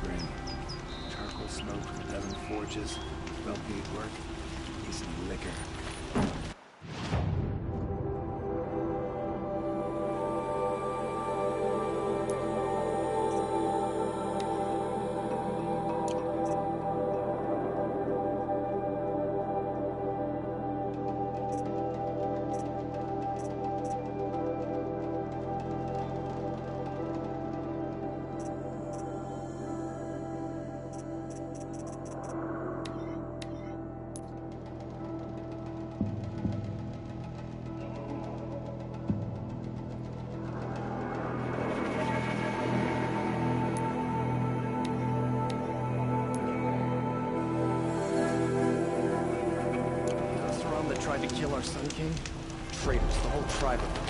spring. Charcoal smoke from a dozen forges, well-paid work, decent liquor. Tried to kill our Sun King? Traitors, the whole tribe of them.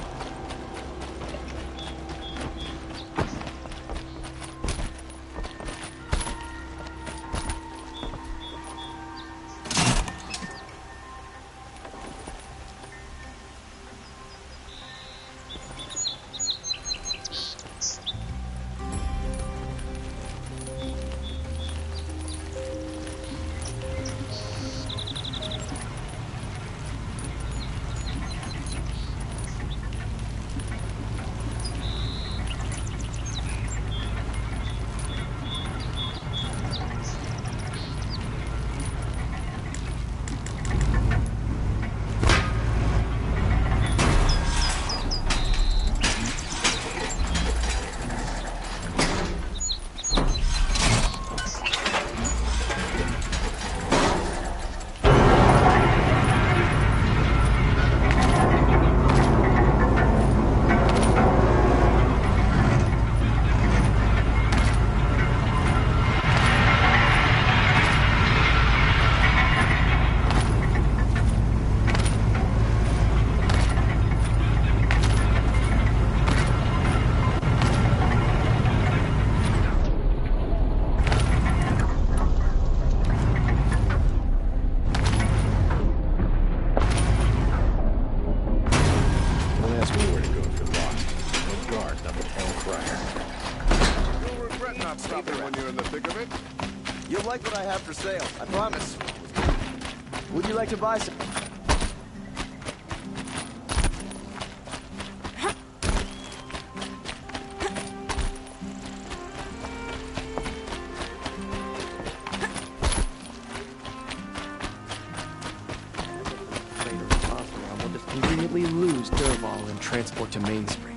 Like what I have for sale, I promise. Would you like to buy some? We'll just conveniently lose Dervahl and transport to Mainspring.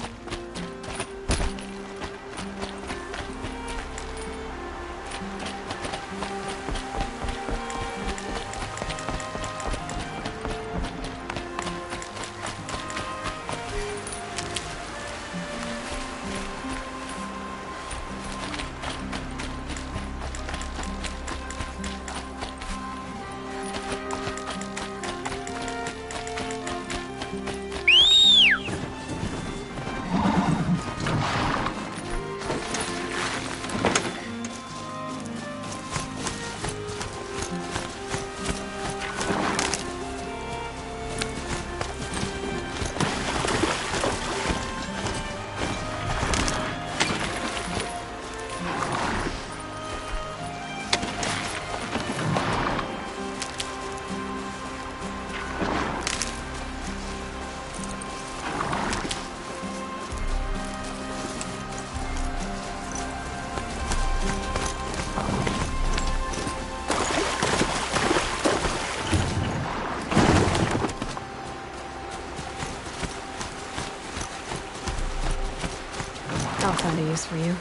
I'll find a use for you.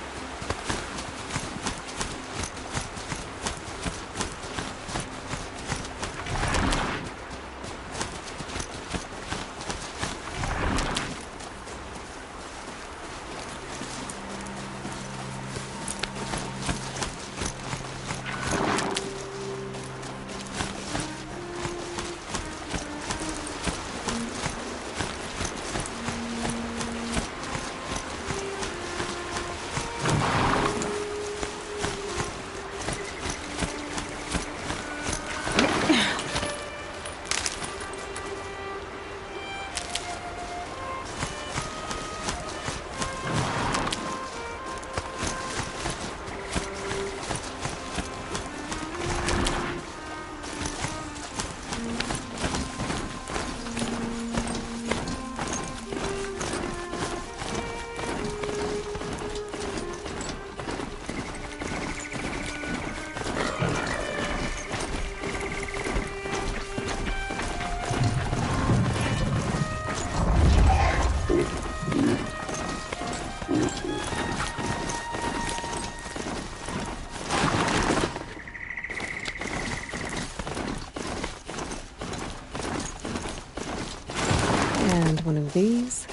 And one of these.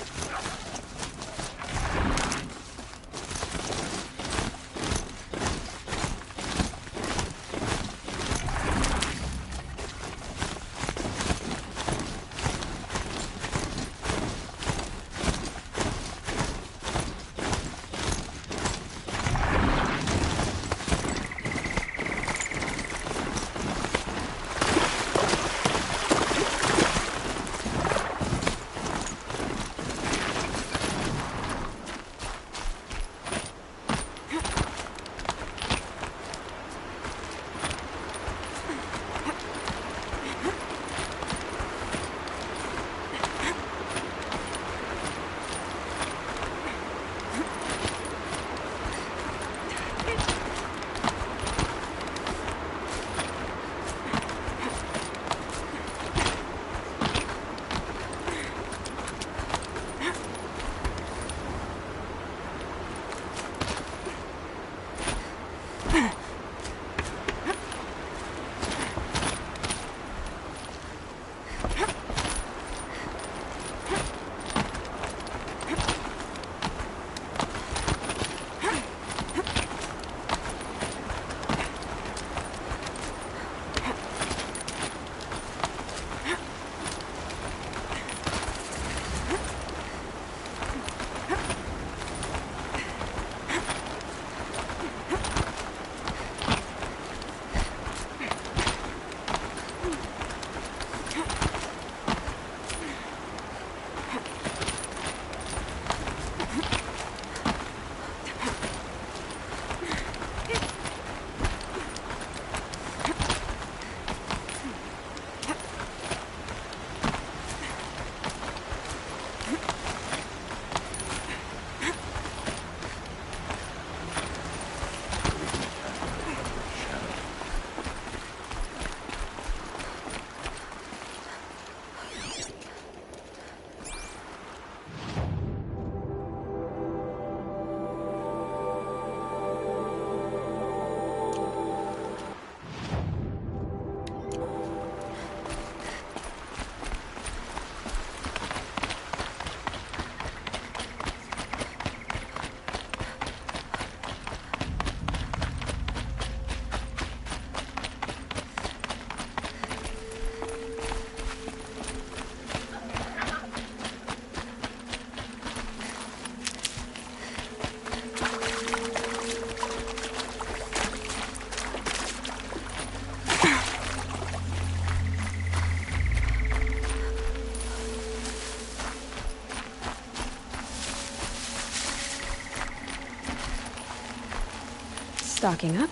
Stocking up.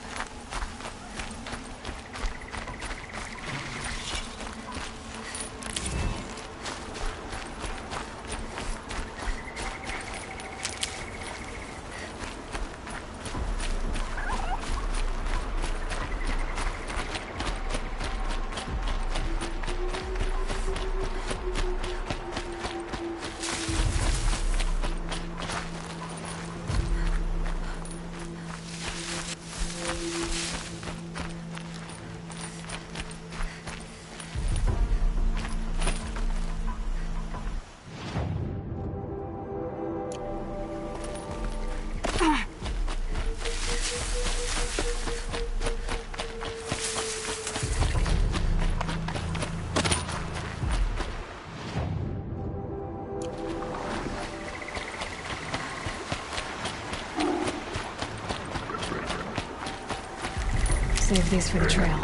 Save these for the trail.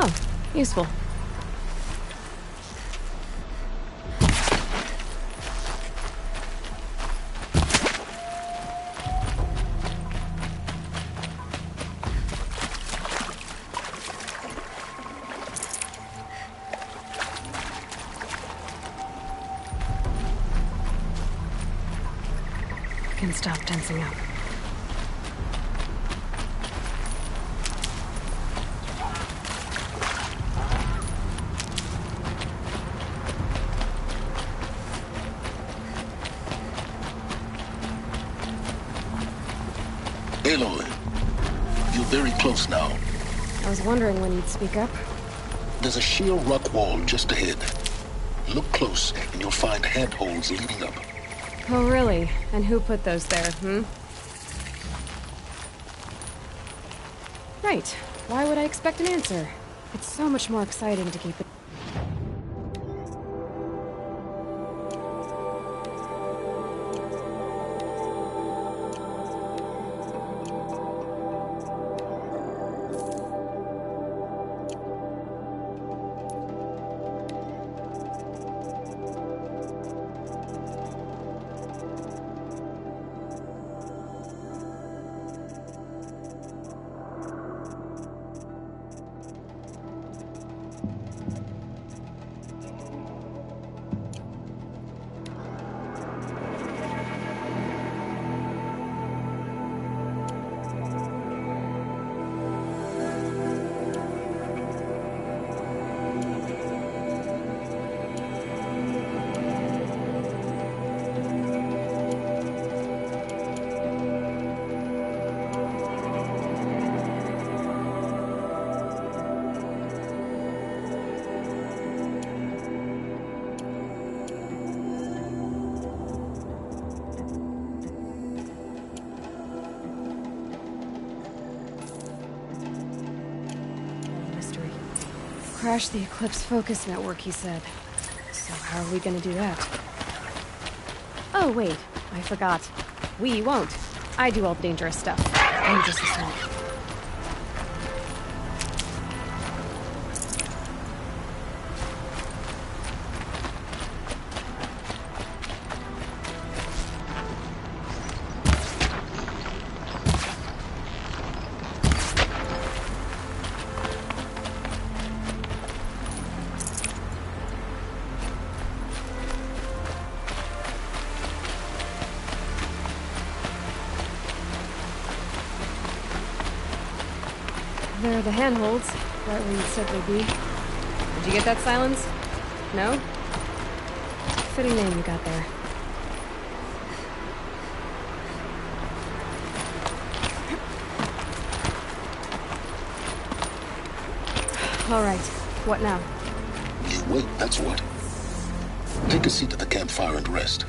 Oh, useful. Can stop tensing up. Aloy, you're very close now. I was wondering when you'd speak up. There's a sheer rock wall just ahead. Look close, and you'll find handholds leading up. Oh, really? And who put those there, Right. Why would I expect an answer? It's so much more exciting to keep it. Crash the Eclipse focus network, he said. So how are we gonna do that? Oh, wait. I forgot. We won't. I do all the dangerous stuff. I'm just a sneak. There are the handholds, right where you said they'd be. Did you get that, Silence? No? Fitting name you got there. All right, what now? You wait, that's what. Take a seat at the campfire and rest.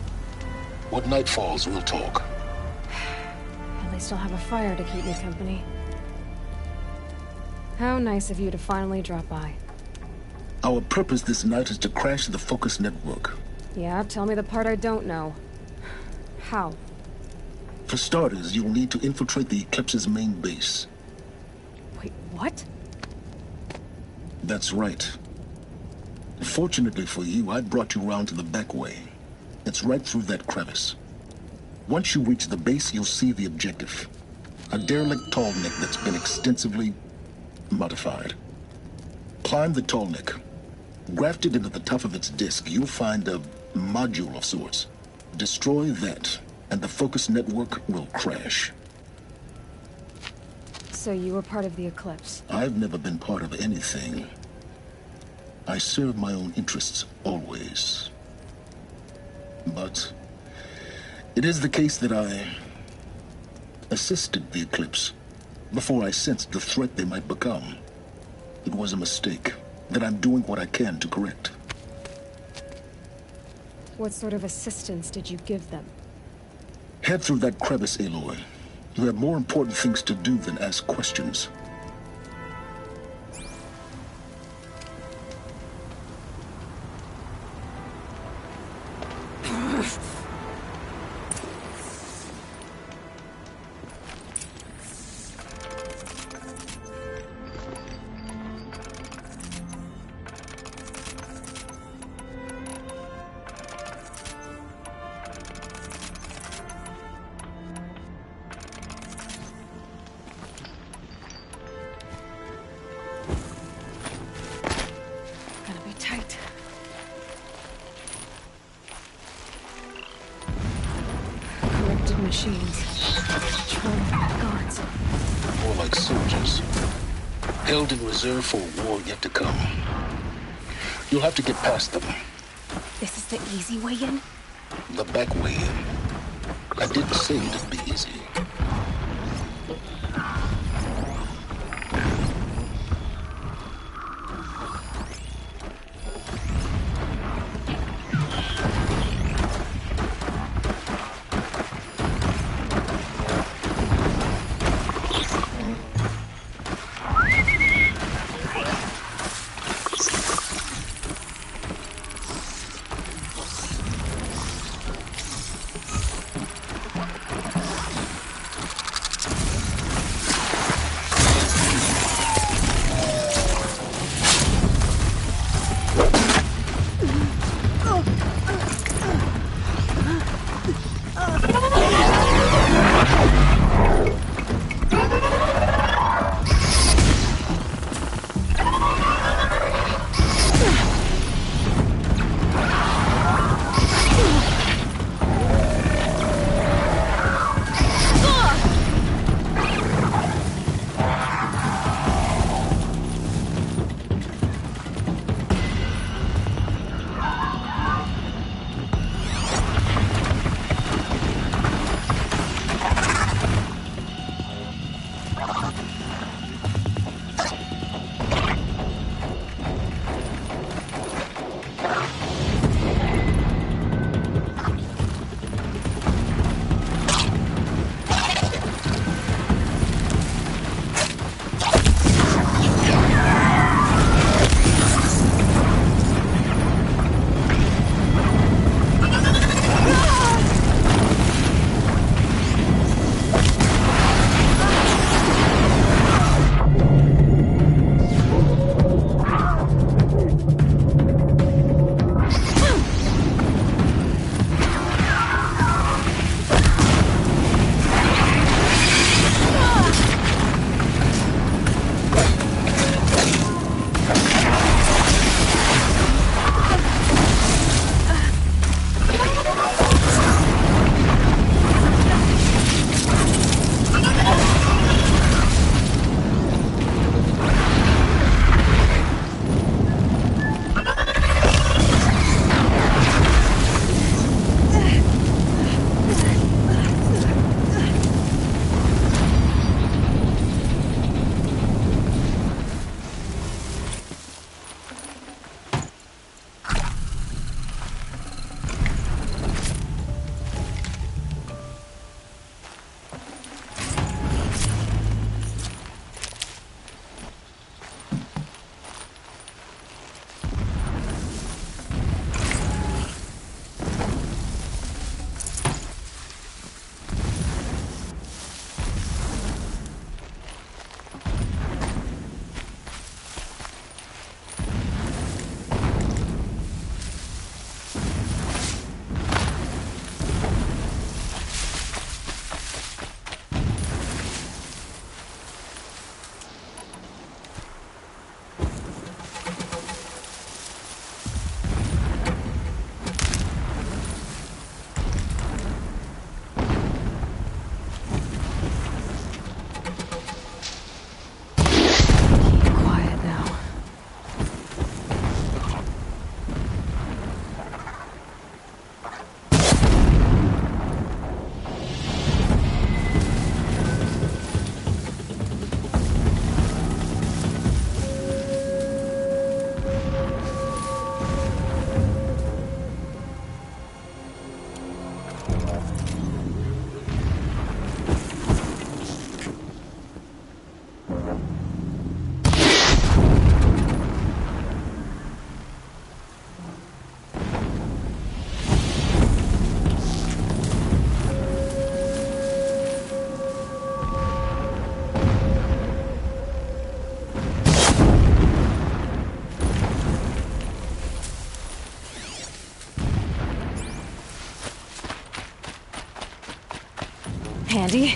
When night falls, we'll talk. At least I'll have a fire to keep me company. How nice of you to finally drop by. Our purpose this night is to crash the Focus network. Yeah, tell me the part I don't know. How? For starters, you'll need to infiltrate the Eclipse's main base. Wait, what? That's right. Fortunately for you, I brought you round to the back way. It's right through that crevice. Once you reach the base, you'll see the objective. A derelict tall neck that's been extensively modified. Climb the tall neck. Grafted into the top of its disk, you'll find a module of sorts. Destroy that, and the Focus network will crash. So you were part of the Eclipse? I've never been part of anything. I serve my own interests, always. But it is the case that I assisted the Eclipse before I sensed the threat they might become. It was a mistake that I'm doing what I can to correct. What sort of assistance did you give them? Head through that crevice, Aloy. You have more important things to do than ask questions. Machines. Patrolling guards. More like soldiers. Held in reserve for a war yet to come. You'll have to get past them. This is the easy way in? The back way in. I didn't say it'd be easy. Andy.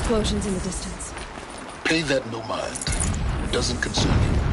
Explosions in the distance. Pay that no mind. Doesn't concern you.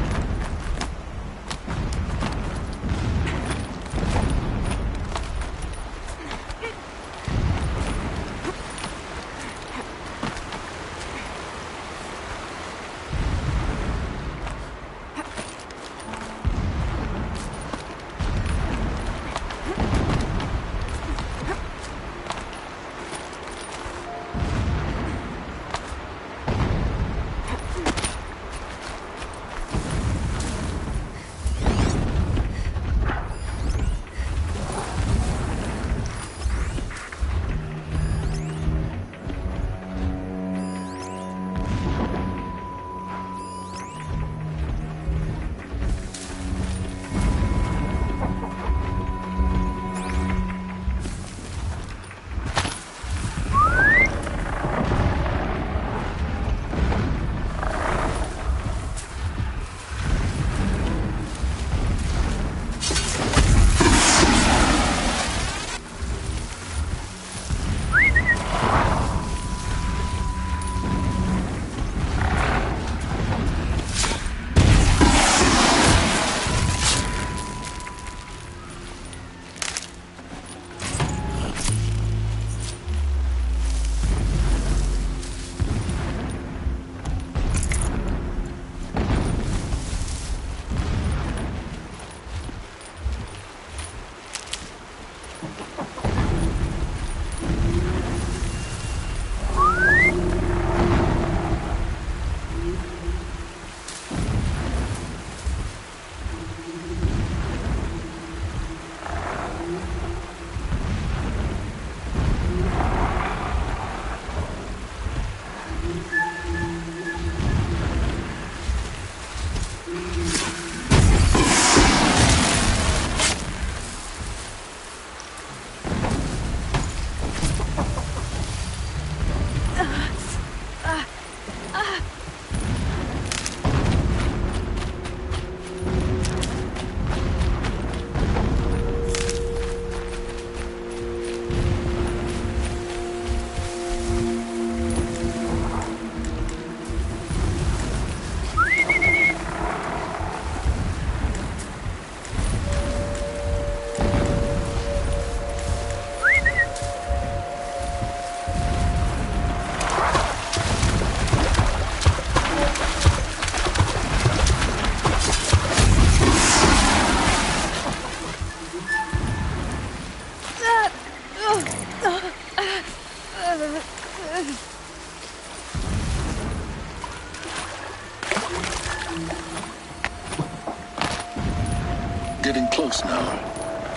getting close now.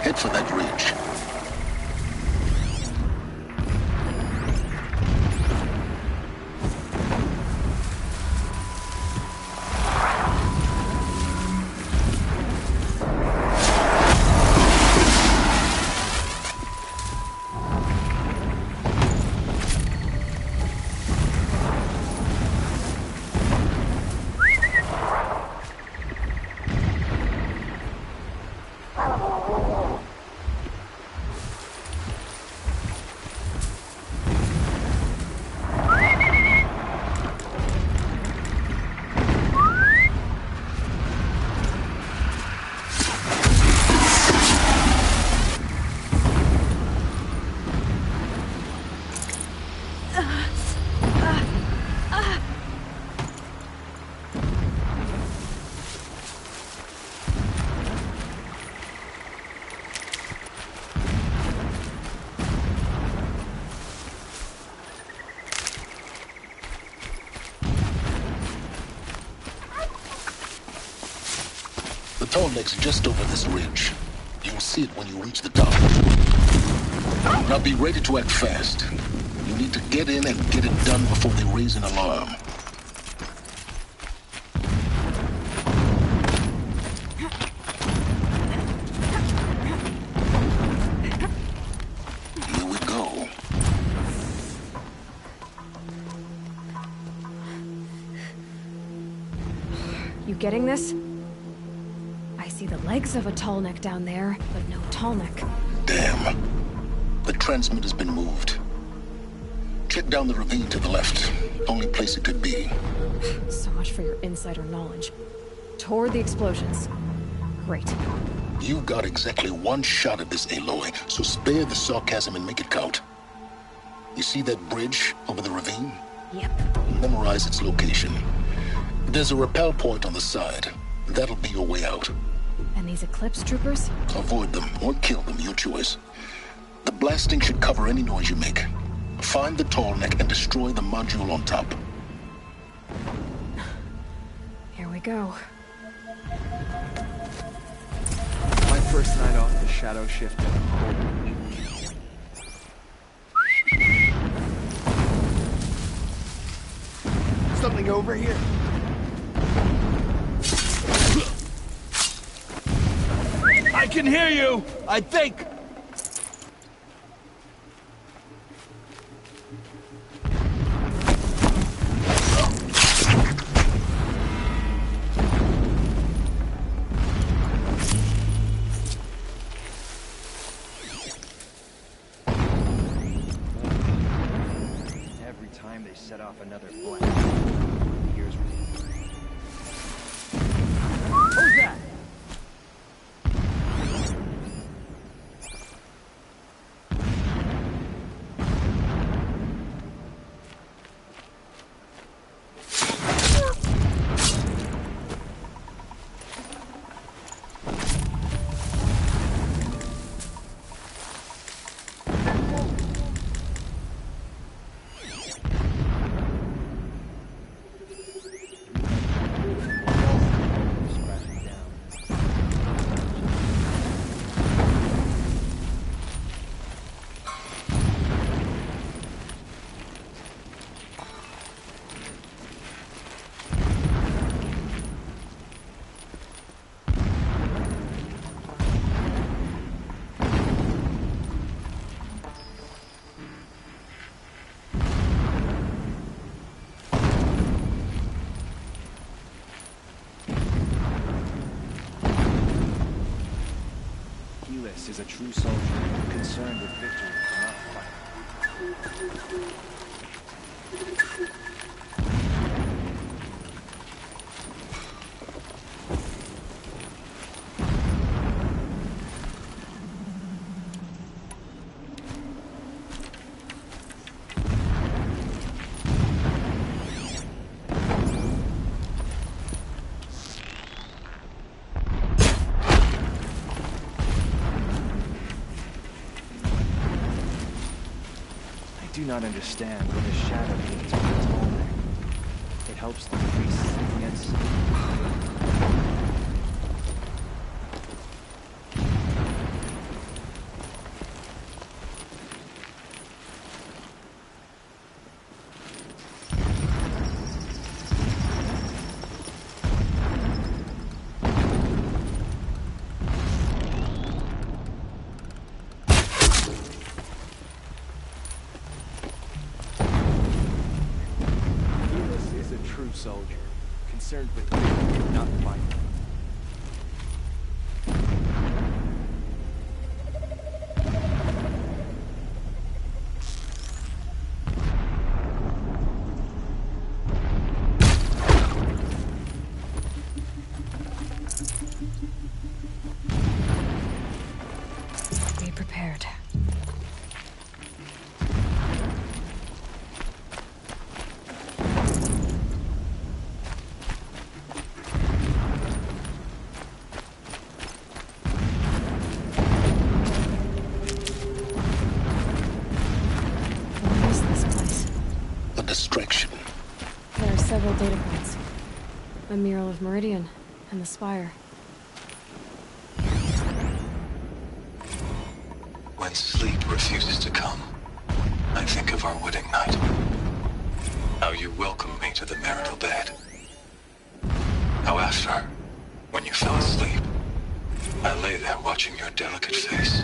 Head for that ridge. The tall neck's just over this ridge. You'll see it when you reach the top. Now be ready to act fast. You need to get in and get it done before they raise an alarm. Here we go. You getting this? I see the legs of a tall neck down there, but no tall neck. Damn. The transmitter's been moved. Check down the ravine to the left. Only place it could be. So much for your insider knowledge. Toward the explosions. Great. You've got exactly one shot at this, Aloy, so spare the sarcasm and make it count. You see that bridge over the ravine? Yep. Memorize its location. There's a rappel point on the side. That'll be your way out. And these Eclipse troopers? Avoid them or kill them, your choice. The blasting should cover any noise you make. Find the tall neck and destroy the module on top. Here we go. My first night off the shadow shift. Something over here. I can hear you, I think. Every time they set off another blast. Here's who's that? Is a true soldier, concerned with victory, not fighting. I do not understand what a shadow means with its owner. It helps the priests against chattered, but did not find it. Be prepared. What is this place? A distraction. There are several data points. A mural of Meridian and the spire. When sleep refuses to come, I think of our wedding night. How you welcomed me to the marital bed. How after, when you fell asleep, I lay there watching your delicate face.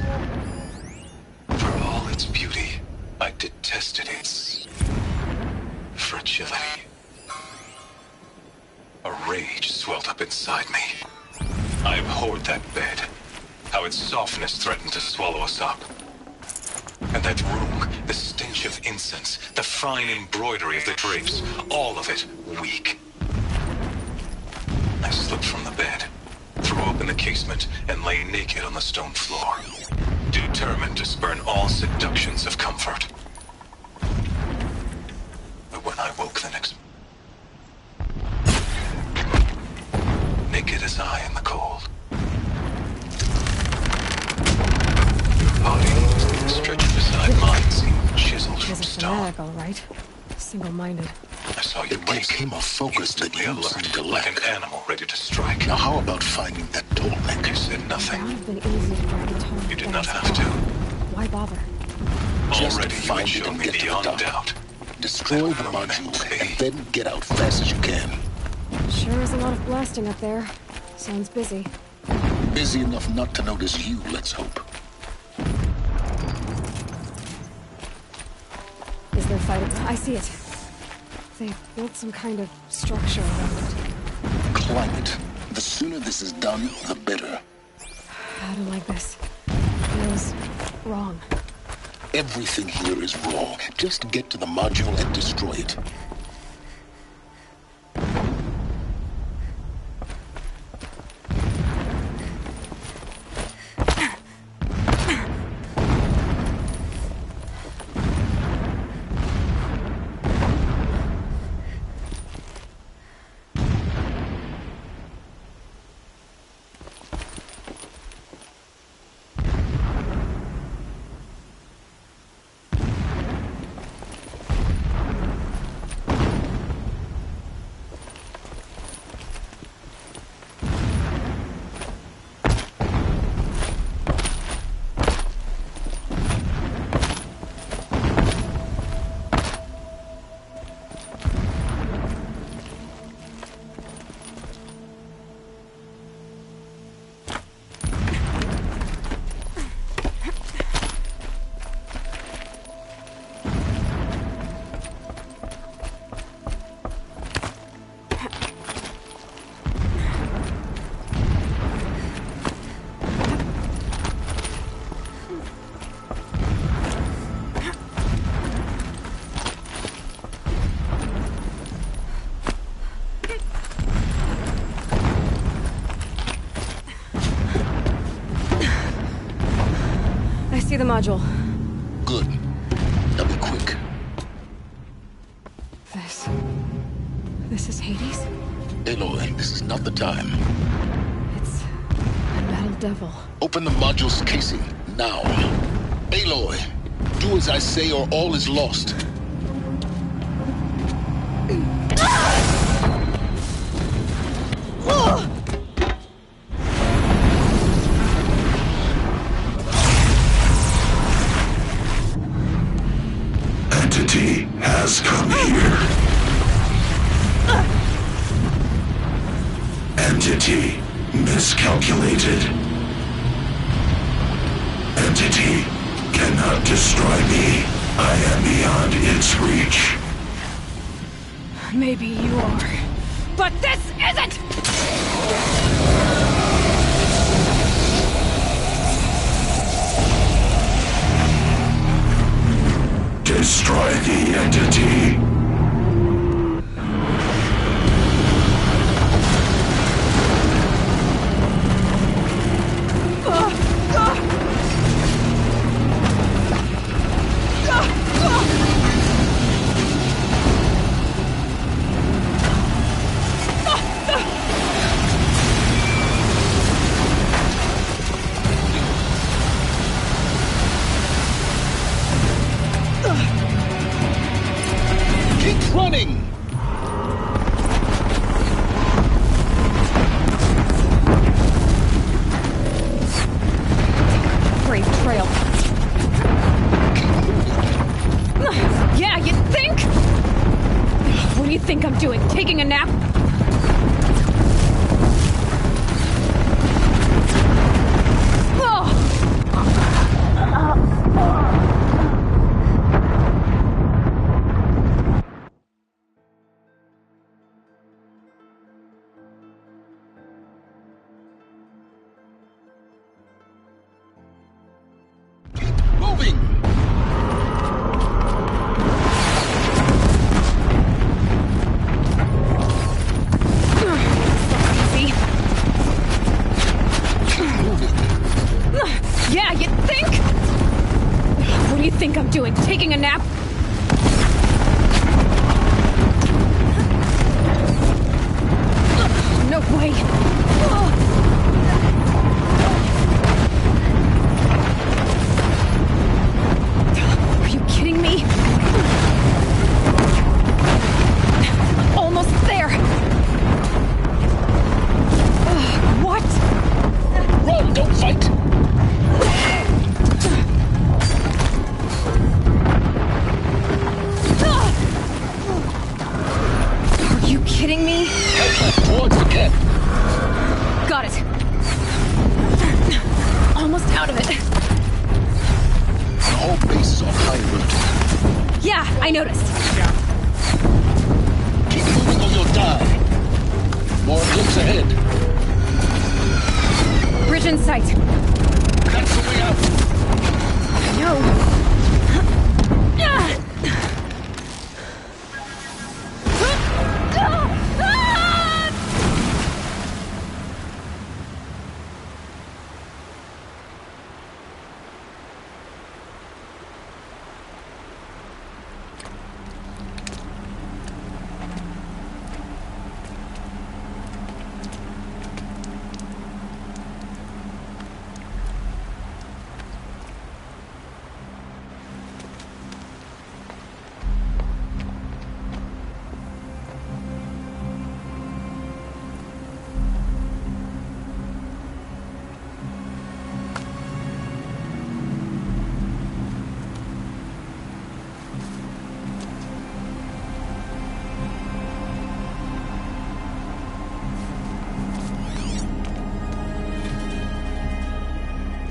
For all its beauty, I detested its fragility. A rage swelled up inside me. I abhorred that bed. How its softness threatened to swallow us up. And that room, the stench of incense, the fine embroidery of the drapes, all of it weak. I slipped from the bed, threw open the casement, and lay naked on the stone floor, determined to spurn all seductions of comfort. But when I woke the next... naked as I in the cold. Your body, stretched beside mine, seemed chiseled from He's a stone. fanatic, all right. Single-minded. I saw you It gives wake, him a focus that instantly you alert, seem to like an lack. animal ready to strike. Now how about finding that Tolmec? You said That nothing. would have been easy to drag it home. You did not have to. Why bother? Just Already you find had it shown and me get to the beyond top. doubt. Destroy the module, and then get out fast as you can. Sure is a lot of blasting up there. Sounds busy. Busy enough not to notice you, let's hope. Is there fighting? I see it. They built some kind of structure around it. Climate. The sooner this is done, the better. I don't like this. Feels wrong. Everything here is wrong. Just get to the module and destroy it. See the module. Good. Now be quick. This is Hades? Aloy, this is not the time. It's a metal devil. Open the module's casing, now. Aloy, do as I say or all is lost. Entity has come here. Entity miscalculated. Entity cannot destroy me. I am beyond its reach. Maybe you are, But this isn't! Destroy the entity. Keep running! Brave trail. Yeah, you think? What do you think I'm doing? Taking a nap? Moving! Easy. Yeah, you think? What do you think I'm doing? Taking a nap? No way. Are you kidding me? Almost there. What? Run, don't fight! Are you kidding me? Head left towards the camp. Got it. Almost out of it. The whole base is off high alert. Yeah, I noticed. Keep moving or you'll die. More glimpse ahead. Bridge in sight. That's the way out. No.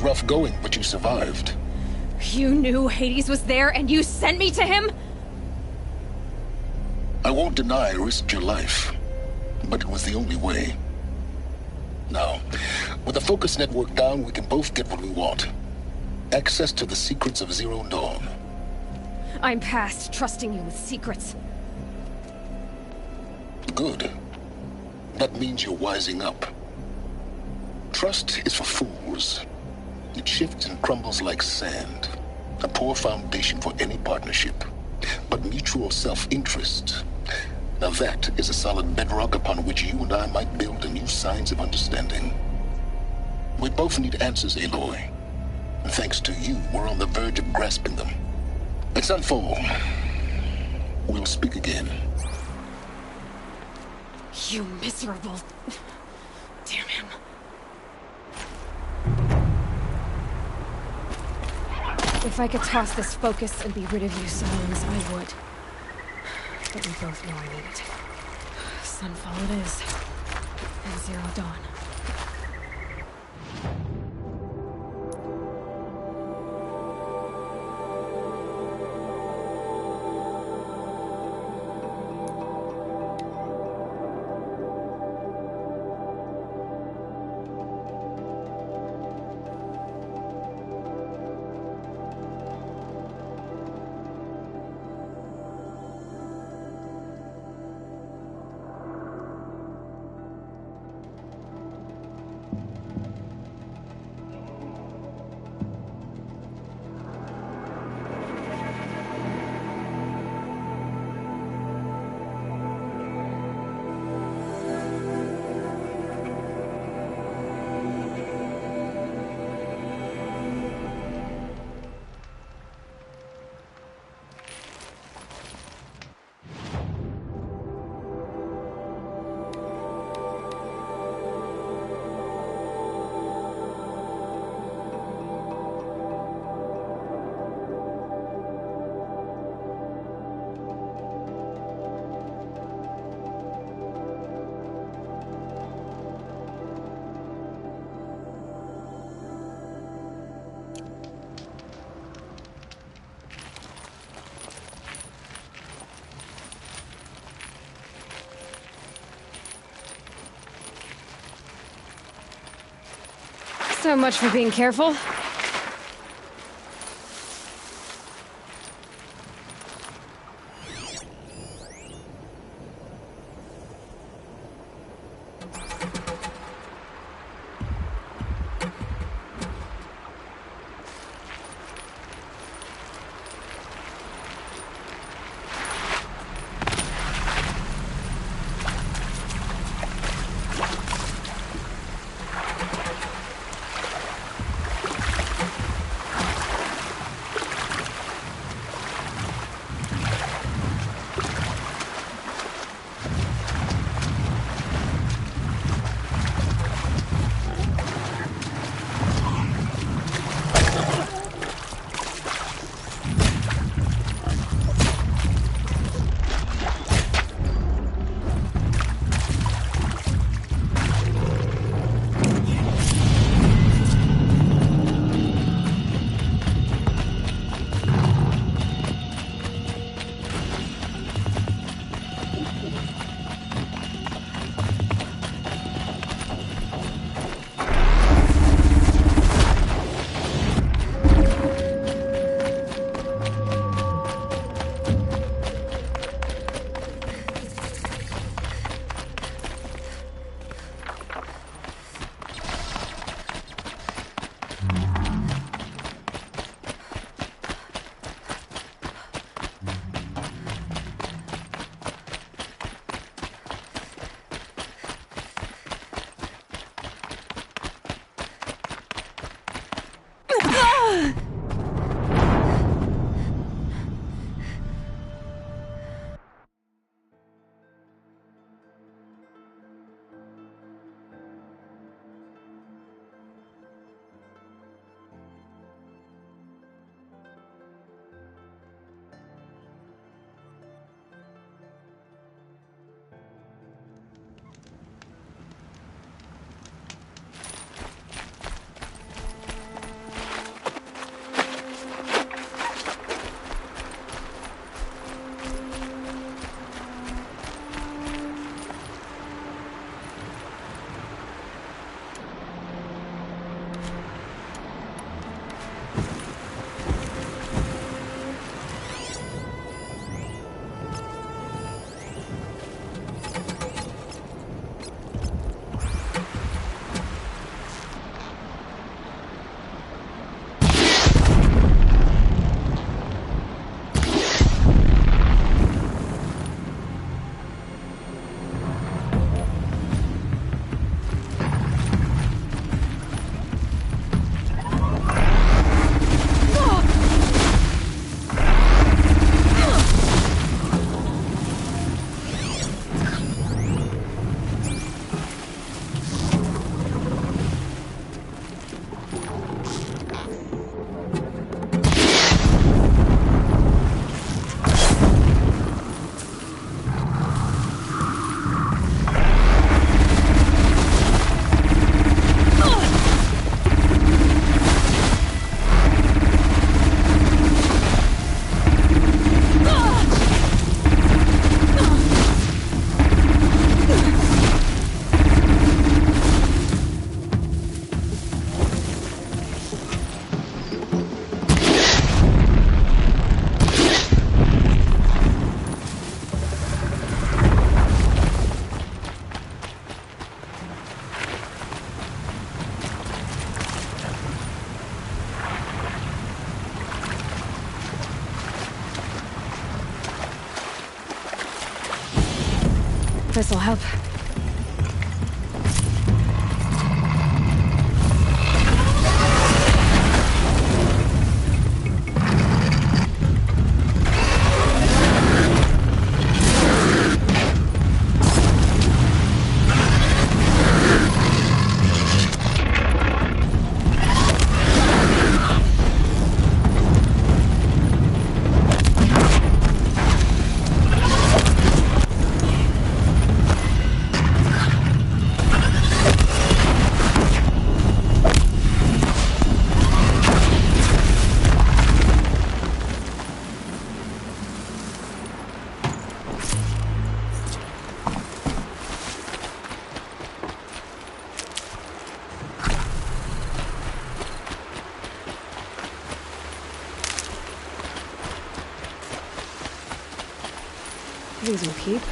Rough going, but you survived. You knew Hades was there and you sent me to him? I won't deny I risked your life, but it was the only way. Now, with the focus network down, we can both get what we want. Access to the secrets of Zero Dawn. I'm past trusting you with secrets. Good. That means you're wising up. Trust is for fools. It shifts and crumbles like sand. A poor foundation for any partnership. But mutual self-interest, now that is a solid bedrock upon which you and I might build a new science of understanding. We both need answers, Aloy. And thanks to you, we're on the verge of grasping them. Let's unfold. We'll speak again. You miserable... Damn him. If I could toss this focus and be rid of you, Silence, I would. But we both know I need it. Sunfall it is. And Zero Dawn. So much for being careful. This'll help. these will keep.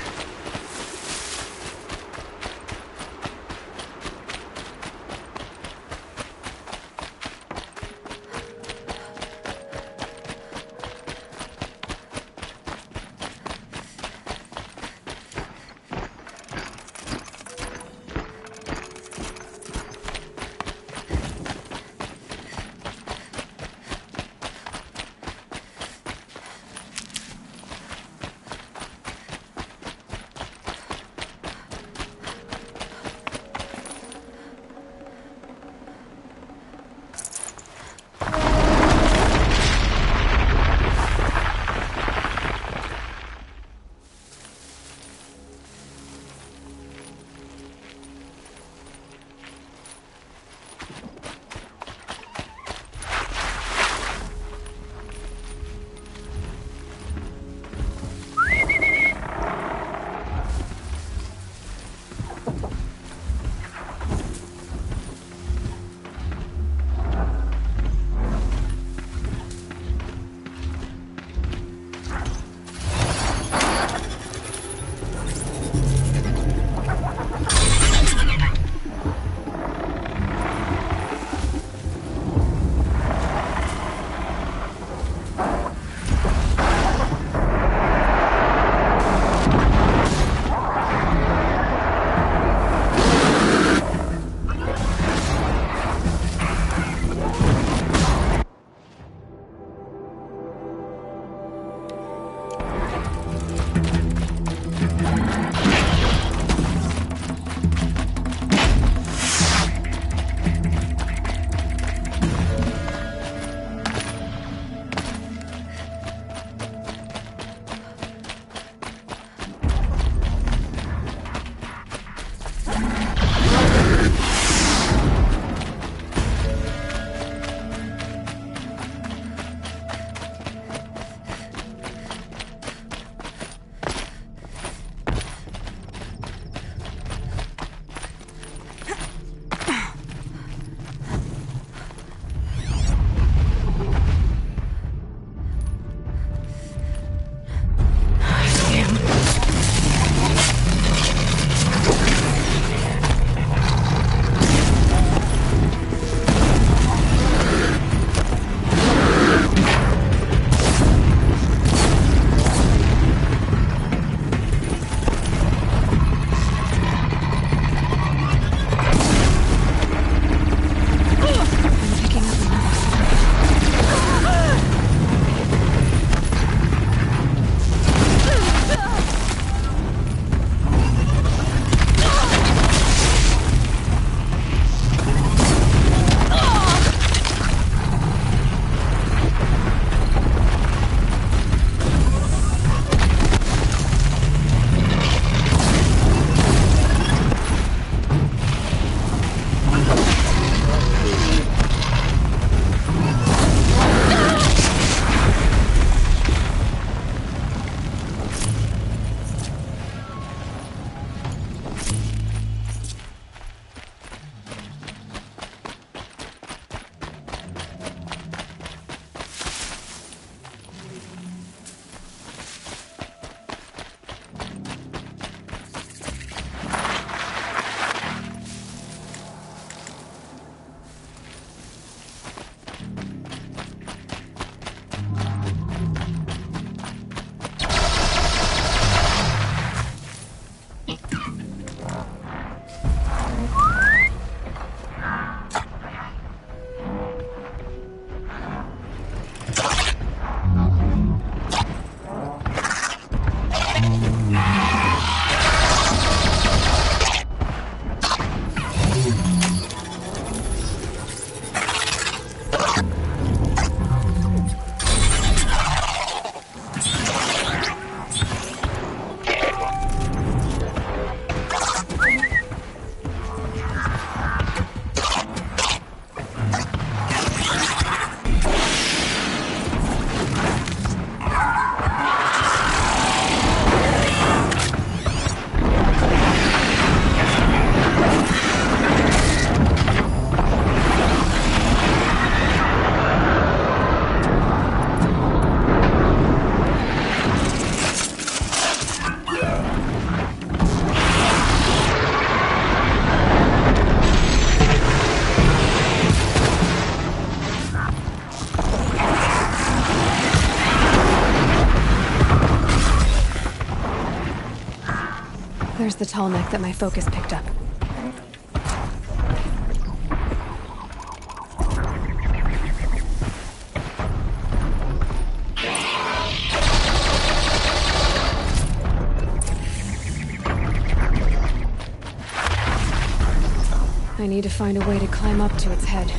There's the tall neck that my focus picked up. I need to find a way to climb up to its head.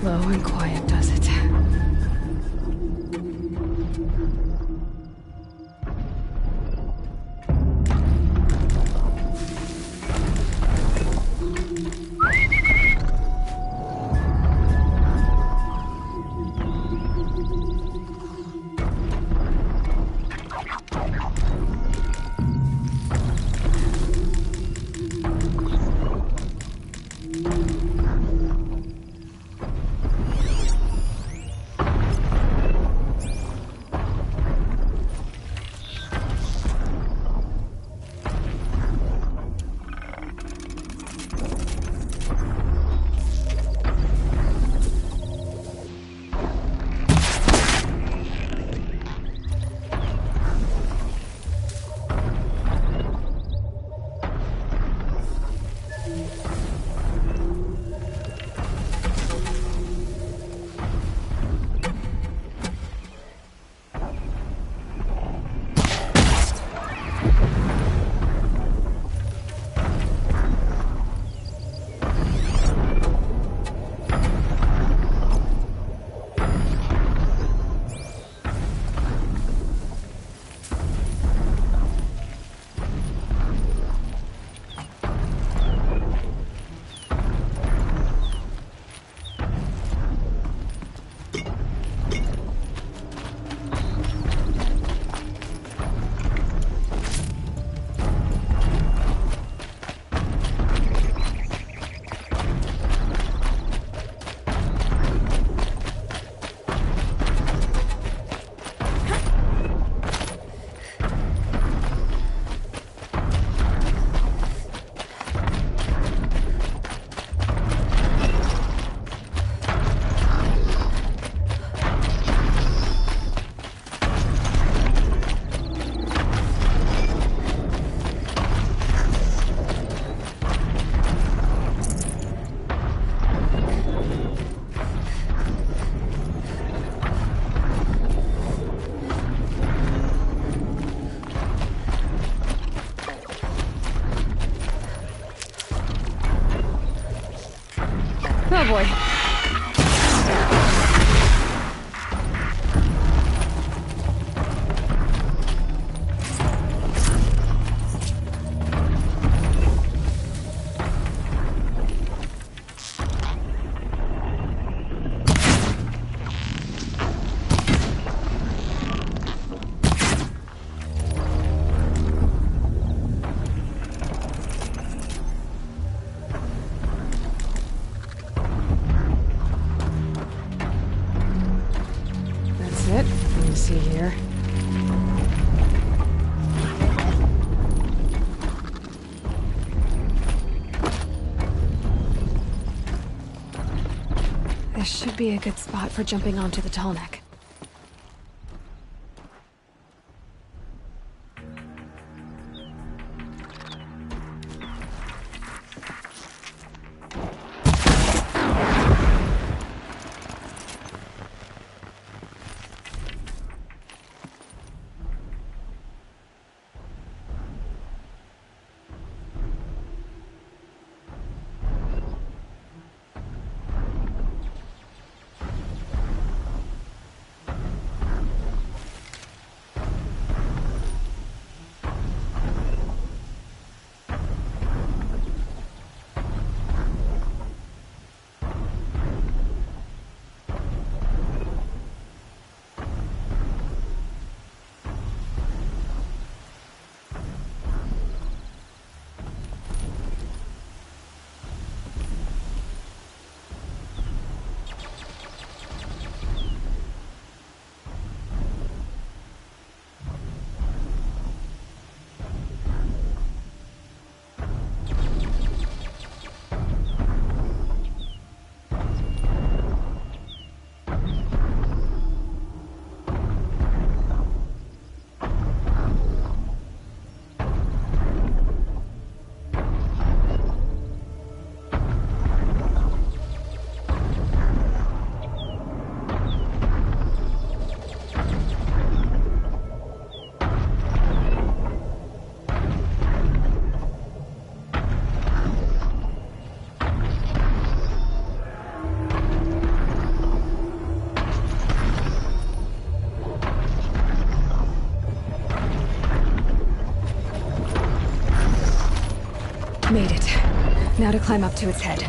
Low and quiet does it. boy. That's it. Let me see here. This should be a good spot for jumping onto the tall neck. Made it. Now to climb up to its head.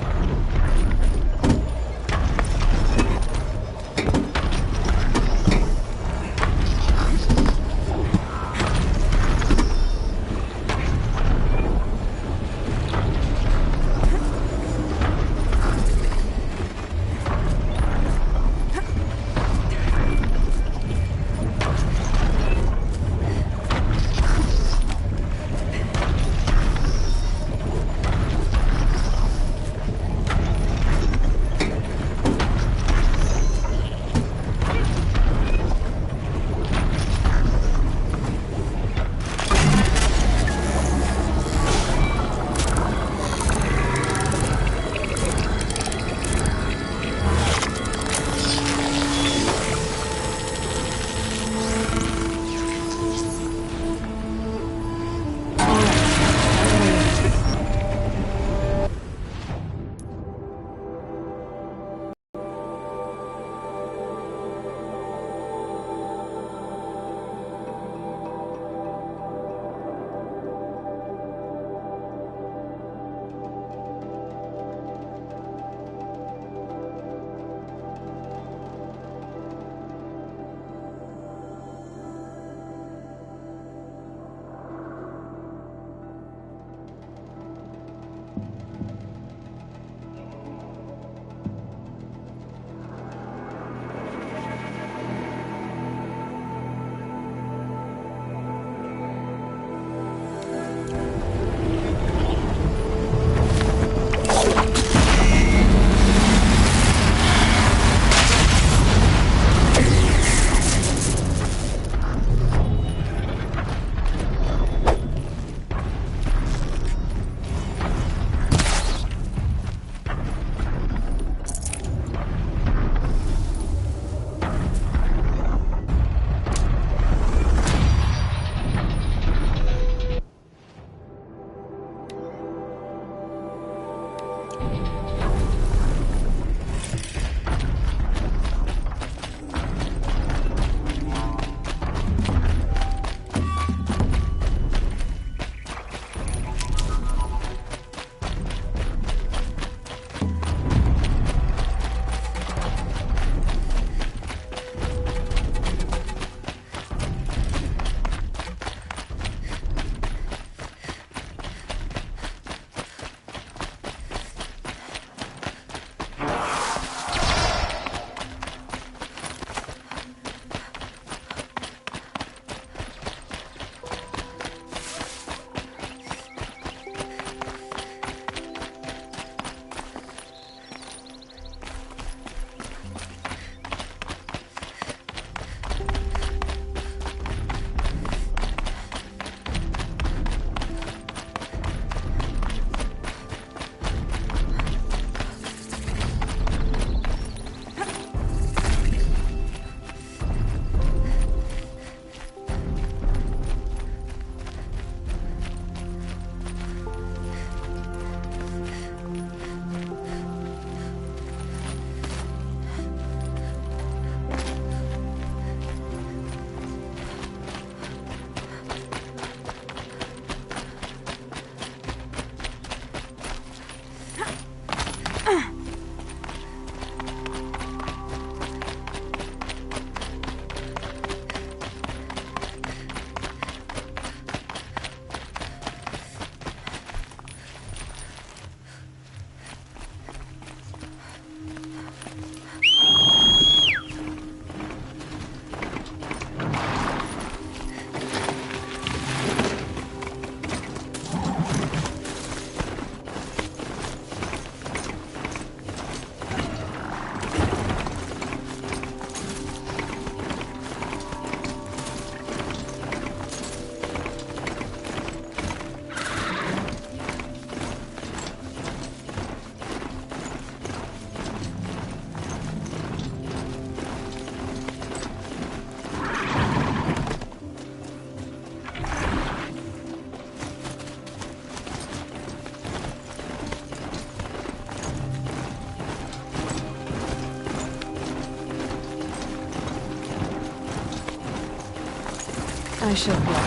I should be up here.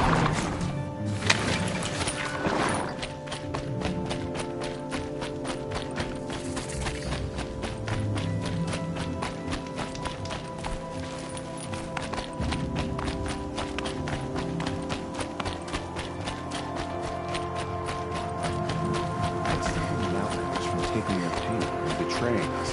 What's keeping the outlanders from taking their payment and betraying us?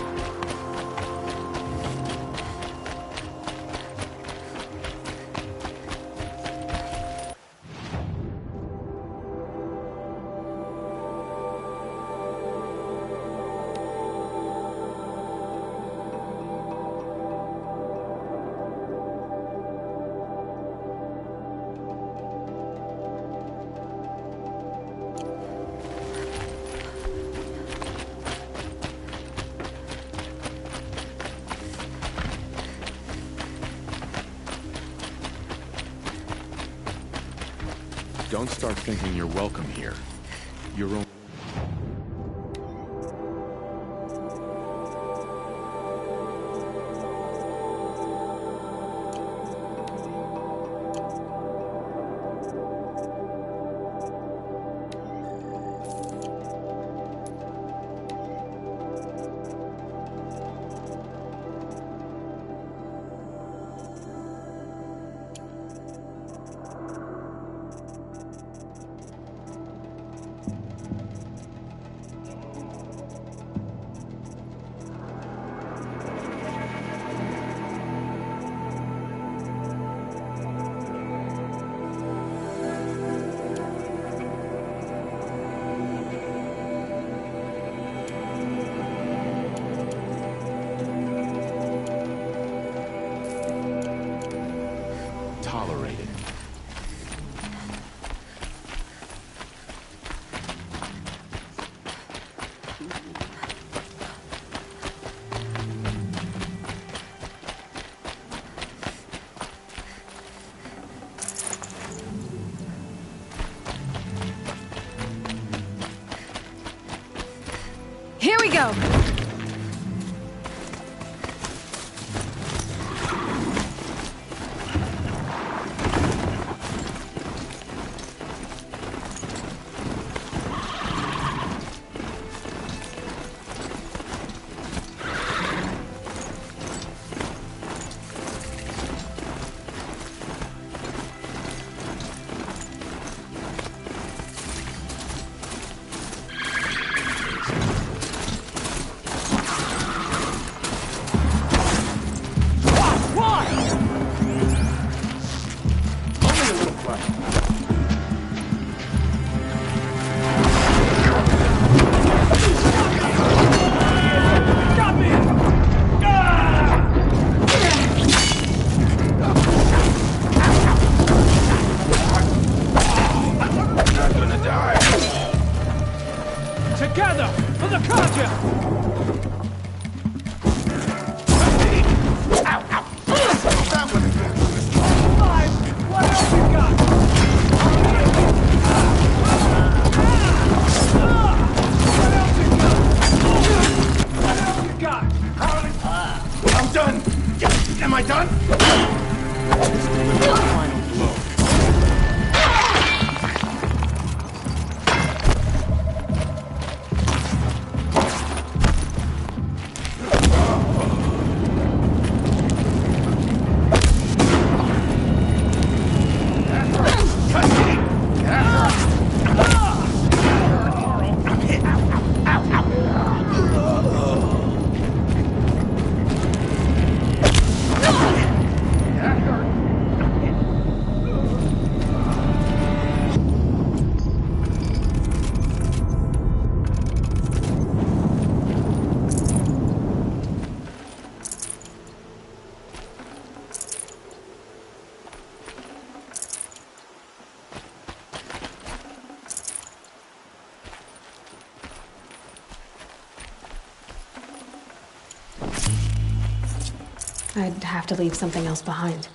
Don't start thinking you're welcome here. You're only... tolerated. Here we go! Together for the Kaja! What else you got? What else you got? I'm done! Am I done? Final blow. I'd have to leave something else behind.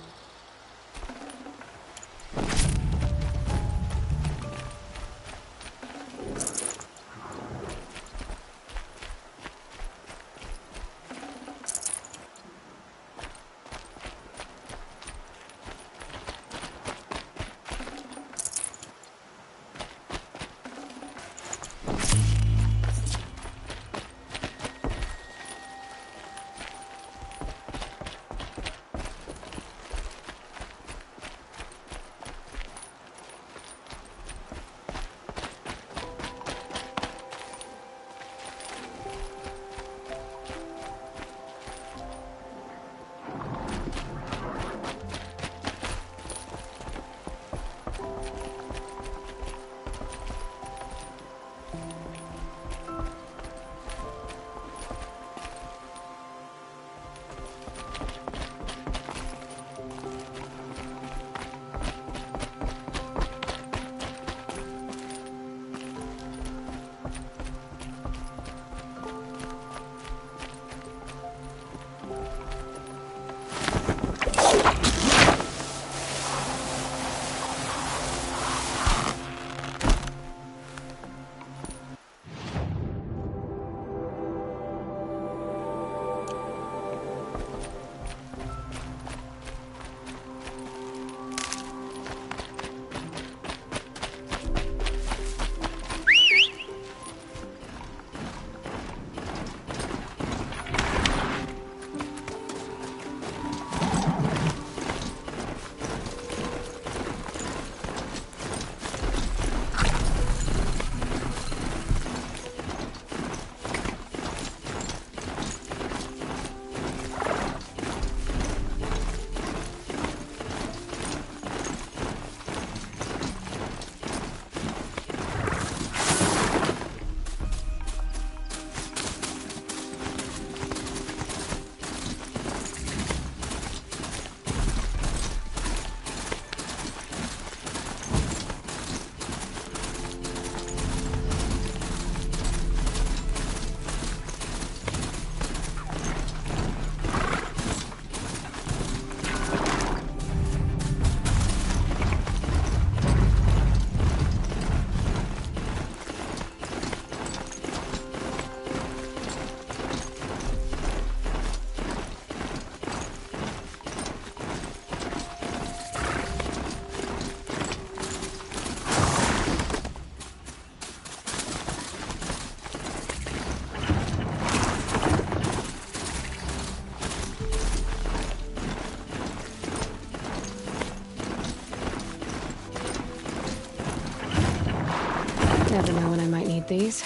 Never know when I might need these.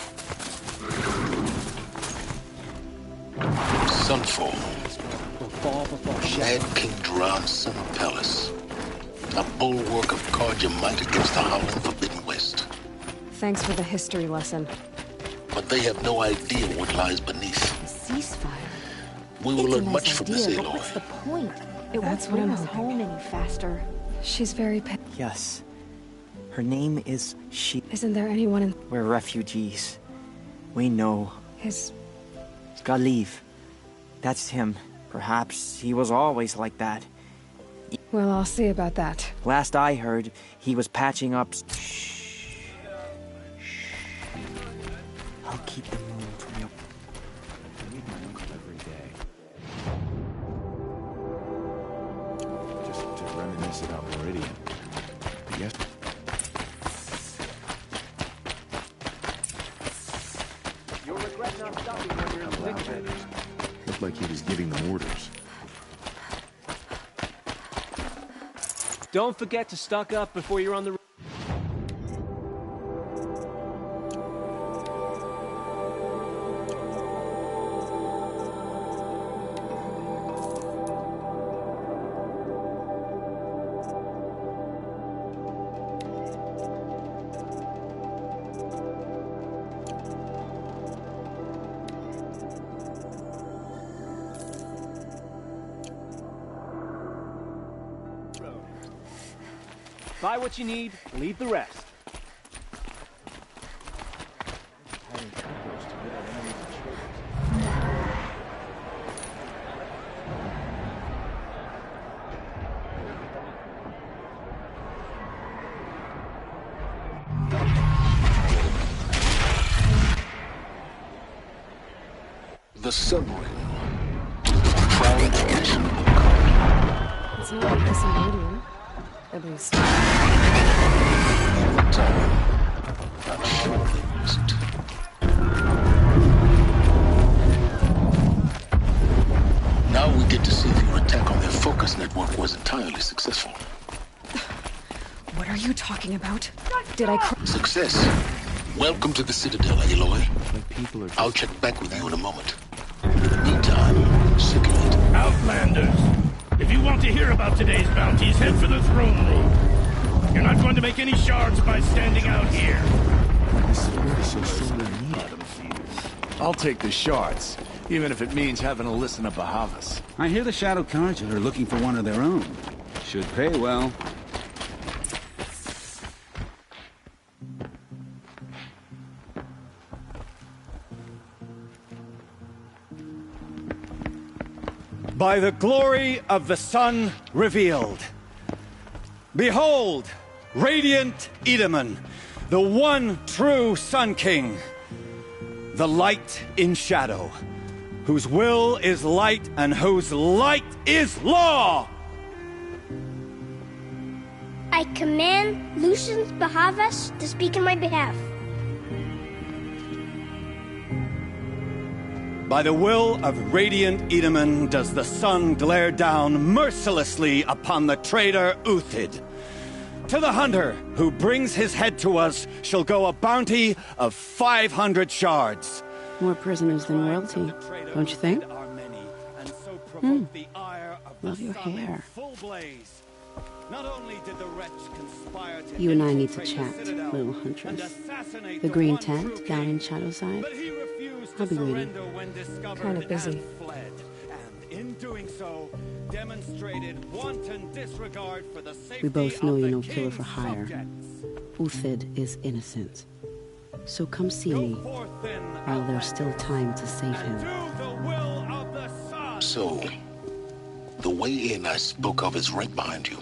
Sunfall. Mad King Duran, son of Palace. A bulwark of Carja might against the howling Forbidden West. Thanks for the history lesson. But they have no idea what lies beneath. Ceasefire. We will It's a learn nice much from this, idea, but Aloy. what's the point? It That's won't what bring I'm us hoping. home any faster. She's very Yes. Her name is She. Isn't there anyone in We're refugees. We know. his... Galiv. That's him. Perhaps he was always like that. Well, I'll see about that. Last I heard, he was patching up... Shh. I'll keep the moon from your... I meet my uncle every day. Just to reminisce about Meridian. But yes. You'll regret not stopping when you're in victory. Looked like he was giving them orders. Don't forget to stock up before you're on the... Buy what you need, leave the rest. The Sun Ring. Proud tradition of Carja. It's not like this in Meridian. At least. I'm sure they wasn't. Now we get to see if your attack on their focus network was entirely successful. What are you talking about? Did I Success. Welcome to the Citadel, Aloy. Like people are just... I'll check back with you in a moment. Meantime, circulate. Outlanders! If you want to hear about today's bounties, head for the throne room. You're not going to make any shards by standing out here. This is really so sorely needed. I'll take the shards, even if it means having to listen to Bahavas. I hear the Shadow Carja are looking for one of their own. Should pay well. By the glory of the sun revealed. Behold, radiant Edaman, the one true Sun King. The light in shadow, whose will is light and whose light is law! I command Lucius Bahavas to speak in my behalf. By the will of radiant Edaman does the sun glare down mercilessly upon the traitor Uthid. To the hunter who brings his head to us shall go a bounty of 500 shards. More prisoners than royalty, don't you think? Love your hair. You and I need to chat, little huntress. The green tent down in Shadowside. I'll be waiting. Kind of busy. We both know you're no killer for hire. Uthid is innocent. So come see me while there's still time to save him. So, the way in I spoke of is right behind you.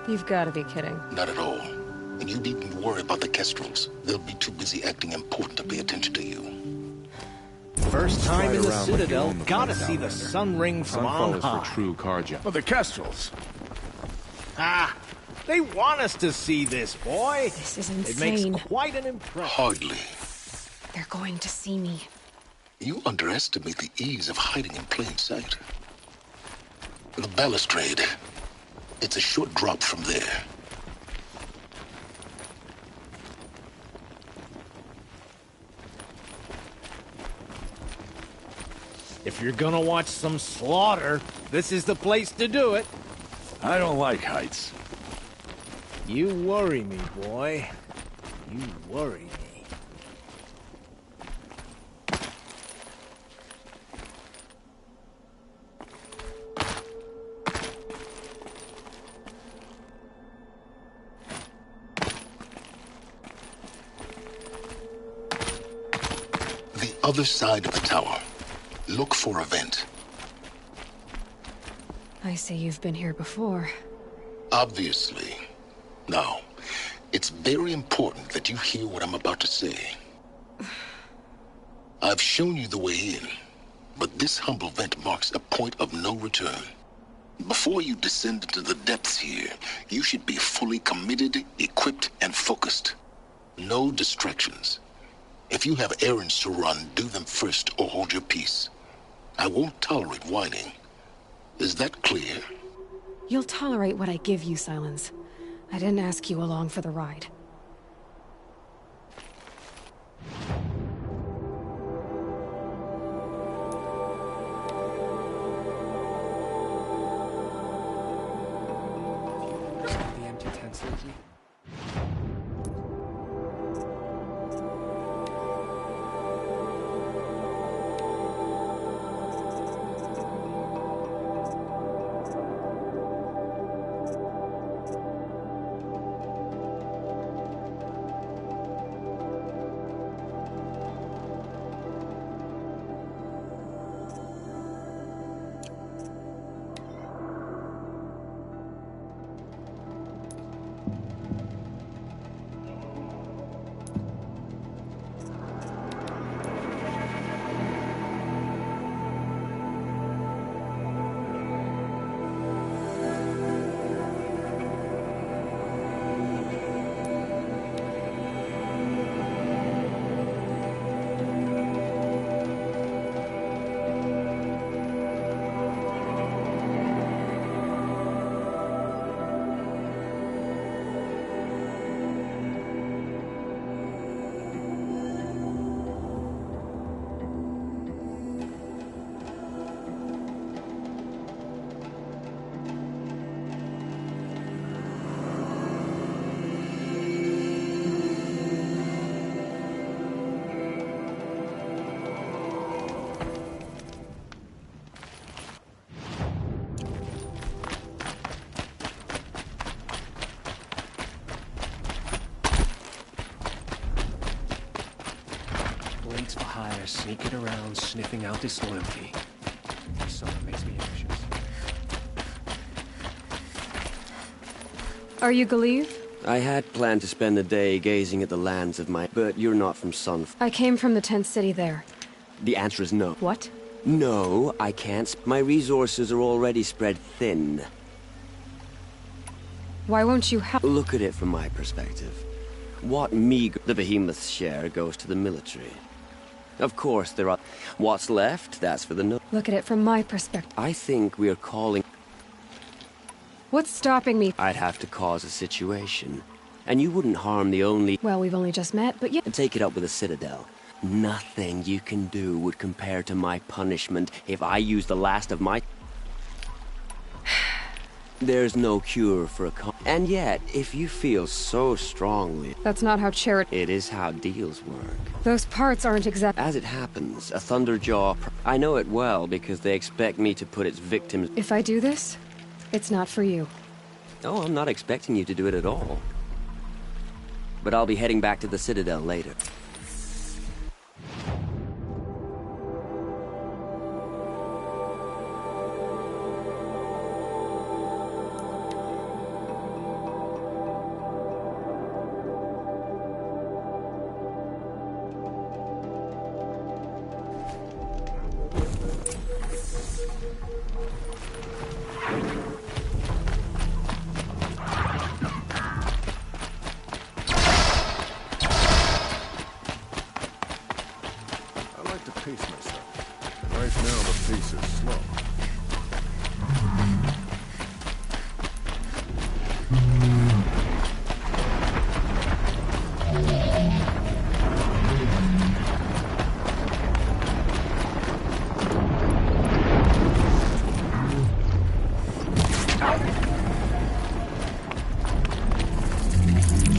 You've got to be kidding. Not at all. And you needn't worry about the Kestrels. They'll be too busy acting important to pay attention to you. First time in the around like Citadel, you own the gotta place see down the there. sun ring from Sunfall on is high. for true Carja. Well, the Kestrels. Ah, they want us to see this, boy. This is It makes insane. quite an impression. Hardly. They're going to see me. You underestimate the ease of hiding in plain sight. The balustrade. It's a short drop from there. If you're gonna watch some slaughter, this is the place to do it. I don't like heights. You worry me, boy. You worry me. The other side of the tower. Look for a vent. I see you've been here before. Obviously. Now, it's very important that you hear what I'm about to say. I've shown you the way in, but this humble vent marks a point of no return. Before you descend into the depths here, you should be fully committed, equipped, and focused. No distractions. If you have errands to run, do them first or hold your peace. I won't tolerate whining. Is that clear? You'll tolerate what I give you, Silence. I didn't ask you along for the ride. The empty tent lately? Blades for hire, sneaking around, sniffing out disloyalty. This sort of makes me anxious. Are you Galeev? I had planned to spend the day gazing at the lands of my... But you're not from Sunf. I came from the tent city there. The answer is no. What? No, I can't. My resources are already spread thin. Why won't you help? Look at it from my perspective. What meager the behemoth's share goes to the military. Of course, there are... What's left, that's for the no... Look at it from my perspective. I think we're calling... What's stopping me? I'd have to cause a situation. And you wouldn't harm the only... Well, we've only just met, but yeah... And take it up with the Citadel. Nothing you can do would compare to my punishment if I use the last of my... There's no cure for a and yet, if you feel so strongly... That's not how charity... It is how deals work. Those parts aren't exact... As it happens, a Thunderjaw... I know it well because they expect me to put its victims... If I do this, it's not for you. Oh, I'm not expecting you to do it at all. But I'll be heading back to the Citadel later.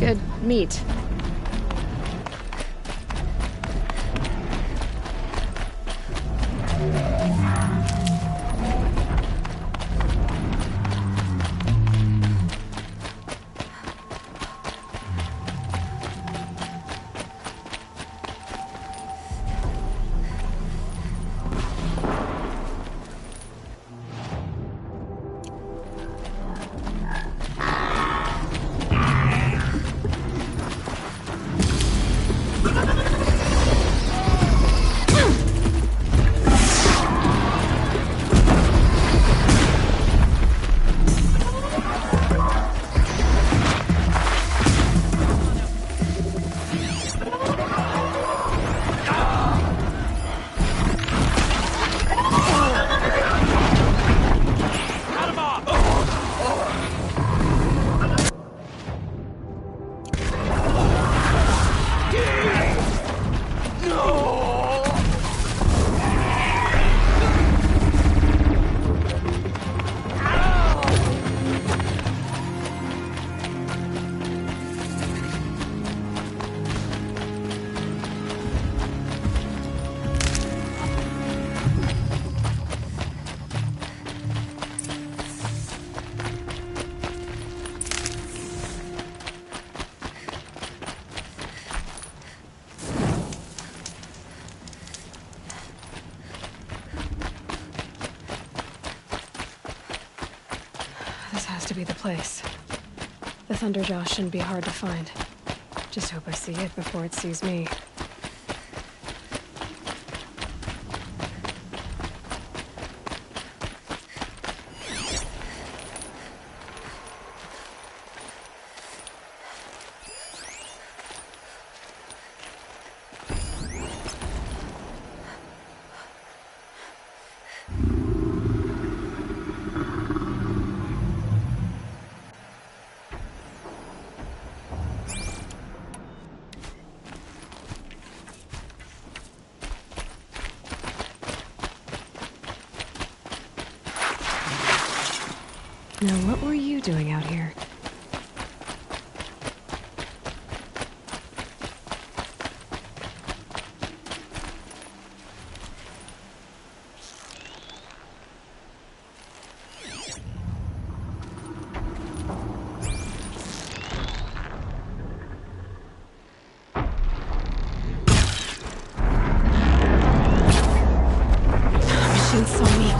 Good meat. This has to be the place. The Thunderjaw shouldn't be hard to find. Just hope I see it before it sees me. Now, what were you doing out here? Machine saw me.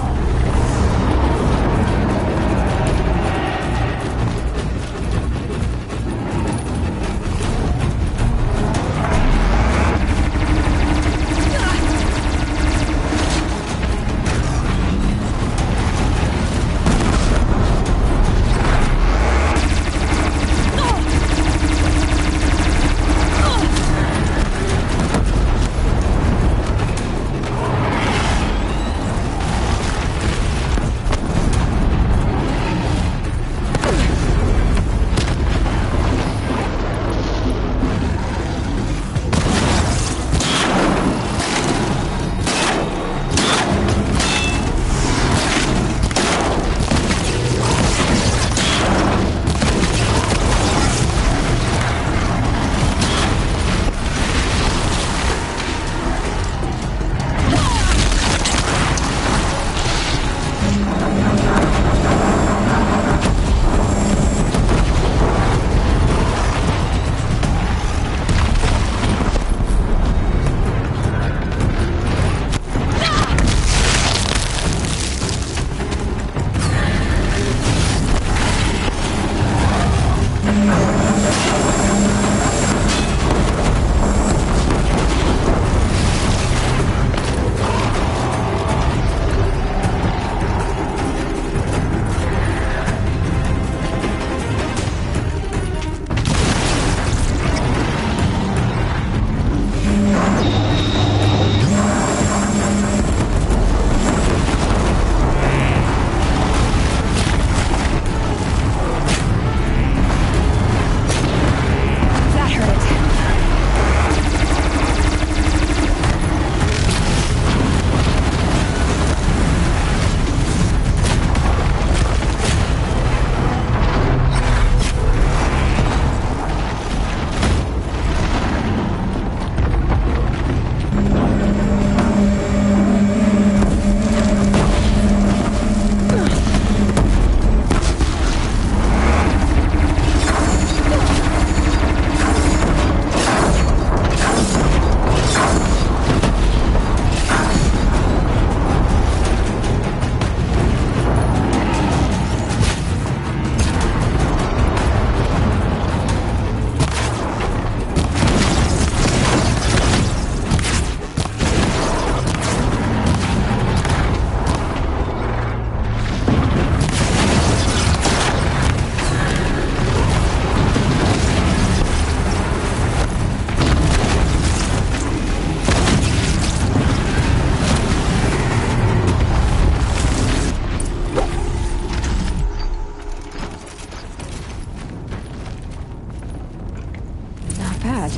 pad.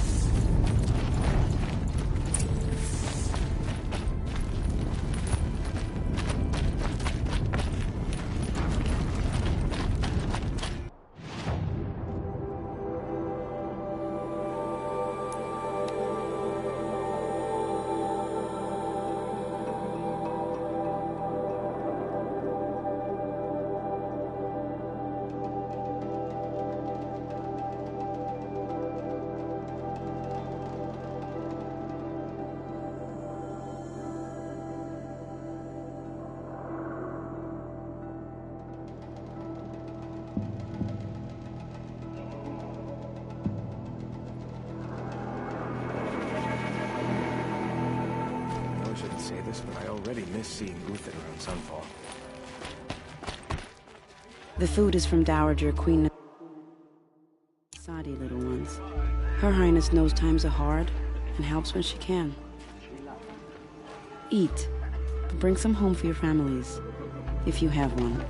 I shouldn't say this, but I already miss seeing Uthid around Sunfall. The food is from Dowager Queen Sadi, little ones. Her Highness knows times are hard and helps when she can. Eat, but bring some home for your families, if you have one.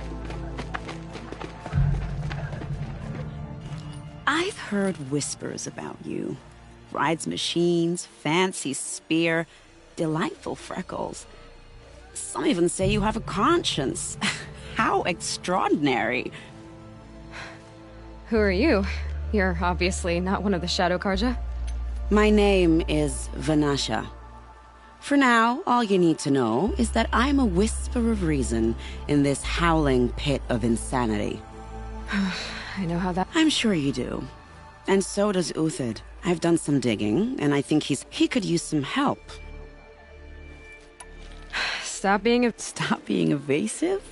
I've heard whispers about you. Rides machines, fancy spear, delightful freckles. Some even say you have a conscience. How extraordinary. Who are you? You're obviously not one of the Shadow Karja. My name is Vanasha. For now, all you need to know is that I'm a whisper of reason in this howling pit of insanity. I know how that... I'm sure you do. And so does Uthid. I've done some digging, and I think he could use some help. Stop being evasive?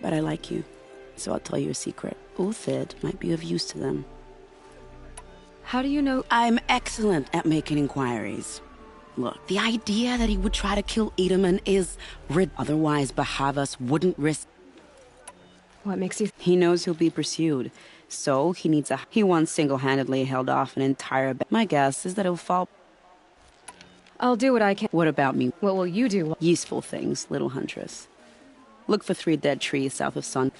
But I like you, so I'll tell you a secret. Uthid might be of use to them. How do you know? I'm excellent at making inquiries. Look, the idea that he would try to kill Edaman is otherwise Bahavas wouldn't risk. What makes you... He knows he'll be pursued, so he once single-handedly held off an entire... My guess is that he'll fall... I'll do what I can. What about me? What will you do? Useful things, little huntress. Look for 3 dead trees south of Sun.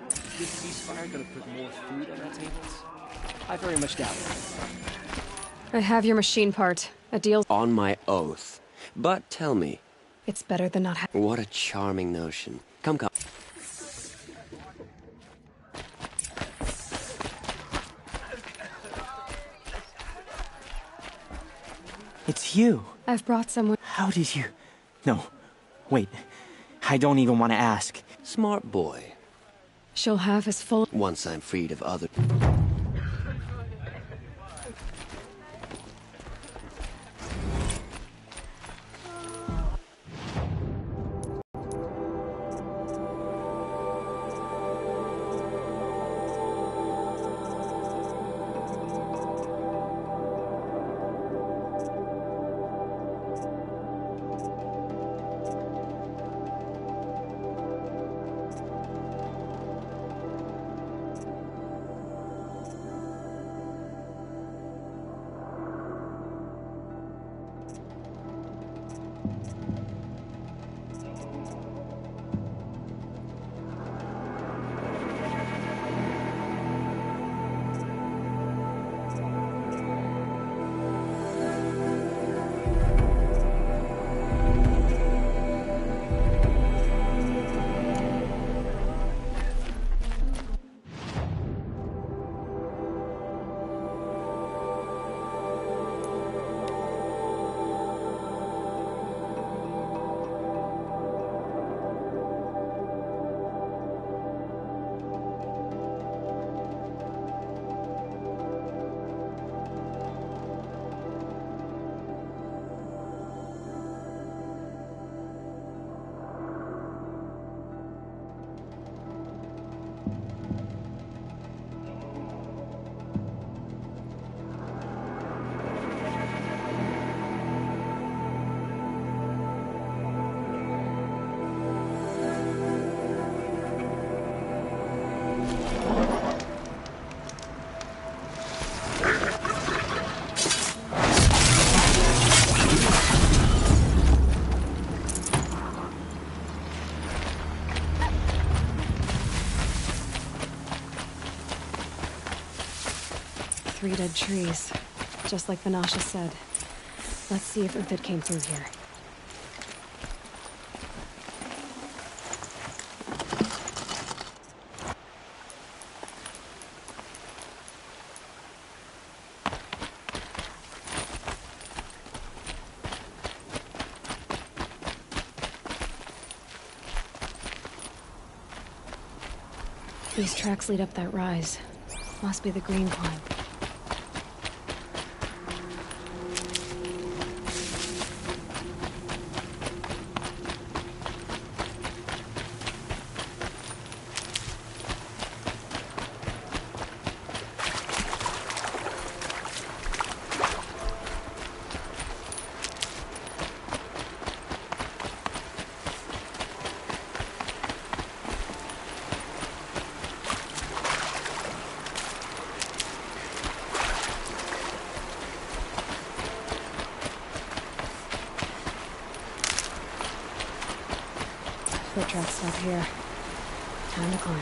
Is this ceasefire gonna put more food on our tables? I very much doubt it. I have your machine part. A deal... On my oath. But tell me... It's better than not having... What a charming notion. Come. It's you. I've brought someone... How did you... No. Wait. I don't even want to ask. Smart boy. She'll have his full... Once I'm freed of other... Three dead trees. just like Vanasha said. Let's see if Uthid came through here. These tracks lead up that rise. Must be the green climb. Foot tracks stop here. Time to climb.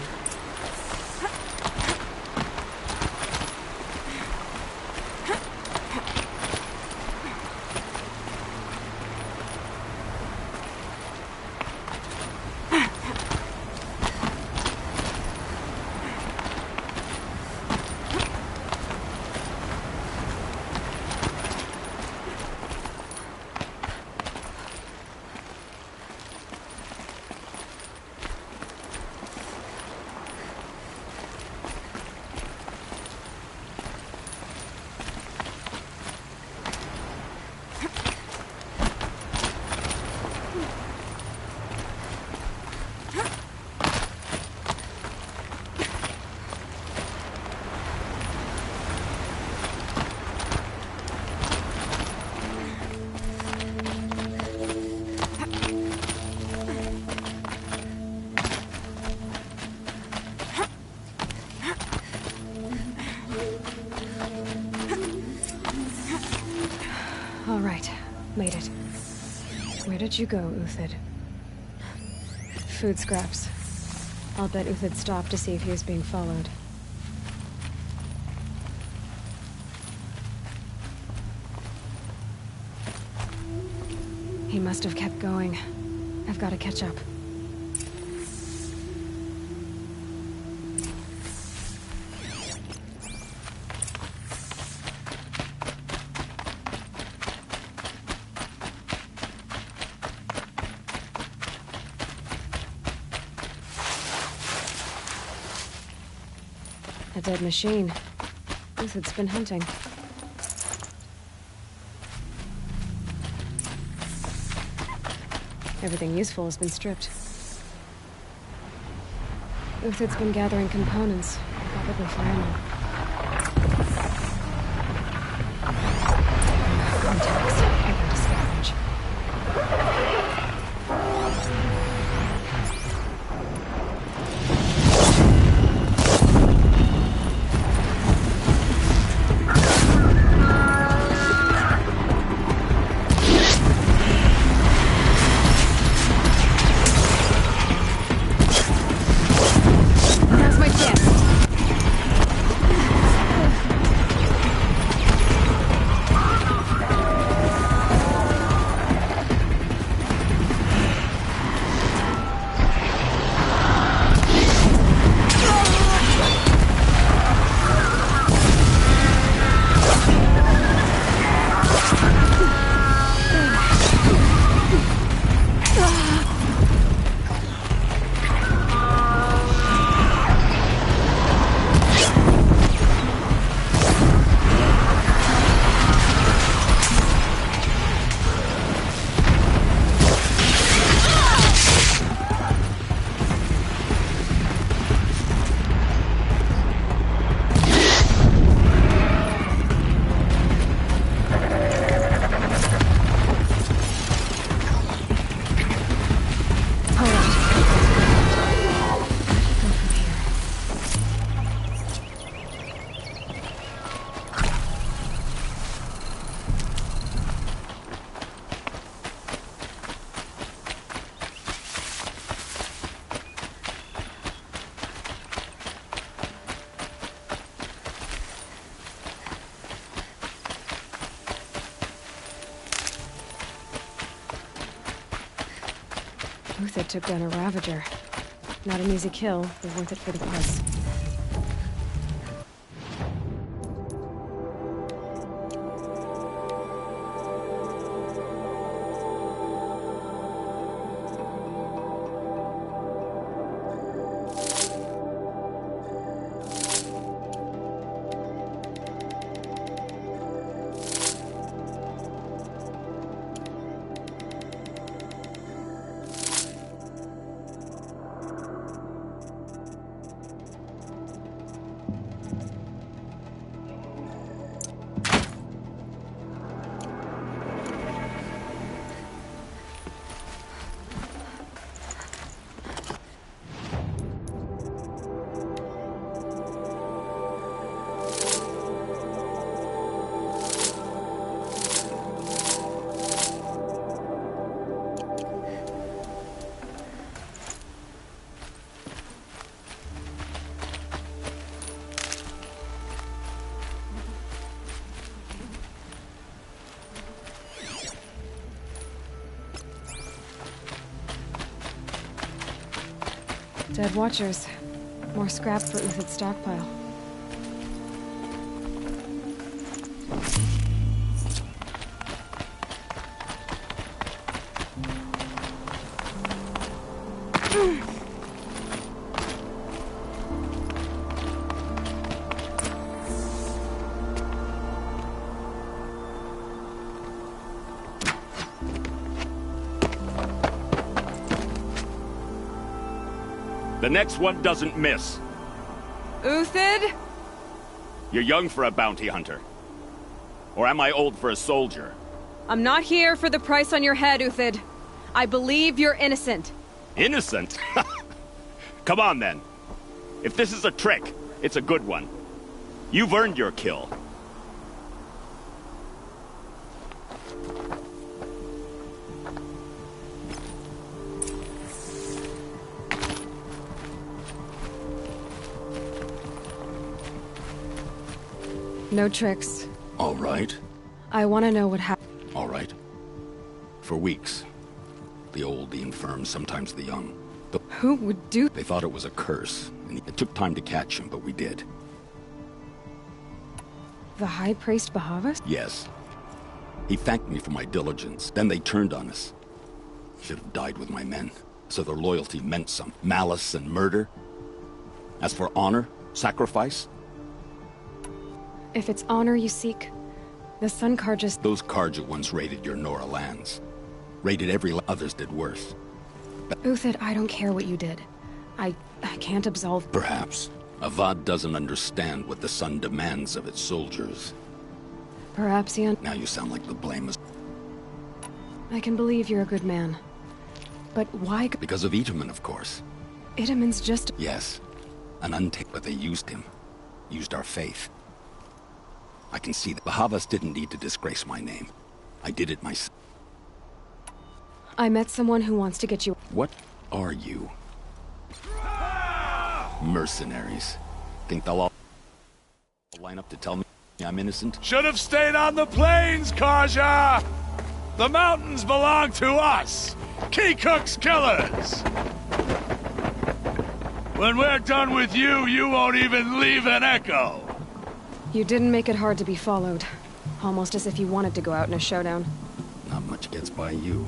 All right, made it. Where did you go, Uthid? Food scraps. I'll bet Uthid stopped to see if he was being followed. He must have kept going. I've got to catch up. A dead machine. Uthid's been hunting. Everything useful has been stripped. Uthid's been gathering components, probably for ammo. Contacts. I gotta scavenge. Uthid took down a Ravager. Not an easy kill, but worth it for the price. Dead Watchers. More scrap for Uthid's stockpile. The next one doesn't miss. Uthid? You're young for a bounty hunter. Or am I old for a soldier? I'm not here for the price on your head, Uthid. I believe you're innocent. Innocent? Come on, then. If this is a trick, it's a good one. You've earned your kill. No tricks. All right. I want to know what happened. All right. For weeks. The old, the infirm, sometimes the young. Who would do... They thought it was a curse, and it took time to catch him, but we did. The High Priest Bahavas? Yes. He thanked me for my diligence. Then they turned on us. Should have died with my men, so their loyalty meant some. Malice and murder. As for honor, sacrifice... If it's honor you seek, the Sun Karjas... Those Karja ones raided your Nora lands. Raided every... Others did worse. Uthid, I don't care what you did. I can't absolve... Perhaps. Avad doesn't understand what the Sun demands of its soldiers. Perhaps he... Now you sound like the blame is... I can believe you're a good man. But why... Because of Itamen, of course. Itamen's just... Yes. An but they used him. Used our faith. I can see that Bahavas didn't need to disgrace my name. I did it myself. I met someone who wants to get you... What are you? Mercenaries. Think they'll all line up to tell me I'm innocent? Should have stayed on the plains, Karja! The mountains belong to us! Keekook's killers! When we're done with you, you won't even leave an echo! You didn't make it hard to be followed. Almost as if you wanted to go out in a showdown. Not much gets by you.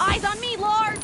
Eyes on me, Lord!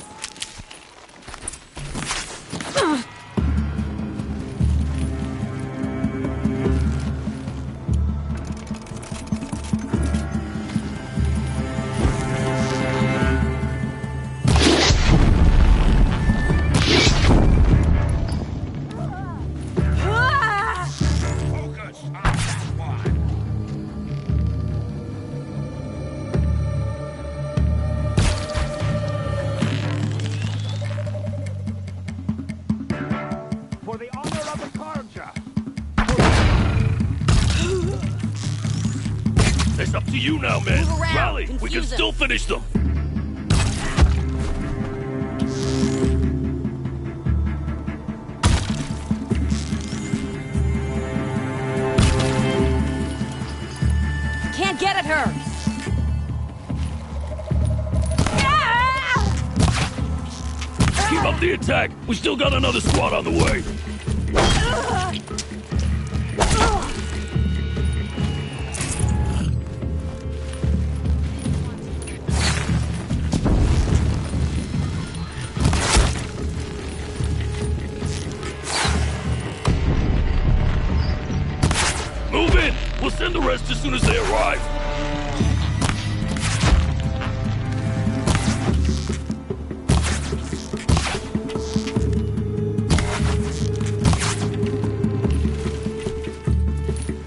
It's up to you now, men. Rally, we can still finish them. Can't get at her! up the attack! We still got another squad on the way! Move in! We'll send the rest as soon as they arrive!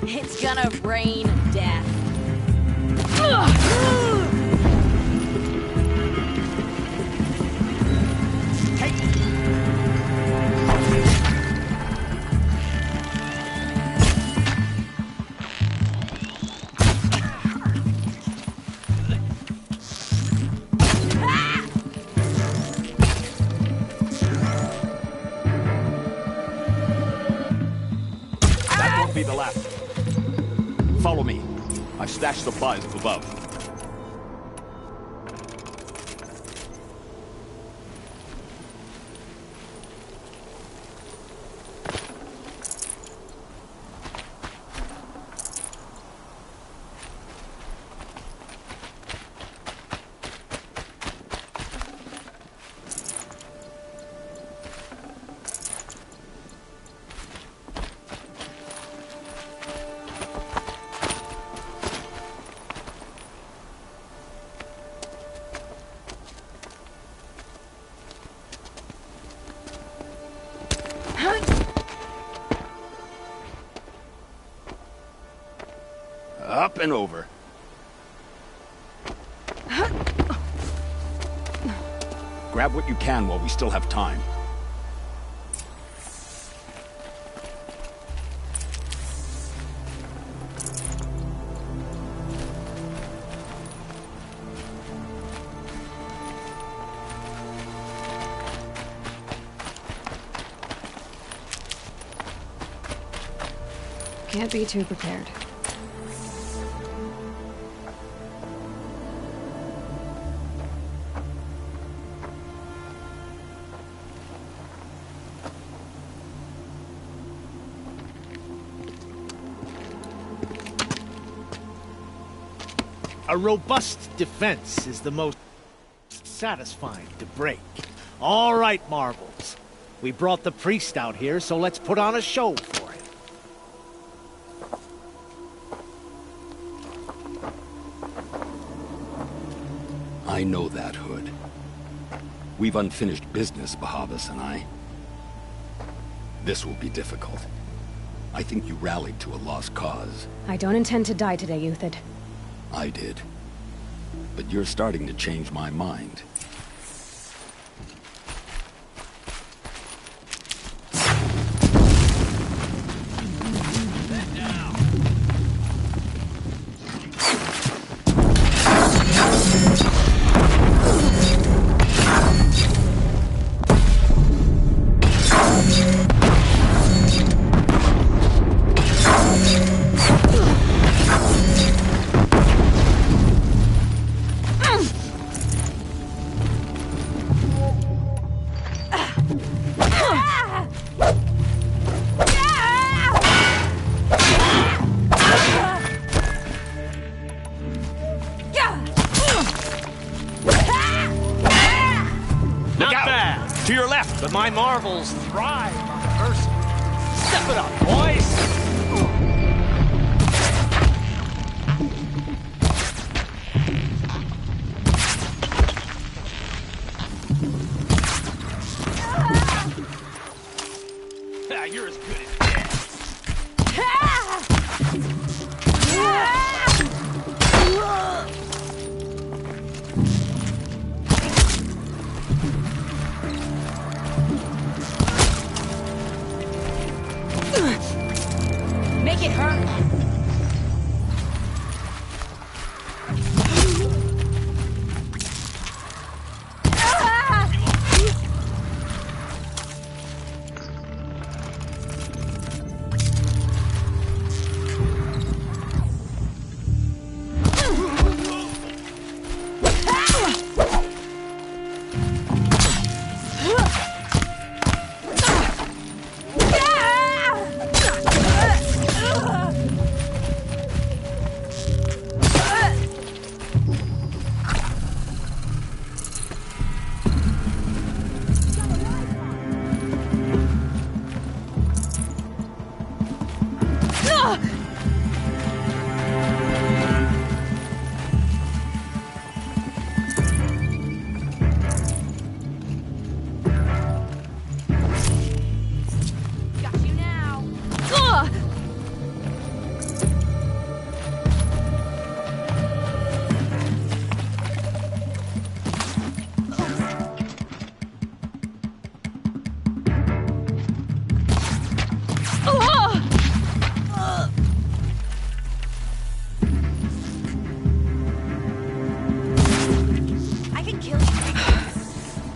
It's gonna rain death. That won't be the last. Follow me. I've stashed supplies up above. Up and over. Grab what you can while we still have time. Can't be too prepared. A robust defense is the most satisfying to break. All right, Marvels. We brought the priest out here, so let's put on a show for him. I know that, Hood. We've unfinished business, Bahavas and I. This will be difficult. I think you rallied to a lost cause. I don't intend to die today, Uthid. I did. But you're starting to change my mind. To your left, but my marvels thrive on adversity. Step it up, boys! You're as good as dead.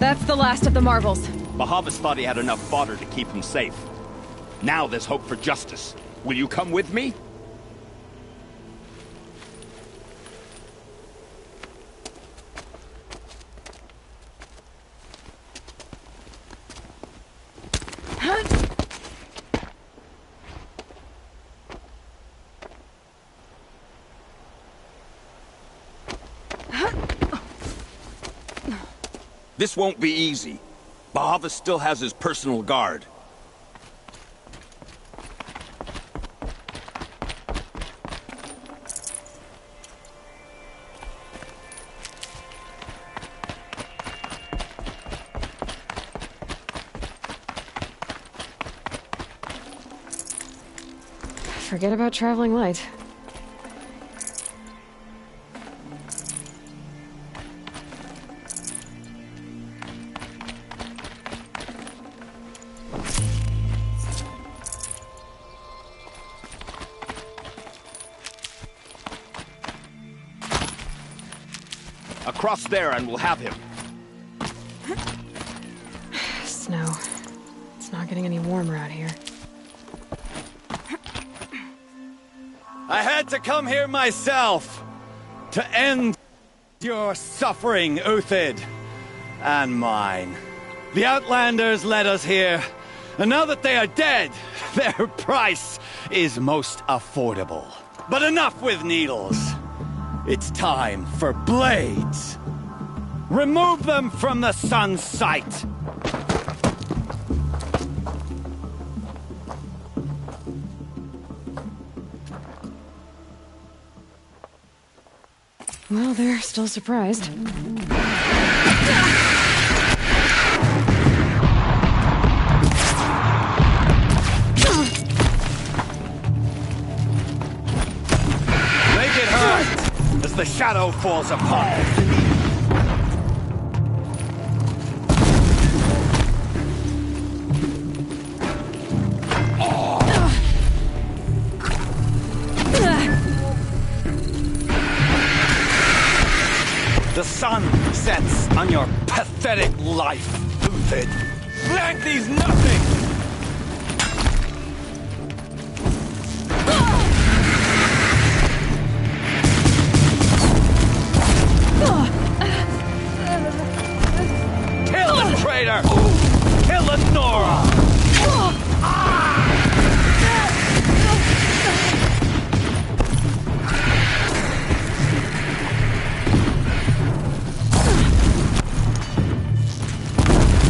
That's the last of the marvels. Bahavas thought he had enough fodder to keep him safe. Now there's hope for justice. Will you come with me? This won't be easy. Bahavas still has his personal guard. Forget about traveling light. Across there and we'll have him. Snow. It's not getting any warmer out here. I had to come here myself to end your suffering, Uthid, and mine. The Outlanders led us here, and now that they are dead, their price is most affordable. But enough with needles. It's time for blades. Remove them from the sun's sight. Well, they're still surprised. Make it hurt as the shadow falls upon it. The sun sets on your pathetic life, Uthid. Blank these nothing! Kill the traitor! Kill the Nora!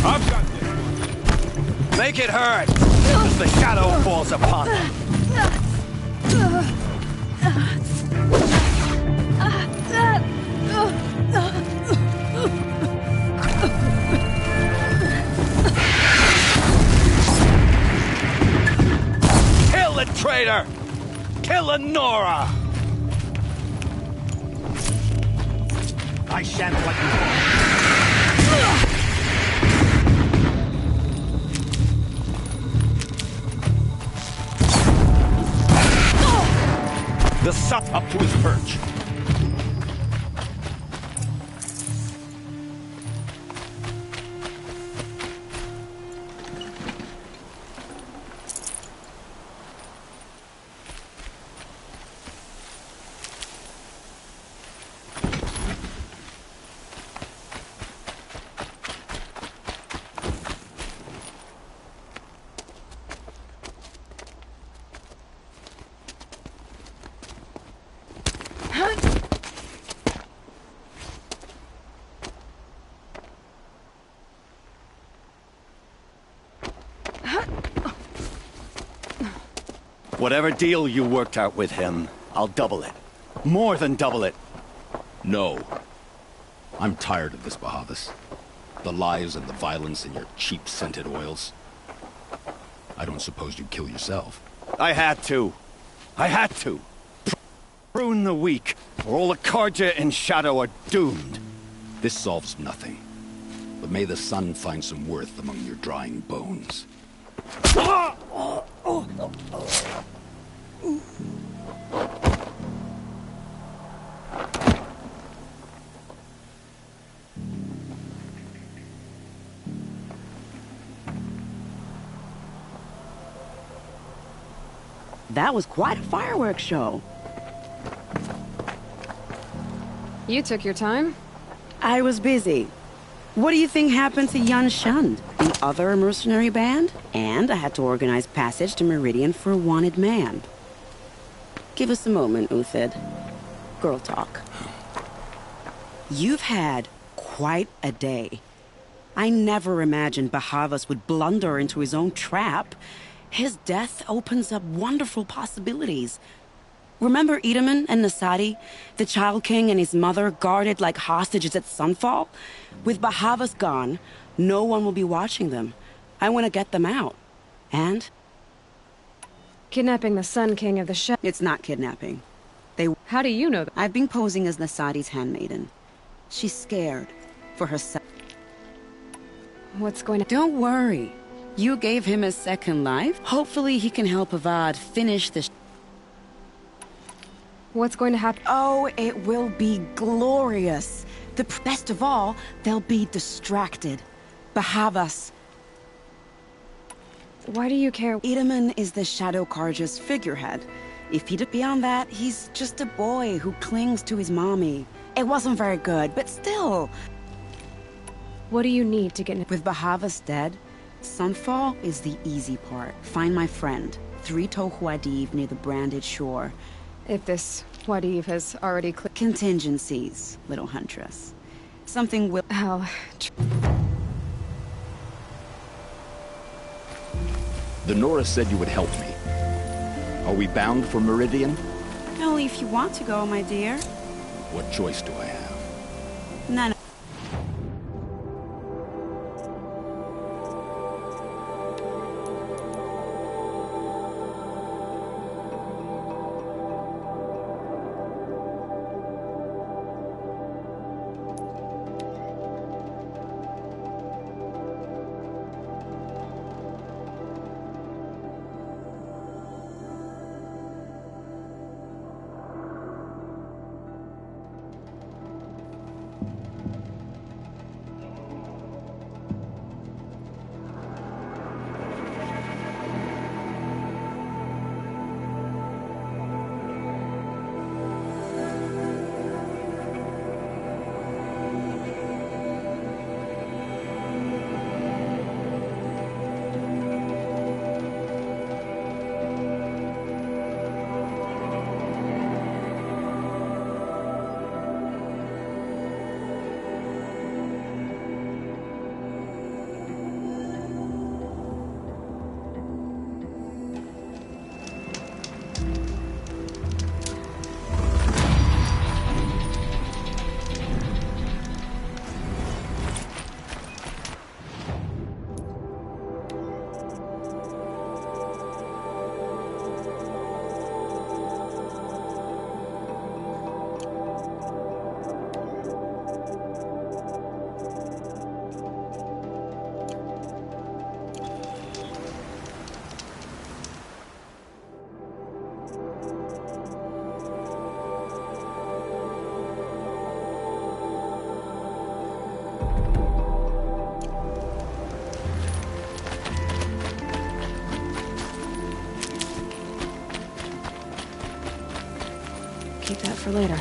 I've got this. Make it hurt as the shadow falls upon it. Kill the traitor! Kill the Nora! I shan't let you fall. The sun up to his perch. Whatever deal you worked out with him, I'll double it. More than double it. No. I'm tired of this, Bahavas. The lies and the violence and your cheap-scented oils. I don't suppose you'd kill yourself. I had to. I had to. Prune the weak, or all the Carja and Shadow are doomed. This solves nothing. But may the sun find some worth among your drying bones. That was quite a fireworks show. You took your time? I was busy. What do you think happened to Yan Shund, the other mercenary band? And I had to organize passage to Meridian for a wanted man. Give us a moment, Uthid. Girl talk. You've had quite a day. I never imagined Bahavas would blunder into his own trap. His death opens up wonderful possibilities. Remember Edaman and Nasadi? The Child King and his mother guarded like hostages at Sunfall? With Bahavas gone, no one will be watching them. I want to get them out. And? Kidnapping the Sun King of the Shadow. It's not kidnapping. How do you know that? I've been posing as Nasadi's handmaiden. She's scared for herself. What's going to... Don't worry. You gave him a second life. Hopefully he can help Avad finish this. What's going to happen? Oh, it will be glorious. The best of all, they'll be distracted. Bahavas. Why do you care? Edaman is the Shadow Carja's figurehead. If he'd beyond that, he's just a boy who clings to his mommy. It wasn't very good, but still. What do you need to get... With Bahavas dead, Sunfall is the easy part. Find my friend, 3 Tohuadiv near the Branded Shore. If this Wadiv has already... Contingencies, little huntress. Something will... Hell... The Nora said you would help me. Are we bound for Meridian? Only if you want to go, my dear. What choice do I have? None. Keep that for later.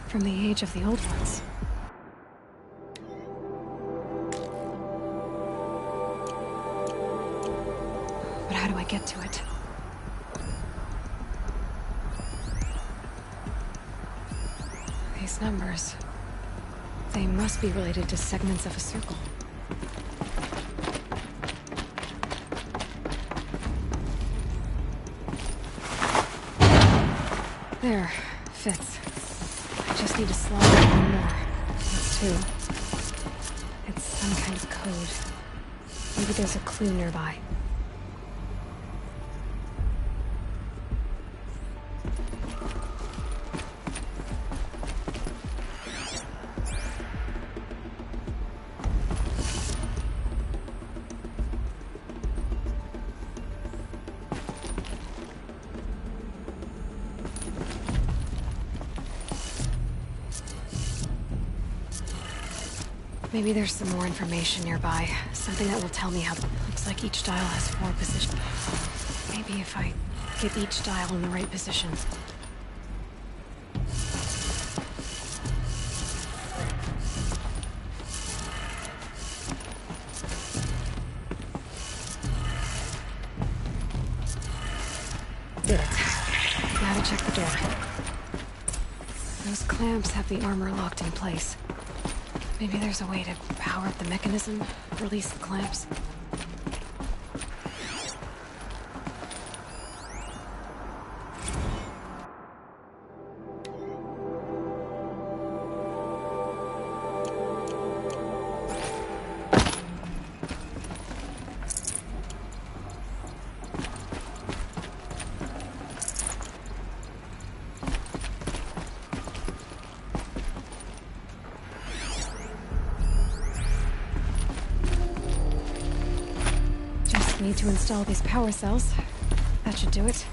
From the age of the old ones. But how do I get to it? These numbers... they must be related to segments of a circle. There. Fits. I just need to slide it one more. That's 2. It's some kind of code. Maybe there's a clue nearby. Maybe there's some more information nearby. Something that will tell me how... Looks like each dial has 4 positions. Maybe if I get each dial in the right position. Did it. Now to check the door. Those clamps have the armor locked in place. Maybe there's a way to power up the mechanism, release the clamps. Need to install these power cells. That should do it.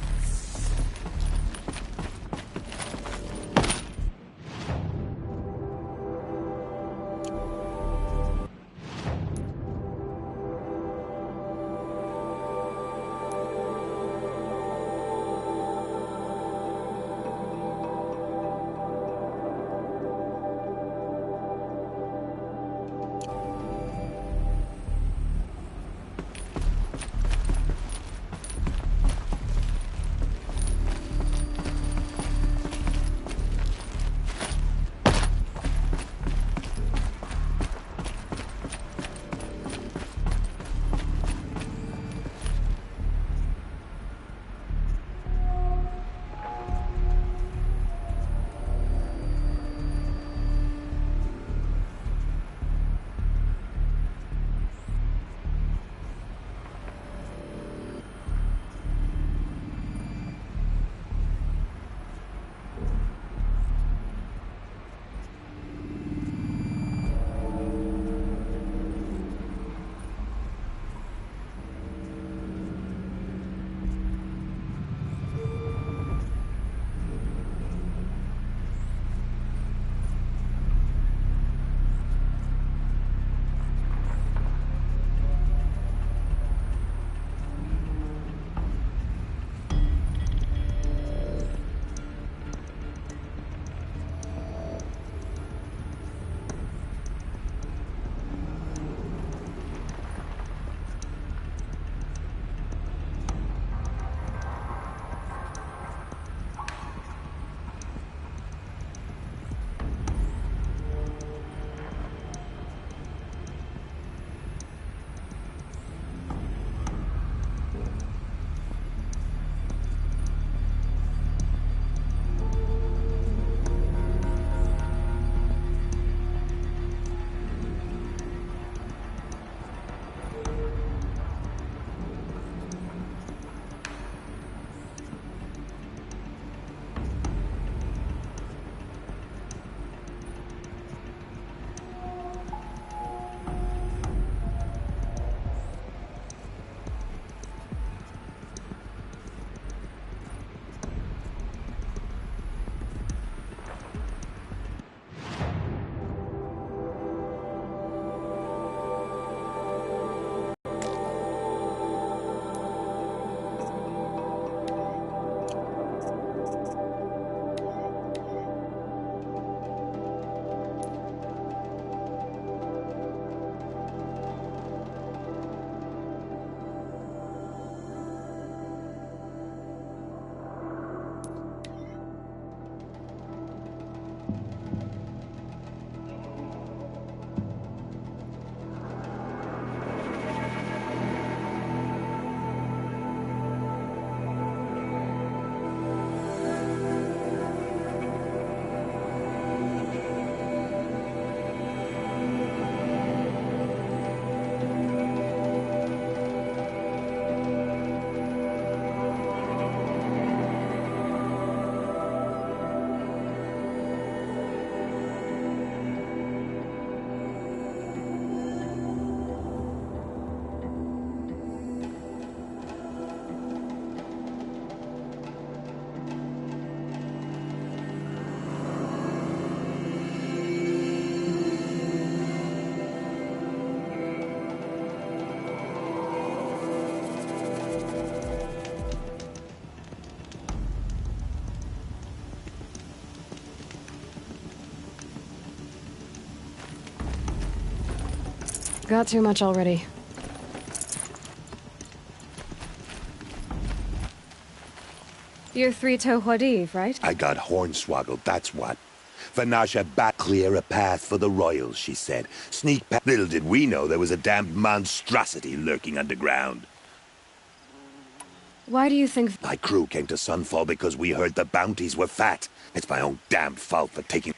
Got too much already. You're Three-Toe Huadiv, right? I got hornswoggled, that's what. Vanasha back clear a path for the royals, she said. Sneak past. Little did we know there was a damned monstrosity lurking underground. Why do you think... My crew came to Sunfall because we heard the bounties were fat. It's my own damned fault for taking...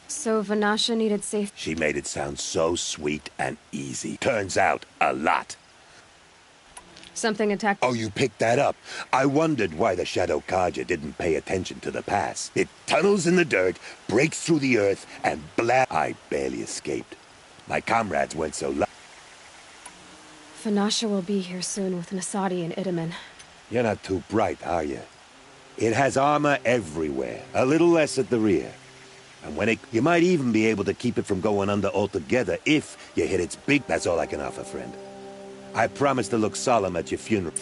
So Vanasha needed safe... She made it sound so sweet and easy. Turns out, a lot. Something attacked... Oh, you picked that up. I wondered why the Shadow Kaja didn't pay attention to the pass. It tunnels in the dirt, breaks through the earth, and I barely escaped. My comrades went so low. Vanasha will be here soon with Nasadi and Itamen. You're not too bright, are you? It has armor everywhere, a little less at the rear. And when you might even be able to keep it from going under altogether if you hit its big... That's all I can offer, friend. I promise to look solemn at your funeral.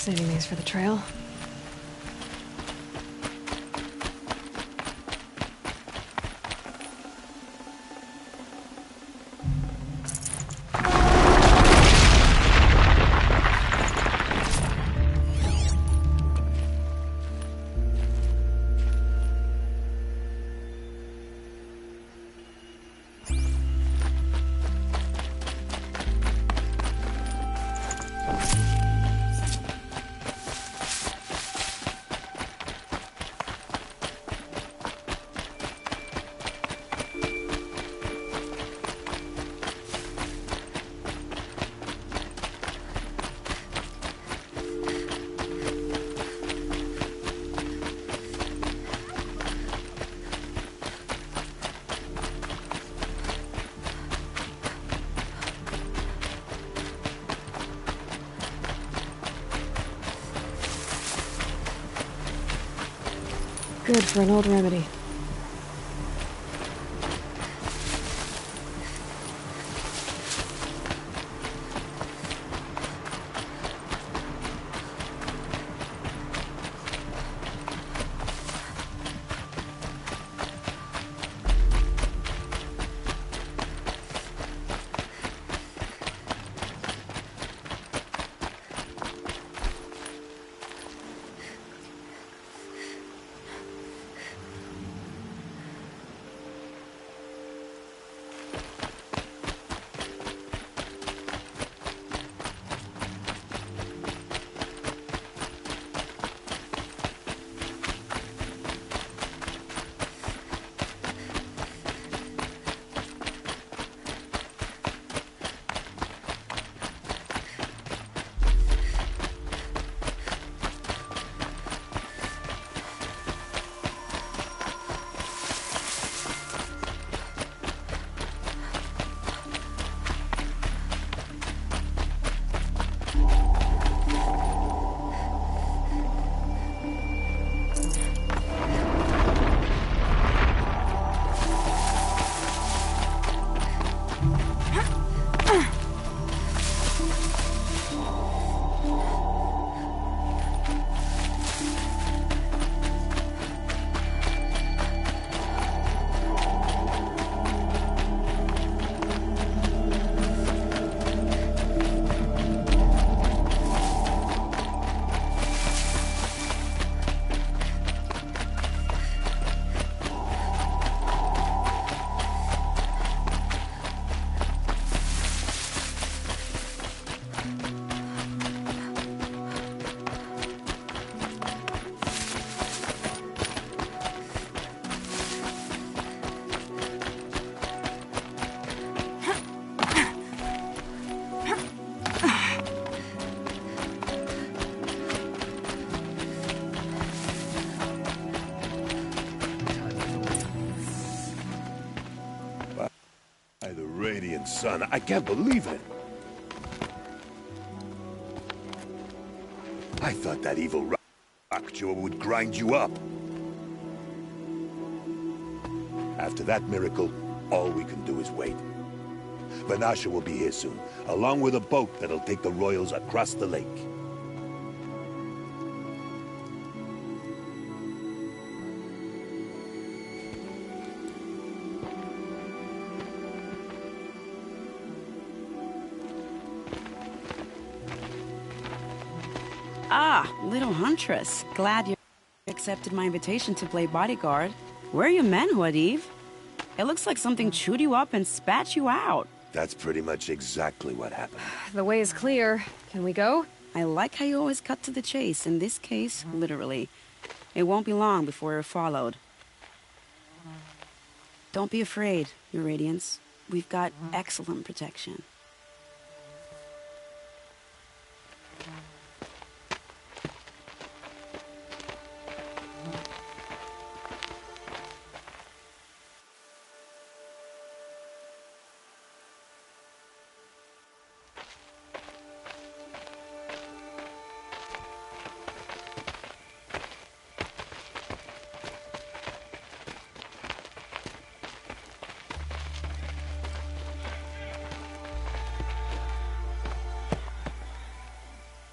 Saving these for the trail. Good for an old remedy. Radiant sun, I can't believe it. I thought that evil Rockjaw would grind you up. After that miracle, all we can do is wait. Vanasha will be here soon, along with a boat that'll take the royals across the lake. Ah, little huntress. Glad you accepted my invitation to play bodyguard. Where are your men, Huadiv? It looks like something chewed you up and spat you out. That's pretty much exactly what happened. The way is clear. Can we go? I like how you always cut to the chase. In this case, literally. It won't be long before you're followed. Don't be afraid, Your Radiance. We've got excellent protection.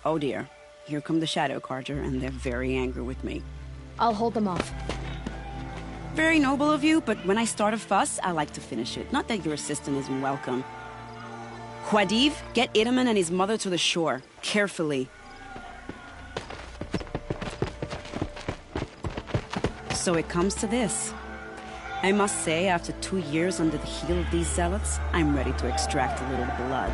Oh dear. Here come the Shadow Carter, and they're very angry with me. I'll hold them off. Very noble of you, but when I start a fuss, I like to finish it. Not that your assistant isn't welcome. Huadiv, get Itaman and his mother to the shore. Carefully. So it comes to this. I must say, after 2 years under the heel of these zealots, I'm ready to extract a little blood.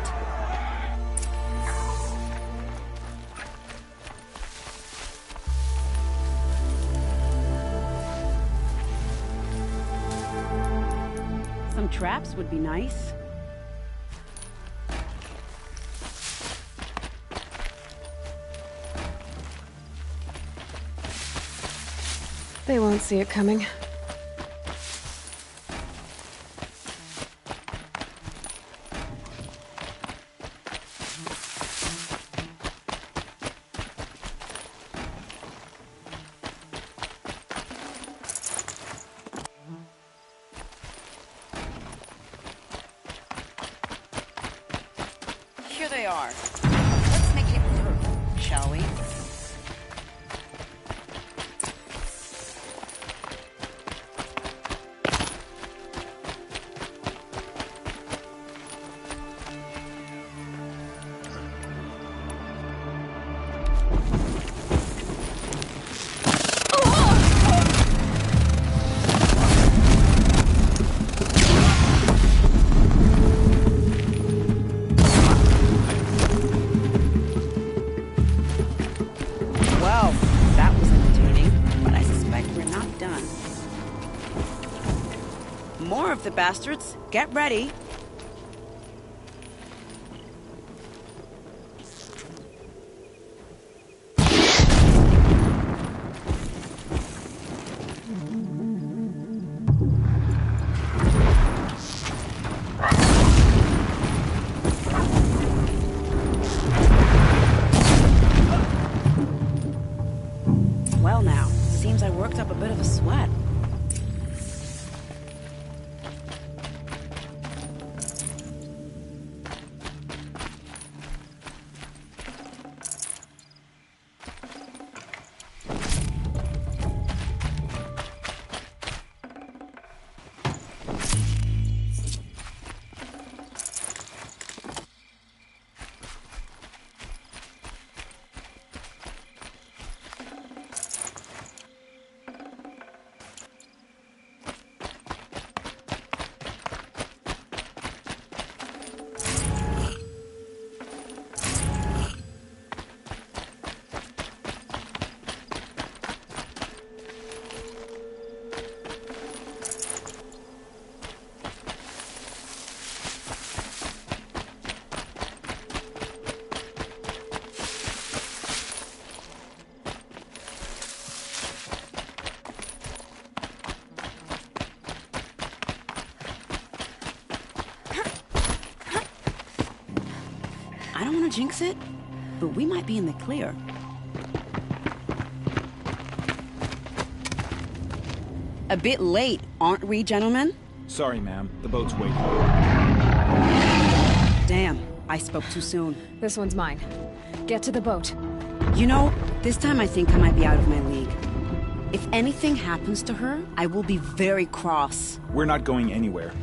Some traps would be nice. They won't see it coming. Here they are. Let's make it work, shall we? Well, that was entertaining, but I suspect we're not done. More of the bastards. Get ready. Well now, seems I worked up a bit of a sweat. I don't want to jinx it, but we might be in the clear. A bit late, aren't we, gentlemen? Sorry, ma'am. The boat's waiting. Damn, I spoke too soon. This one's mine. Get to the boat. You know, this time I think I might be out of my league. If anything happens to her, I will be very cross. We're not going anywhere.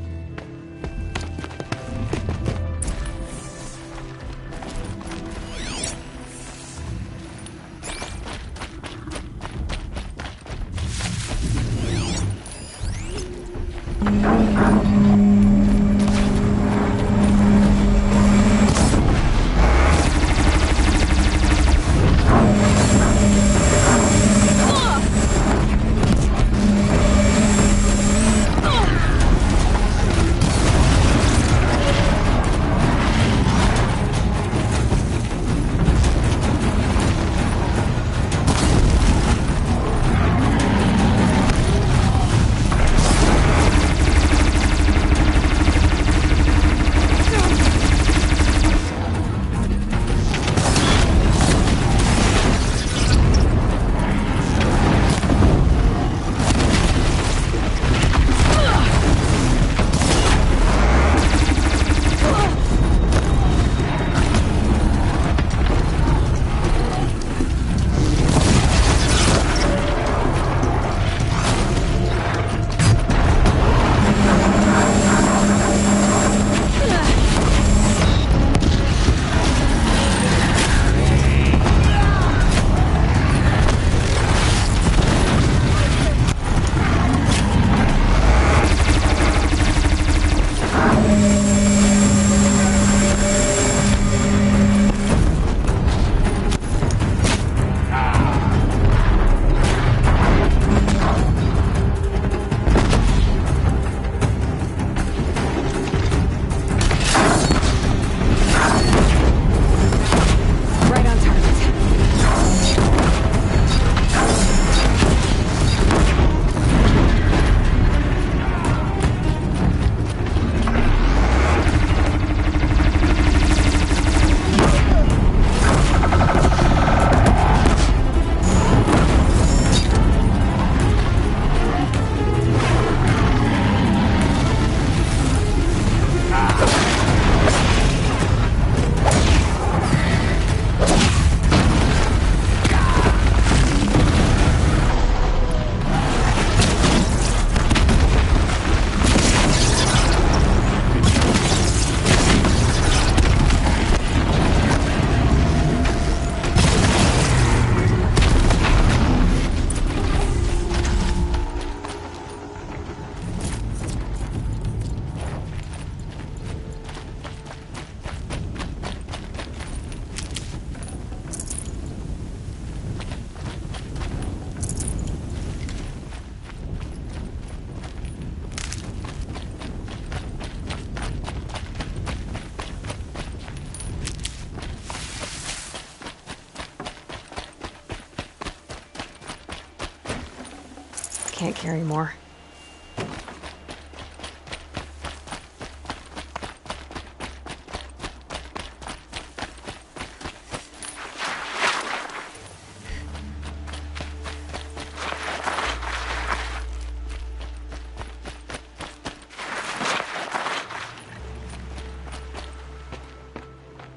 Can't carry more.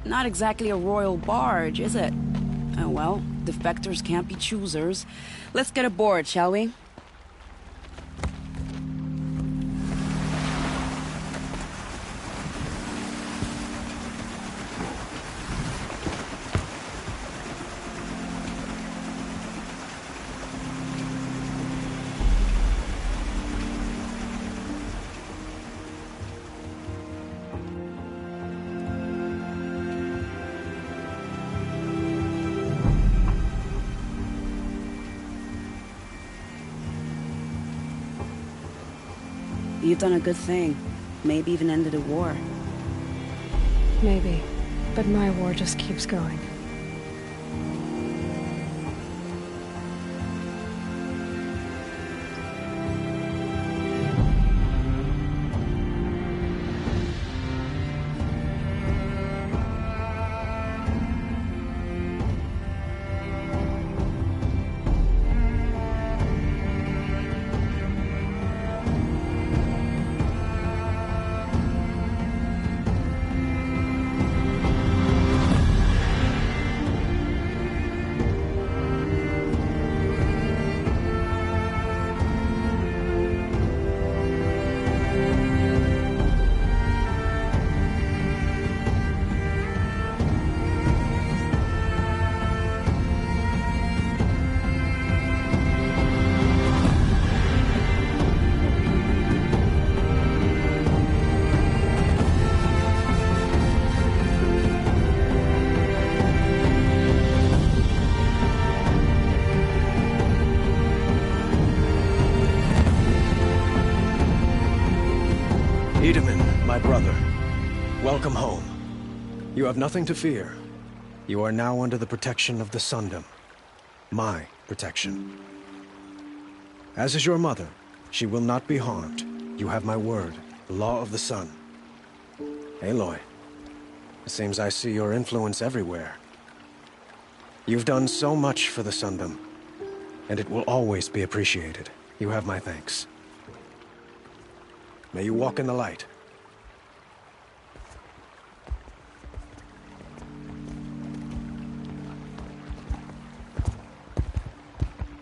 Not exactly a royal barge, is it? Oh well, defectors can't be choosers. Let's get aboard, shall we? You've done a good thing. Maybe even ended a war. Maybe. But my war just keeps going. Itamen, my brother, welcome home. You have nothing to fear. You are now under the protection of the Sundom. My protection. As is your mother, she will not be harmed. You have my word, the law of the sun. Aloy, it seems I see your influence everywhere. You've done so much for the Sundom, and it will always be appreciated. You have my thanks. May you walk in the light.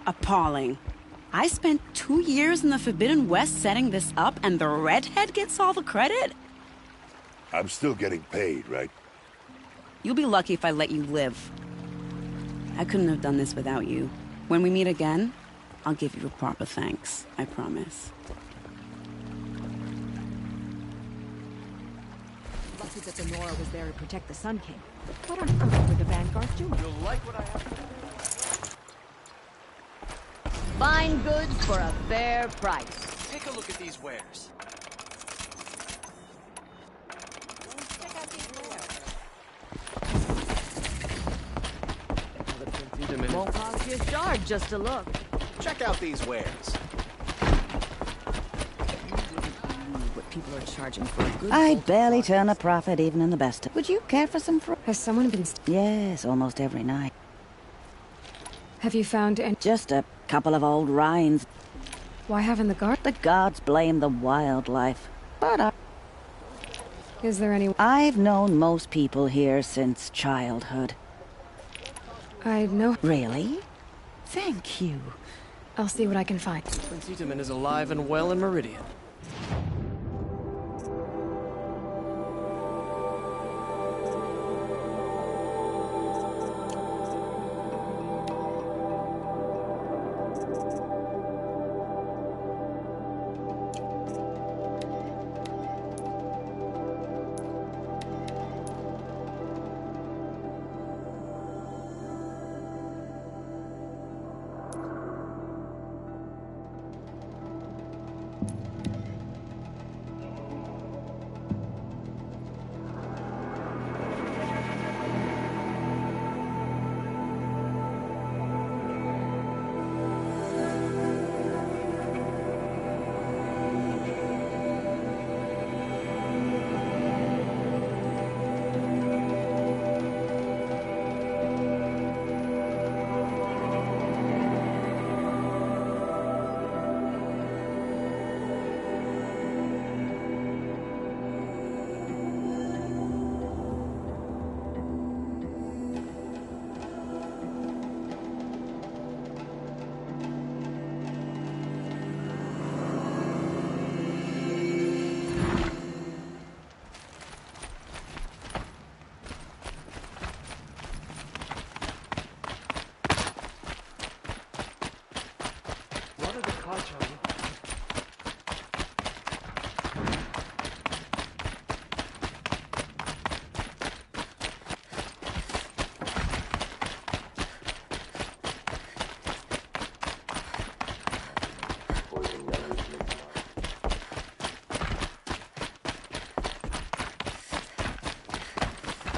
Appalling. I spent 2 years in the Forbidden West setting this up, and the redhead gets all the credit? I'm still getting paid, right? You'll be lucky if I let you live. I couldn't have done this without you. When we meet again, I'll give you a proper thanks. I promise. Lucky that the Nora was there to protect the Sun King. What on earth were the Vanguard doing? You'll like what I have to say. Fine goods for a fair price. Take a look at these wares. Won't cost you a shard just to look. Check out these wares. What people are charging for a good I barely turn a profit even in the best. Would you care for some fruit? Has someone been... Yes, almost every night. Have you found any... Just a couple of old rinds. Why haven't the guard... The gods blame the wildlife. But Is there any... I've known most people here since childhood. I know... Really? Thank you. I'll see what I can find. Prince Itamen is alive and well in Meridian.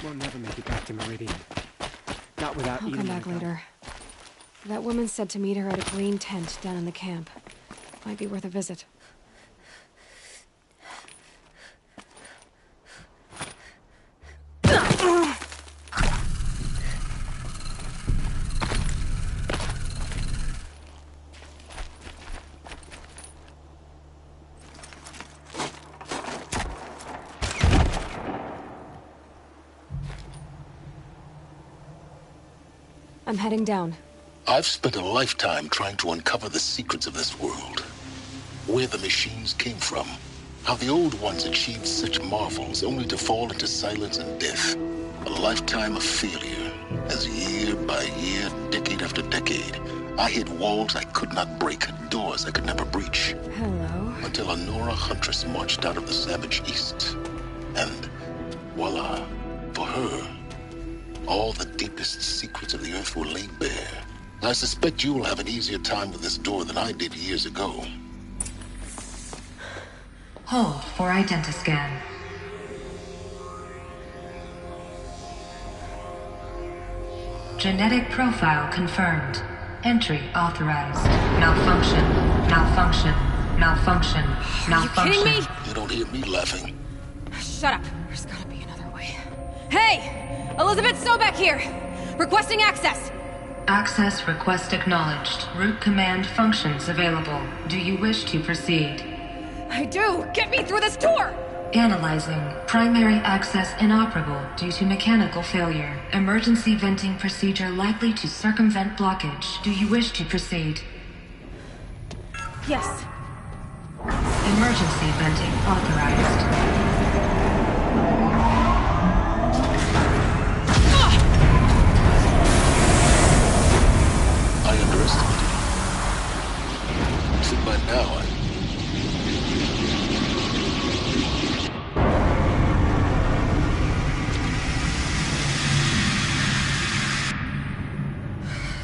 We'll never make it back to Meridian. Not without I'll come back later. That woman said to meet her at a green tent down in the camp. Might be worth a visit. I'm heading down. I've spent a lifetime trying to uncover the secrets of this world. Where the machines came from. How the old ones achieved such marvels only to fall into silence and death. A lifetime of failure, as year by year, decade after decade, I hit walls I could not break, doors I could never breach. Hello. Until a Nora huntress marched out of the savage east. And voila, for her, all the deepest secrets of the earth were laid bare. I suspect you will have an easier time with this door than I did years ago. Hold for identiscan. Genetic profile confirmed. Entry authorized. Malfunction. Malfunction. Malfunction. Malfunction. Are you kidding me? You don't hear me laughing. Shut up. There's gotta be another way. Hey! Elizabeth Sobek here! Requesting access! Access request acknowledged. Root command functions available. Do you wish to proceed? I do! Get me through this door! Analyzing. Primary access inoperable due to mechanical failure. Emergency venting procedure likely to circumvent blockage. Do you wish to proceed? Yes. Emergency venting authorized. I underestimated you. See, by now,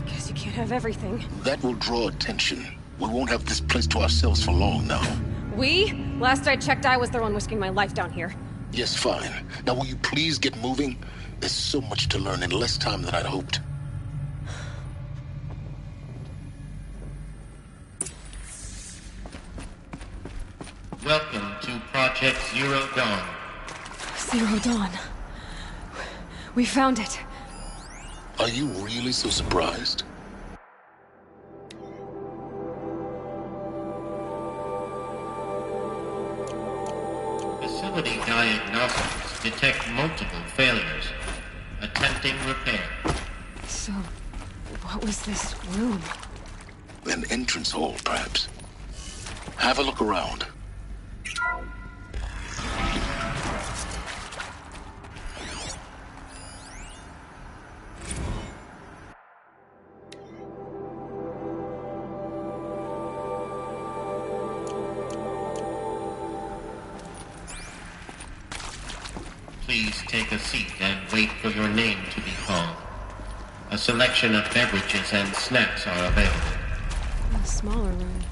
Guess you can't have everything. that will draw attention. We won't have this place to ourselves for long now. We? Last I checked, I was the one risking my life down here. Yes, fine. Now will you please get moving? There's so much to learn in less time than I'd hoped. Welcome to Project Zero Dawn. Zero Dawn. We found it. Are you really so surprised? Facility diagnostics detect multiple failures. Attempting repair. So, what was this room? An entrance hall, perhaps. Have a look around. Please take a seat and wait for your name to be called. A selection of beverages and snacks are available. A smaller room.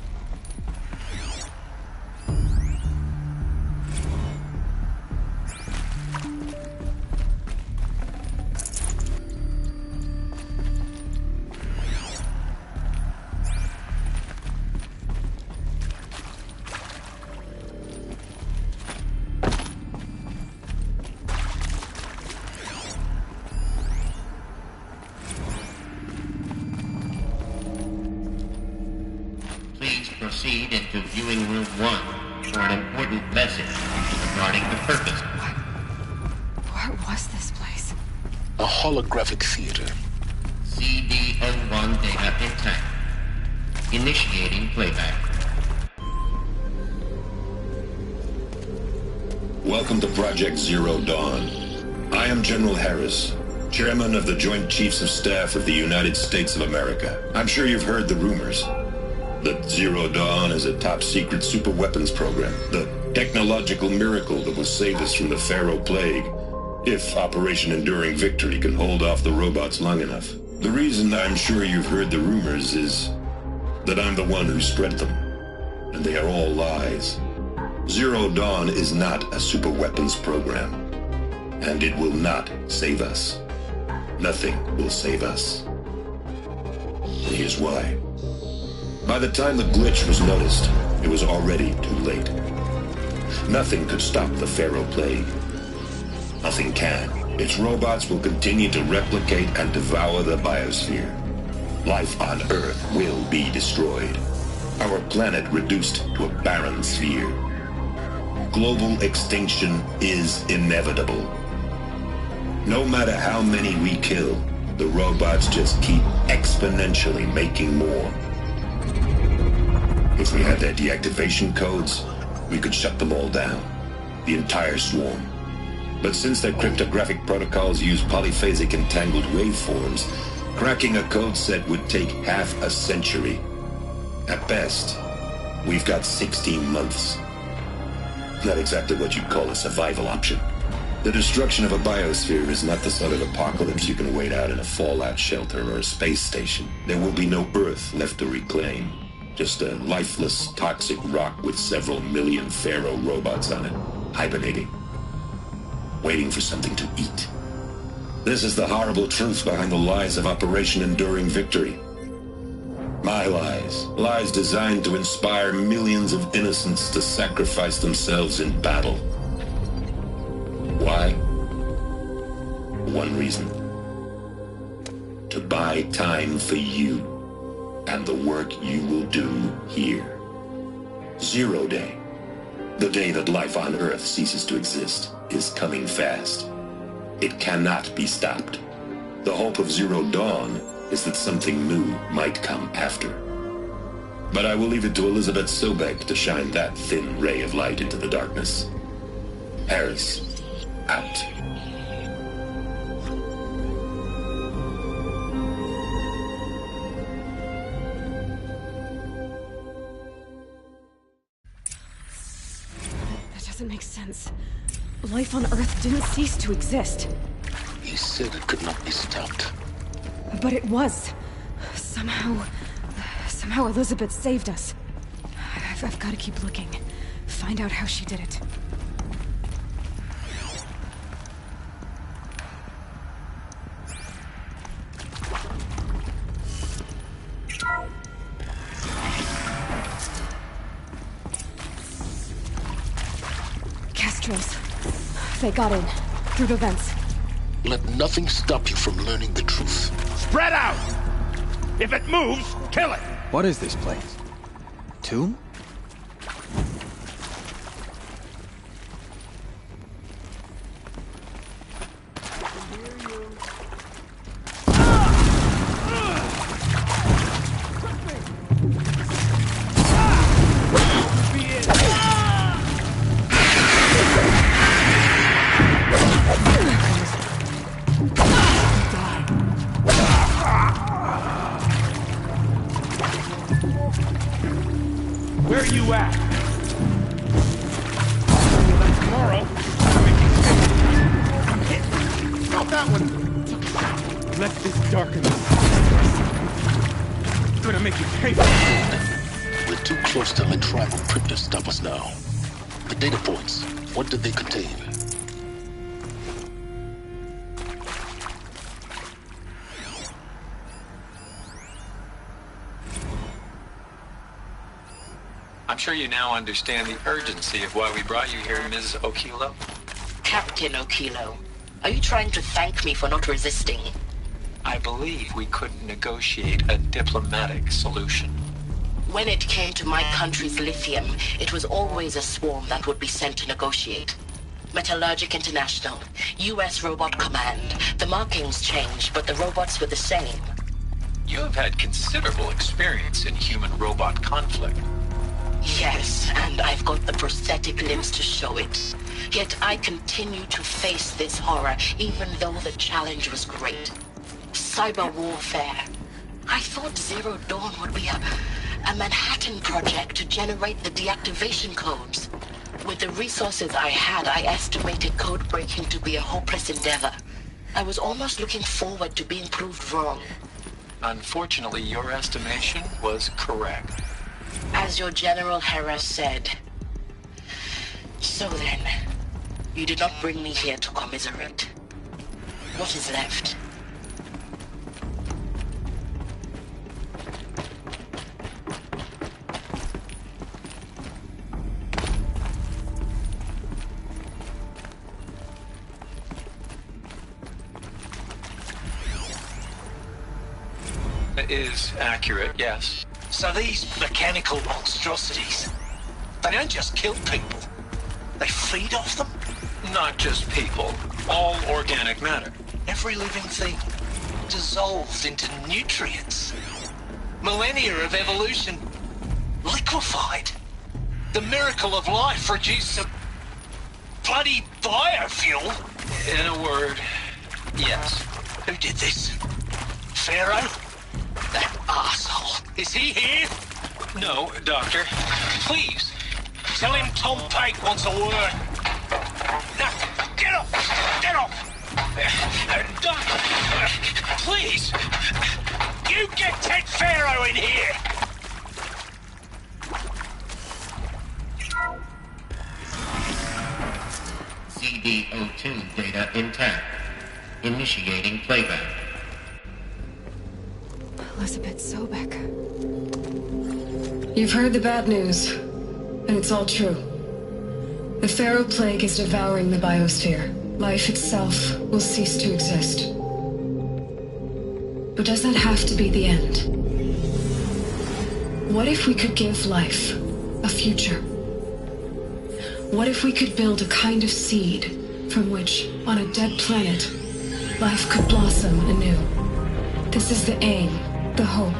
Proceed into viewing room 1 for an important message regarding the purpose. What was this place? A holographic theater. CD01 data intact. Initiating playback. Welcome to Project Zero Dawn. I am General Harris, Chairman of the Joint Chiefs of Staff of the United States of America. I'm sure you've heard the rumors that Zero Dawn is a top-secret superweapons program, the technological miracle that will save us from the Pharaoh Plague, if Operation Enduring Victory can hold off the robots long enough. The reason I'm sure you've heard the rumors is that I'm the one who spread them, and they are all lies. Zero Dawn is not a superweapons program, and it will not save us. Nothing will save us. And here's why. By the time the glitch was noticed, it was already too late. Nothing could stop the Pharaoh Plague. Nothing can. Its robots will continue to replicate and devour the biosphere. Life on Earth will be destroyed. Our planet reduced to a barren sphere. Global extinction is inevitable. No matter how many we kill, the robots just keep exponentially making more. If we had their deactivation codes, we could shut them all down. The entire swarm. But since their cryptographic protocols use polyphasic entangled waveforms, cracking a code set would take half a century. At best, we've got 16 months. Not exactly what you'd call a survival option. The destruction of a biosphere is not the sort of apocalypse you can wait out in a fallout shelter or a space station. There will be no Earth left to reclaim. Just a lifeless, toxic rock with several million Pharaoh robots on it, hibernating, waiting for something to eat. This is the horrible truth behind the lies of Operation Enduring Victory. My lies. Lies designed to inspire millions of innocents to sacrifice themselves in battle. Why? One reason. To buy time for you and the work you will do here. Zero Day, the day that life on Earth ceases to exist, is coming fast. It cannot be stopped. The hope of Zero Dawn is that something new might come after. But I will leave it to Elizabeth Sobek to shine that thin ray of light into the darkness. Harris, out. Doesn't make sense. Life on Earth didn't cease to exist. He said it could not be stopped. But it was. Somehow Elizabeth saved us. I've got to keep looking. Find out how she did it. Castros. They got in. Through the vents. Let nothing stop you from learning the truth. Spread out! If it moves, kill it! What is this place? Tomb? Where are you at? Tomorrow. Stop that one! Let this darken us. I'm gonna make you pay for it. We're too close to the tribal crypt to stop us now. The data points, what did they contain? I'm sure you now understand the urgency of why we brought you here, Ms. Okilo. Captain Okilo, are you trying to thank me for not resisting? I believe we couldn't negotiate a diplomatic solution. When it came to my country's lithium, it was always a swarm that would be sent to negotiate. Metallurgic International, U.S. Robot Command. The markings changed, but the robots were the same. You have had considerable experience in human-robot conflict. Yes, and I've got the prosthetic limbs to show it. Yet I continue to face this horror, even though the challenge was great. Cyber warfare. I thought Zero Dawn would be a Manhattan project to generate the deactivation codes. With the resources I had, I estimated code breaking to be a hopeless endeavor. I was almost looking forward to being proved wrong. Unfortunately, your estimation was correct. As your General Hera said. So then, you did not bring me here to commiserate. What is left? It is accurate, yes. So these mechanical monstrosities, they don't just kill people, they feed off them? Not just people, all organic matter. Every living thing dissolved into nutrients. Millennia of evolution liquefied. The miracle of life reduced to bloody biofuel. In a word, yes. Who did this? Pharaoh? That arsehole. Is he here? No, Doctor. Please, tell him Tom Pate wants a word. No, get off! Get off! Doctor, please! You get Ted Pharaoh in here! DD-02 data intact. Initiating playback. Elizabeth Sobek. You've heard the bad news, and it's all true. The Pharaoh Plague is devouring the biosphere. Life itself will cease to exist. But does that have to be the end? What if we could give life a future? What if we could build a kind of seed from which, on a dead planet, life could blossom anew? This is the aim, the hope,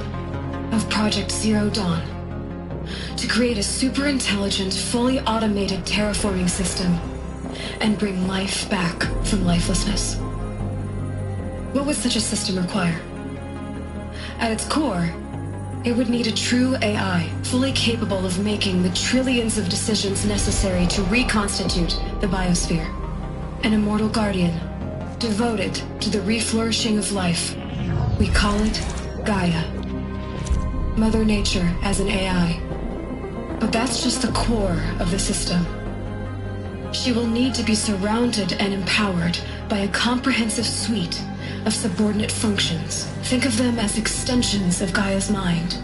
of Project Zero Dawn. To create a super-intelligent, fully automated terraforming system and bring life back from lifelessness. What would such a system require? At its core, it would need a true AI, fully capable of making the trillions of decisions necessary to reconstitute the biosphere. An immortal guardian, devoted to the reflourishing of life. We call it Gaia. Mother Nature as an AI. But that's just the core of the system. She will need to be surrounded and empowered by a comprehensive suite of subordinate functions. Think of them as extensions of Gaia's mind,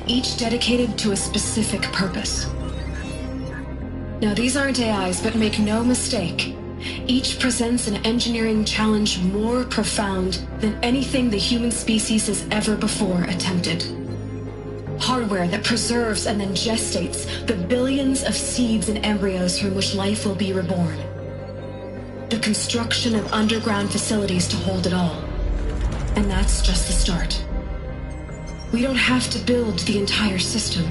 each dedicated to a specific purpose. Now, these aren't AIs, but make no mistake, each presents an engineering challenge more profound than anything the human species has ever before attempted. Hardware that preserves and then gestates the billions of seeds and embryos from which life will be reborn. The construction of underground facilities to hold it all. And that's just the start. We don't have to build the entire system.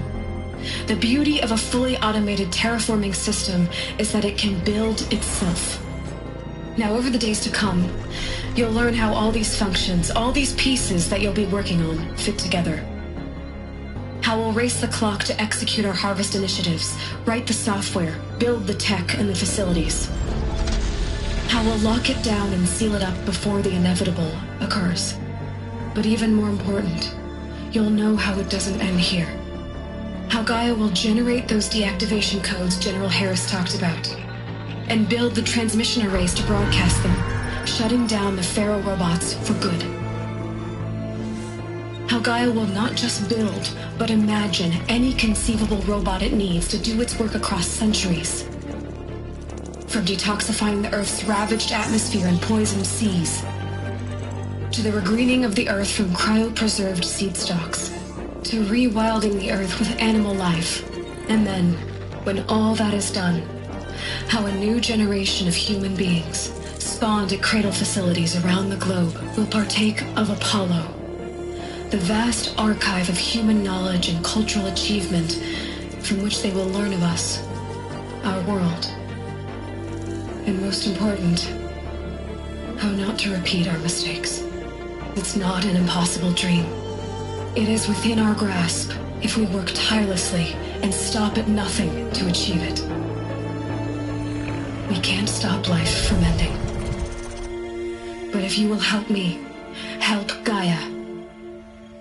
The beauty of a fully automated terraforming system is that it can build itself. Now, over the days to come, you'll learn how all these functions, all these pieces that you'll be working on, fit together. How we'll race the clock to execute our harvest initiatives, write the software, build the tech and the facilities. How we'll lock it down and seal it up before the inevitable occurs. But even more important, you'll know how it doesn't end here. How Gaia will generate those deactivation codes General Harris talked about, and build the transmission arrays to broadcast them, shutting down the Pharaoh robots for good. How Gaia will not just build, but imagine any conceivable robot it needs to do its work across centuries. From detoxifying the Earth's ravaged atmosphere and poisoned seas, to the regreening of the Earth from cryopreserved seed stalks, to rewilding the Earth with animal life. And then, when all that is done, how a new generation of human beings, spawned at cradle facilities around the globe, will partake of Apollo, the vast archive of human knowledge and cultural achievement from which they will learn of us, our world. And most important, how not to repeat our mistakes. It's not an impossible dream. It is within our grasp if we work tirelessly and stop at nothing to achieve it. We can't stop life from ending. But if you will help me, help Gaia,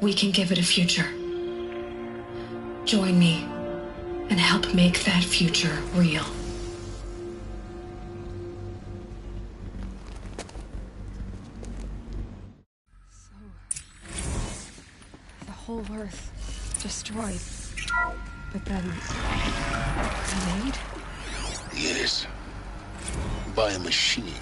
we can give it a future. Join me and help make that future real. The whole Earth destroyed. But then... remade? Yes. By a machine.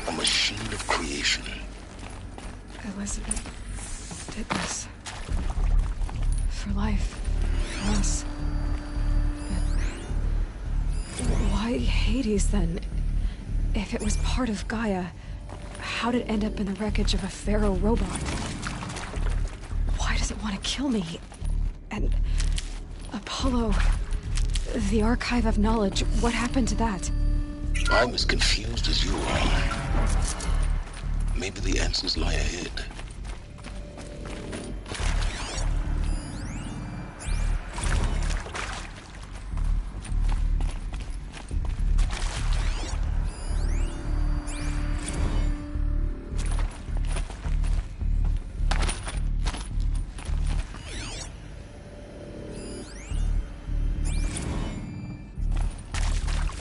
A machine of creation. Elizabeth did this. For life. For us. But why Hades, then? If it was part of Gaia, how did it end up in the wreckage of a Pharaoh robot? Why does it want to kill me? And Apollo, the archive of knowledge, what happened to that? I'm as confused as you are. Maybe the answers lie ahead.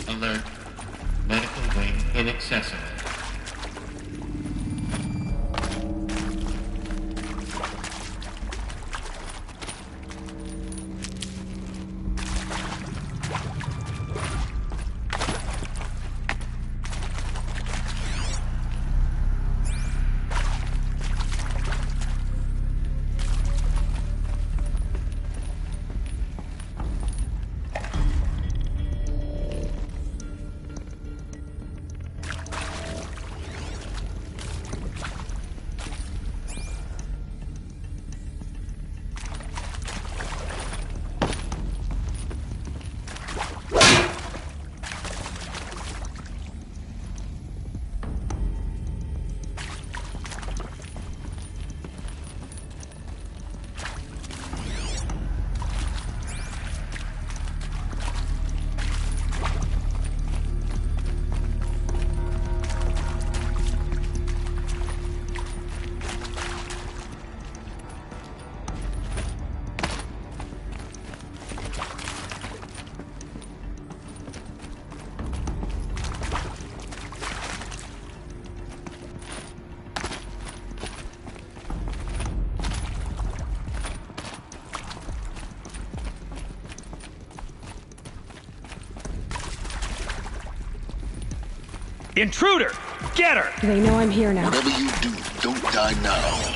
Alert. Medical wing inaccessible. Intruder! Get her! They know I'm here now. Whatever you do, don't die now.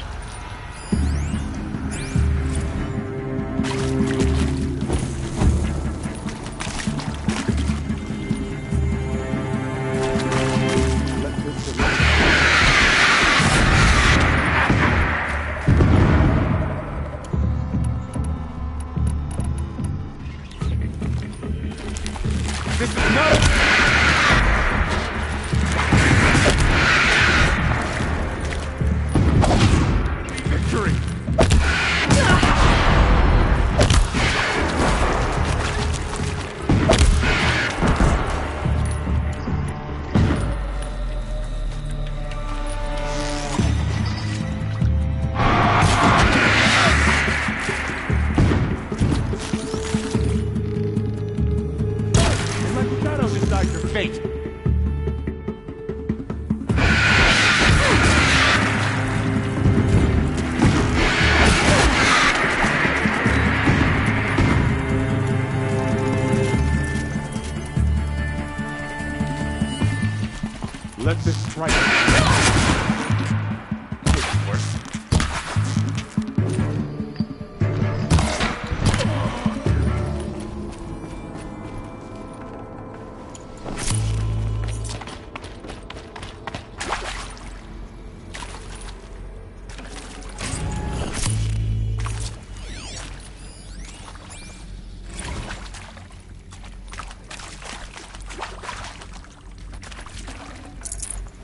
Let this strike.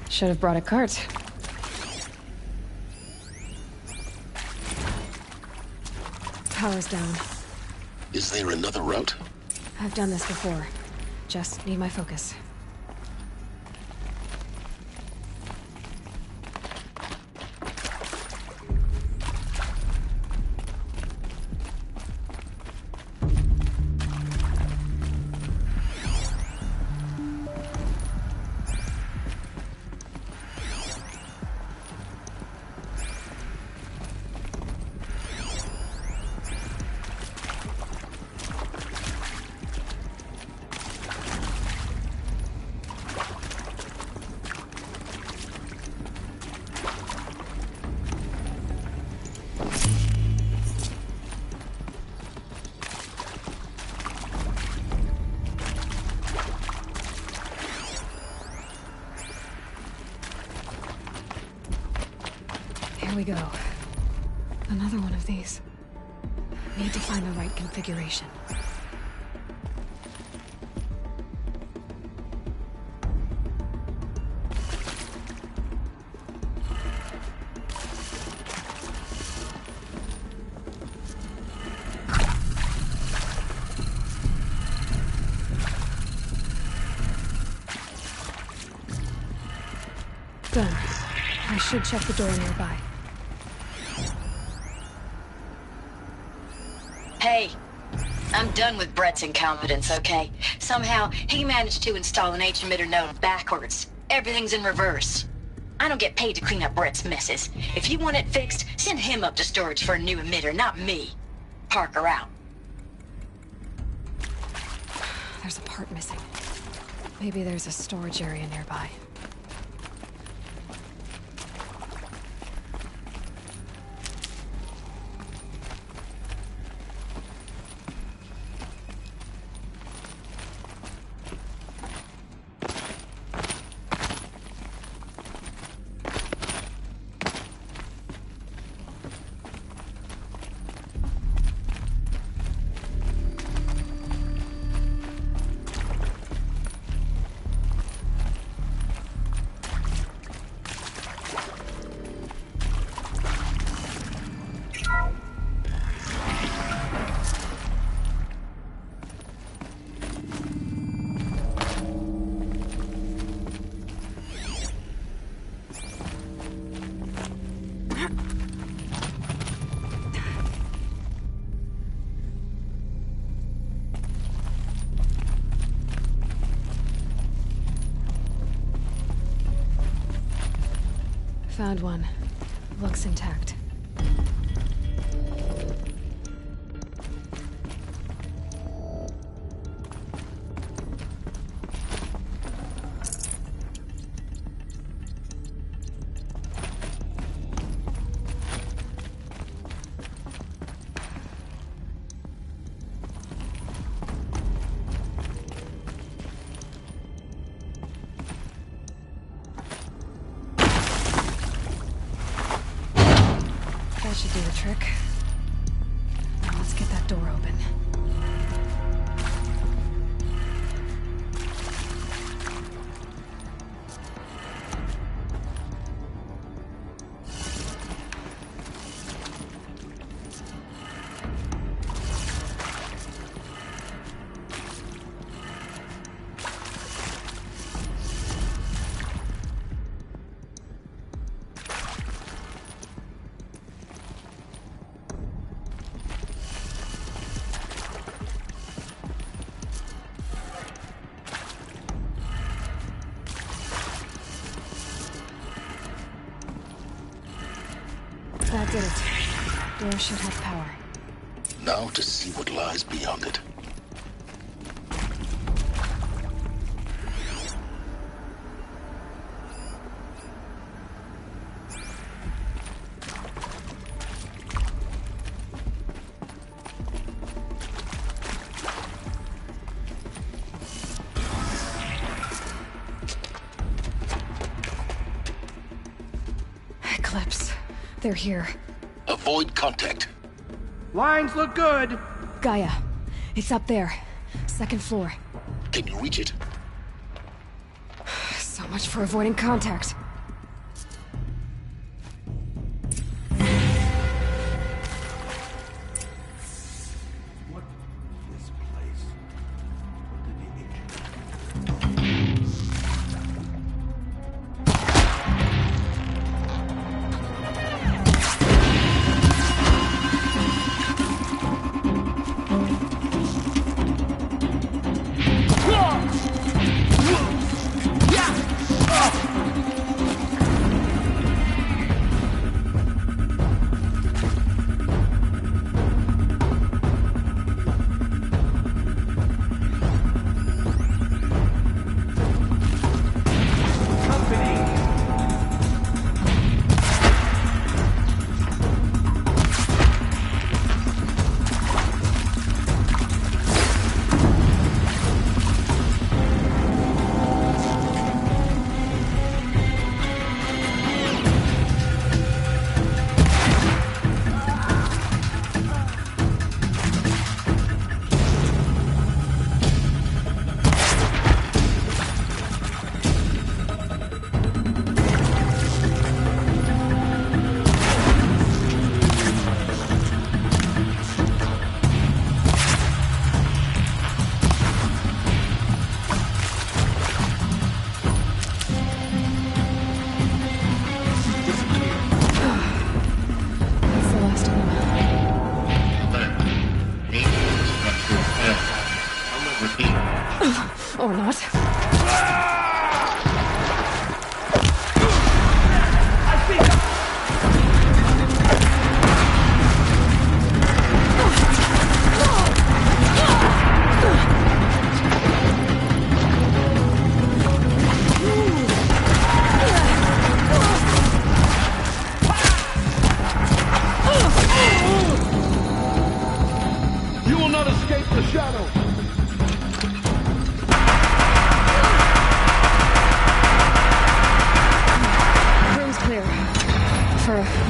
Should have brought a cart. Power's down. Is there another route? I've done this before. Just need my focus. Here we go. Another one of these. Need to find the right configuration. Done. I should check the door nearby. Hey, I'm done with Brett's incompetence, okay? Somehow, he managed to install an H-emitter node backwards. Everything's in reverse. I don't get paid to clean up Brett's messes. If you want it fixed, send him up to storage for a new emitter, not me. Parker out. There's a part missing. Maybe there's a storage area nearby. Found one. Looks intact. That should do the trick. Now let's get that door open. That did it. Door should have power. Now to see what lies beyond it. Eclipse. They're here. Avoid contact. Lines look good. Gaia. It's up there. Second floor. Can you reach it? So much for avoiding contact.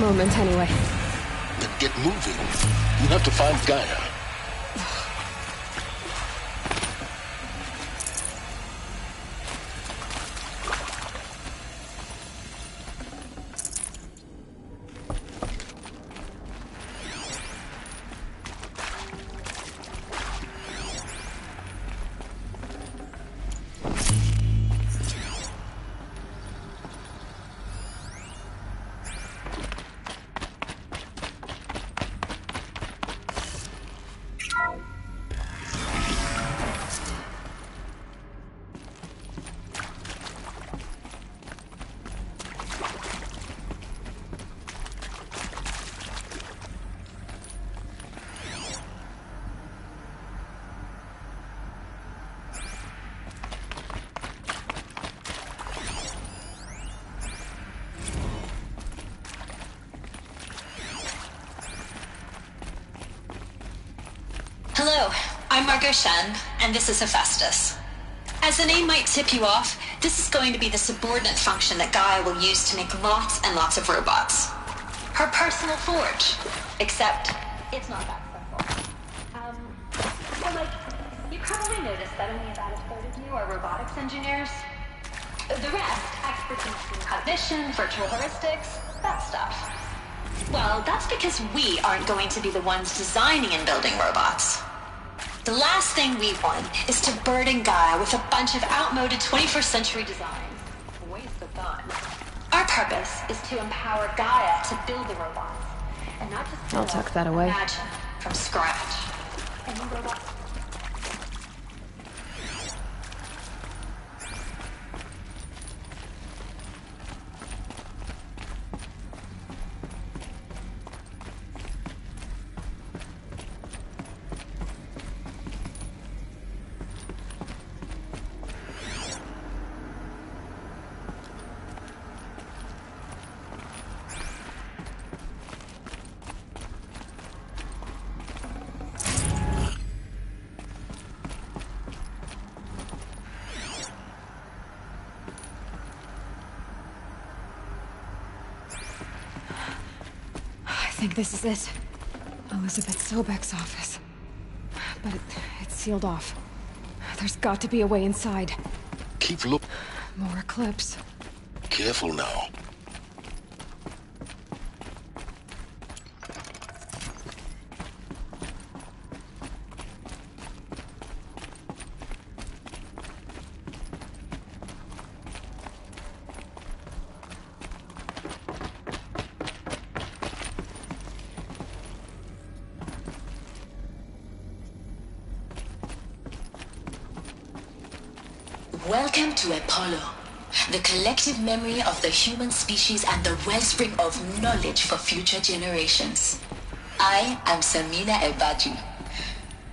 moment, anyway. Then get moving. You have to find Gaia. Hello, I'm Margot Shen, and this is Hephaestus. As the name might tip you off, this is going to be the subordinate function that Gaia will use to make lots and lots of robots. Her personal forge. Except, it's not that simple. You probably noticed that only about a third of you are robotics engineers. The rest, experts in cognition, virtual heuristics, that stuff. Well, that's because we aren't going to be the ones designing and building robots. The last thing we want is to burden Gaia with a bunch of outmoded 21st century designs. Waste of time. Our purpose is to empower Gaia to build the robots, and not just I'll tuck that away. Imagine from scratch. And new robots. I think this is it. Elizabeth Sobek's office. But it's sealed off. There's got to be a way inside. Keep looking. More Eclipse. Careful now. Welcome to Apollo, the collective memory of the human species and the wellspring of knowledge for future generations. I am Samina Elbadji.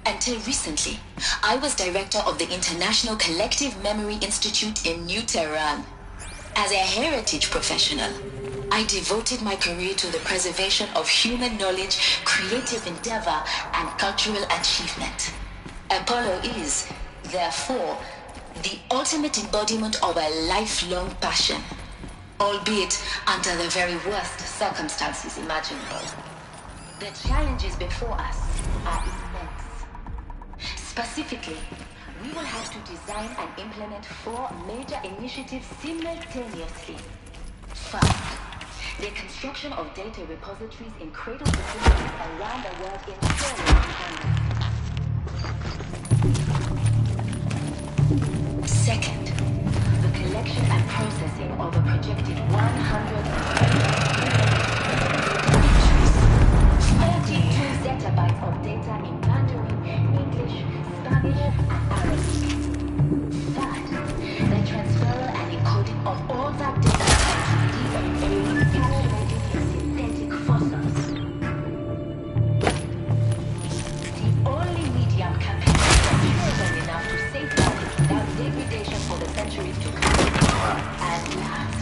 Until recently, I was director of the International Collective Memory Institute in New Tehran. As a heritage professional, I devoted my career to the preservation of human knowledge, creative endeavor, and cultural achievement. Apollo is, therefore, the ultimate embodiment of a lifelong passion, albeit under the very worst circumstances imaginable. The challenges before us are immense. Specifically, we will have to design and implement 4 major initiatives simultaneously. First, the construction of data repositories in cradle facilities around the world in standards. Second, the collection and processing of a projected 100 42 zettabytes of data in Mandarin, English, Spanish, and Arabic. Third, the transfer and encoding of all that data into DNA encapsulated in synthetic fossils. The only medium capable of enough to safeguard it without degradation for the centuries to come. And last,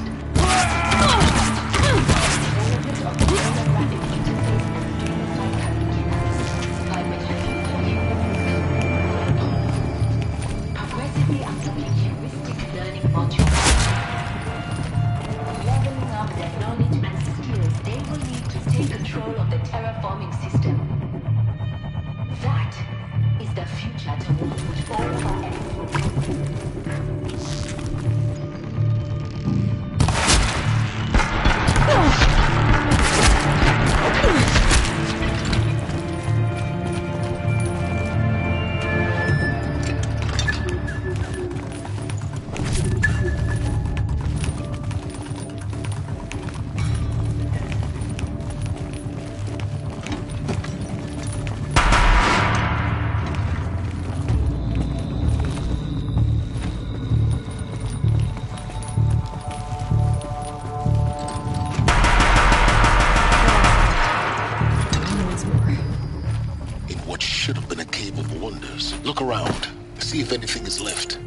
Look around. See if anything is left.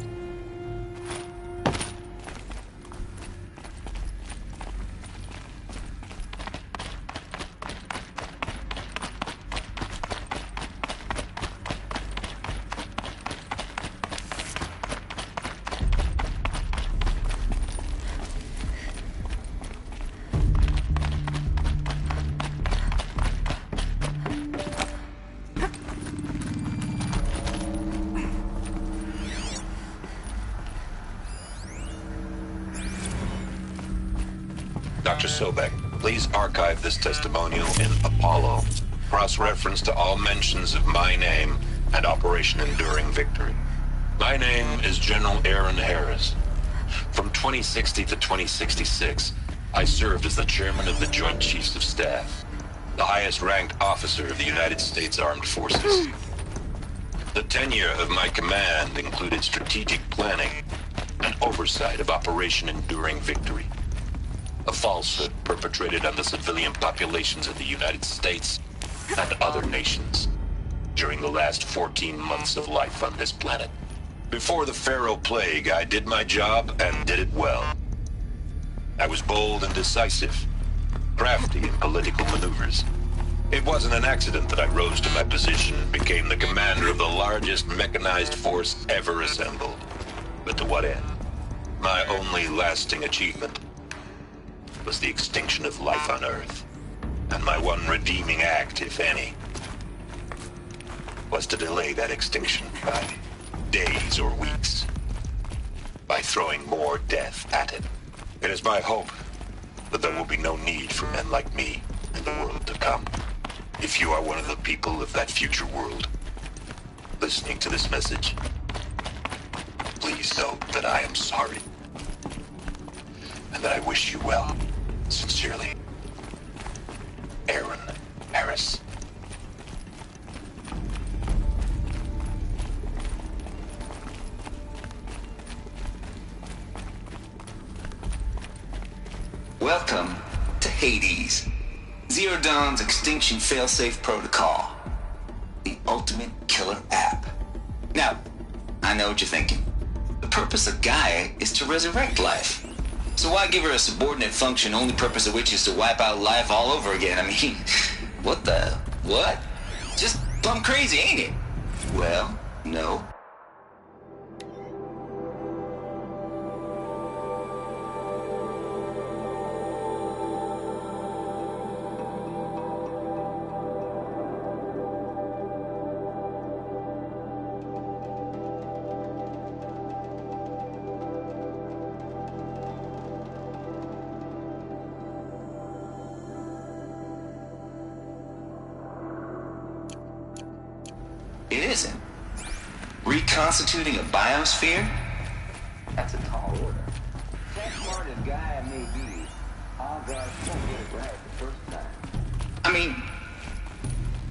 Dr. Sobek, please archive this testimonial in Apollo. Cross-reference to all mentions of my name and Operation Enduring Victory. My name is General Aaron Harris. From 2060 to 2066, I served as the chairman of the Joint Chiefs of Staff, the highest-ranked officer of the United States Armed Forces. The tenure of my command included strategic planning and oversight of Operation Enduring Victory, a falsehood perpetrated on the civilian populations of the United States and other nations during the last 14 months of life on this planet. Before the Pharaoh Plague, I did my job and did it well. I was bold and decisive, crafty in political maneuvers. It wasn't an accident that I rose to my position and became the commander of the largest mechanized force ever assembled. But to what end? My only lasting achievement was the extinction of life on Earth. And my one redeeming act, if any, was to delay that extinction by days or weeks, by throwing more death at it. It is my hope that there will be no need for men like me in the world to come. If you are one of the people of that future world listening to this message, please know that I am sorry and that I wish you well. Sincerely, Aaron Harris. Welcome to Hades, Zero Dawn's extinction failsafe protocol, the ultimate killer app. Now, I know what you're thinking. The purpose of Gaia is to resurrect life. So why give her a subordinate function, only purpose of which is to wipe out life all over again? I mean, what? Just plumb crazy, ain't it? Well, no. It isn't. Reconstituting a biosphere? That's a tall order. As smart as Gaia may be, our guys won't get it right the first time. I mean,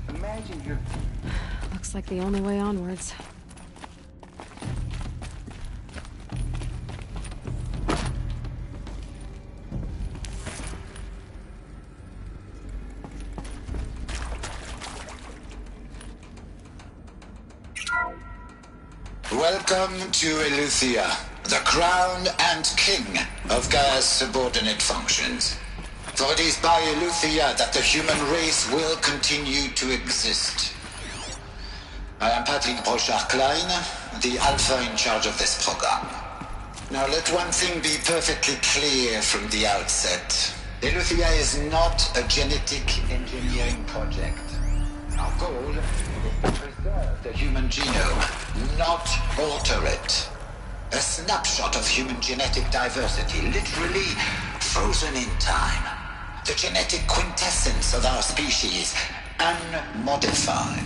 imagine you're... Looks like the only way onwards. Welcome to Eleuthia, the crown and king of Gaia's subordinate functions. For it is by Eleuthia that the human race will continue to exist. I am Patrick Brochard-Klein, the Alpha in charge of this program. Now let one thing be perfectly clear from the outset. Eleuthia is not a genetic engineering project. Our goal is to preserve the human genome not alter it. A snapshot of human genetic diversity, literally frozen in time. The genetic quintessence of our species, unmodified.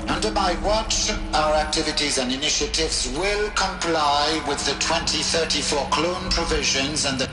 Under my watch, our activities and initiatives will comply with the 2034 clone provisions and the...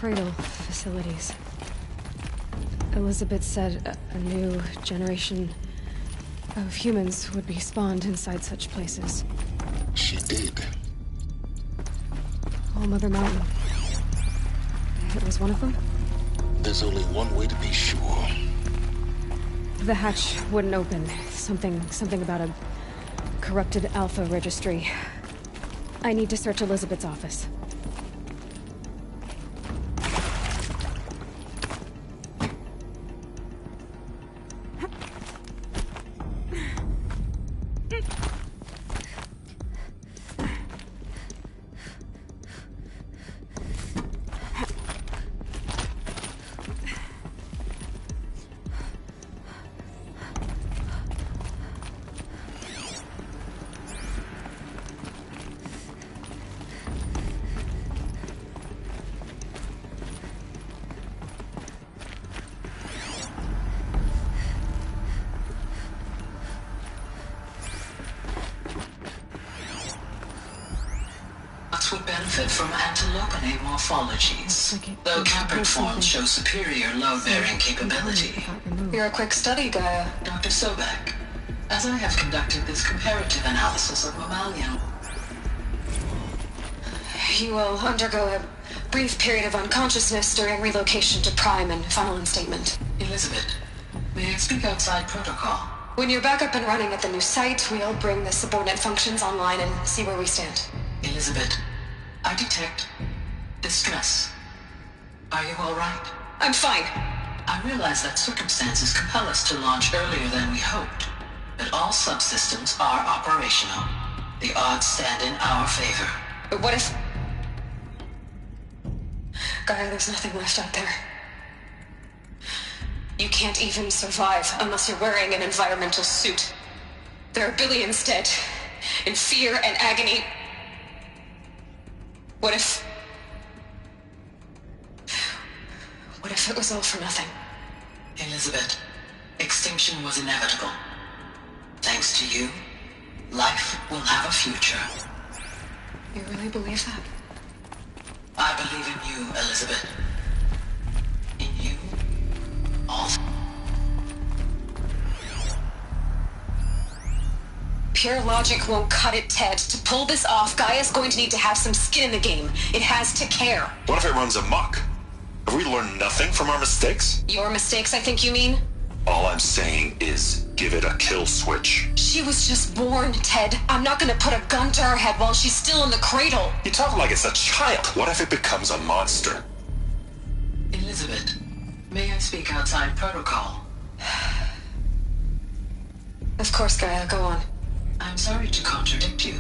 Cradle facilities. Elizabeth said a new generation of humans would be spawned inside such places. She did. All Mother Mountain. It was one of them? There's only one way to be sure. The hatch wouldn't open. Something about a corrupted Alpha registry. I need to search Elizabeth's office. Would benefit from antilopinae morphologies, though caprid forms show superior load-bearing capability. You're a quick study, Gaia. Dr. Sobek, as I have conducted this comparative analysis of mammalian... You will undergo a brief period of unconsciousness during relocation to Prime and final instatement. Elizabeth, may I speak outside protocol? When you're back up and running at the new site, we'll bring the subordinate functions online and see where we stand. Elizabeth, I detect distress. Are you all right? I'm fine. I realize that circumstances compel us to launch earlier than we hoped, but all subsystems are operational. The odds stand in our favor. But what if... Gaia, there's nothing left out there. You can't even survive unless you're wearing an environmental suit. There are billions dead, in fear and agony. What if it was all for nothing? Elizabeth, extinction was inevitable. Thanks to you, life will have a future. You really believe that? I believe in you, Elizabeth. In you, all... Pure logic won't cut it, Ted. To pull this off, Gaia's going to need to have some skin in the game. It has to care. What if it runs amok? Have we learned nothing from our mistakes? Your mistakes, I think you mean? All I'm saying is, give it a kill switch. She was just born, Ted. I'm not gonna put a gun to her head while she's still in the cradle. You talk like it's a child. What if it becomes a monster? Elizabeth, may I speak outside protocol? Of course, Gaia, go on. I'm sorry to contradict you,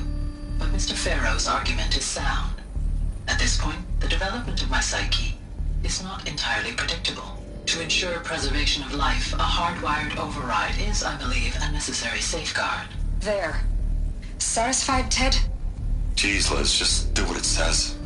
but Mr. Farrow's argument is sound. At this point, the development of my psyche is not entirely predictable. To ensure preservation of life, a hardwired override is, I believe, a necessary safeguard. There. Satisfied, Ted? Jeez, Liz, just do what it says.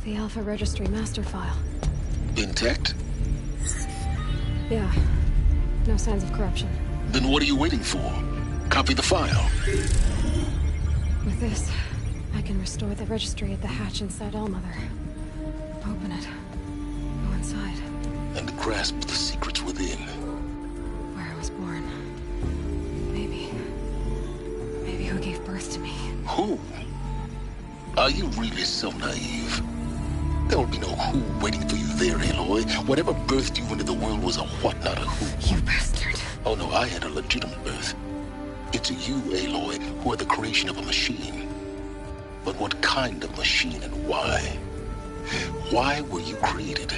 The Alpha Registry master file. Intact? Yeah. No signs of corruption. Then what are you waiting for? Copy the file. With this, I can restore the registry at the hatch inside Allmother. Open it. Go inside. And grasp the secrets within. Where I was born. Maybe who gave birth to me. Who? Are you really so naive? There will be no who waiting for you there, Aloy. Whatever birthed you into the world was a what, not a who. You bastard. Oh no, I had a legitimate birth. It's you, Aloy, who are the creation of a machine. But what kind of machine and why? Why were you created?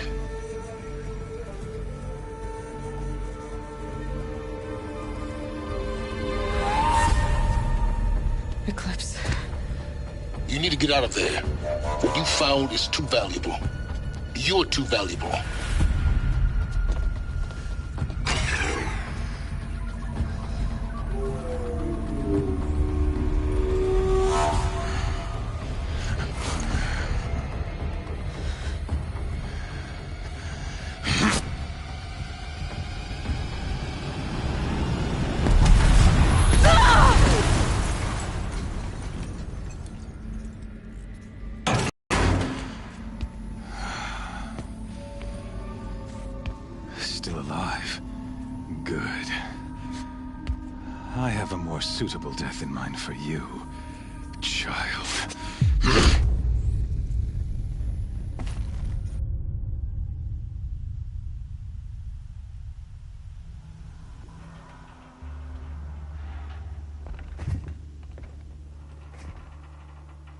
Eclipse. You need to get out of there. What you found is too valuable. You're too valuable. Still alive. Good. I have a more suitable death in mind for you, child.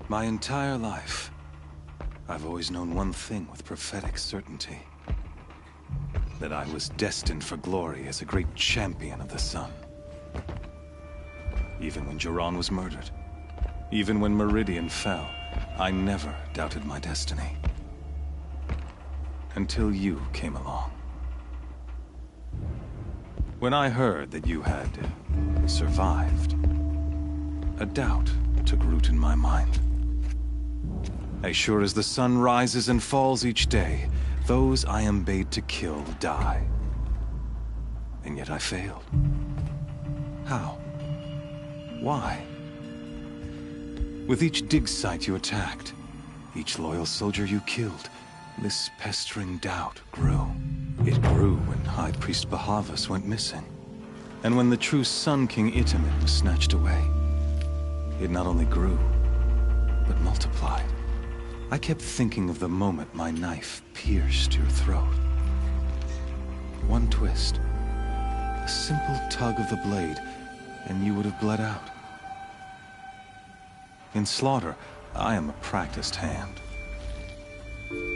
My entire life, I've always known one thing with prophetic certainty. That I was destined for glory as a great champion of the sun. Even when Jiran was murdered, even when Meridian fell, I never doubted my destiny. Until you came along. When I heard that you had survived, a doubt took root in my mind. As sure as the sun rises and falls each day, those I am bade to kill die. And yet I failed. How? Why? With each dig site you attacked, each loyal soldier you killed, this pestering doubt grew. It grew when High Priest Bahavas went missing. And when the true Sun King Itamen was snatched away. It not only grew, but multiplied. I kept thinking of the moment my knife pierced your throat. One twist, a simple tug of the blade, and you would have bled out. In slaughter, I am a practiced hand.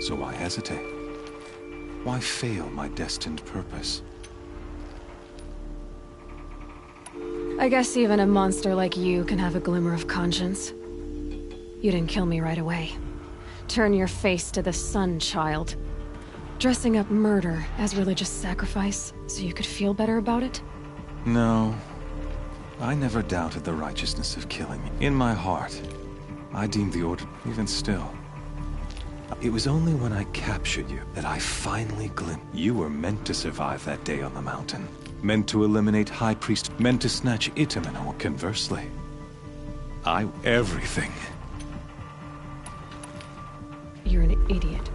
So why hesitate? Why fail my destined purpose? I guess even a monster like you can have a glimmer of conscience. You didn't kill me right away. Turn your face to the sun, child. Dressing up murder as religious sacrifice so you could feel better about it? No. I never doubted the righteousness of killing. In my heart, I deemed the order even still. It was only when I captured you that I finally glimpsed. You were meant to survive that day on the mountain. Meant to eliminate High Priest. Meant to snatch Itamen, or conversely. Everything. You're an idiot.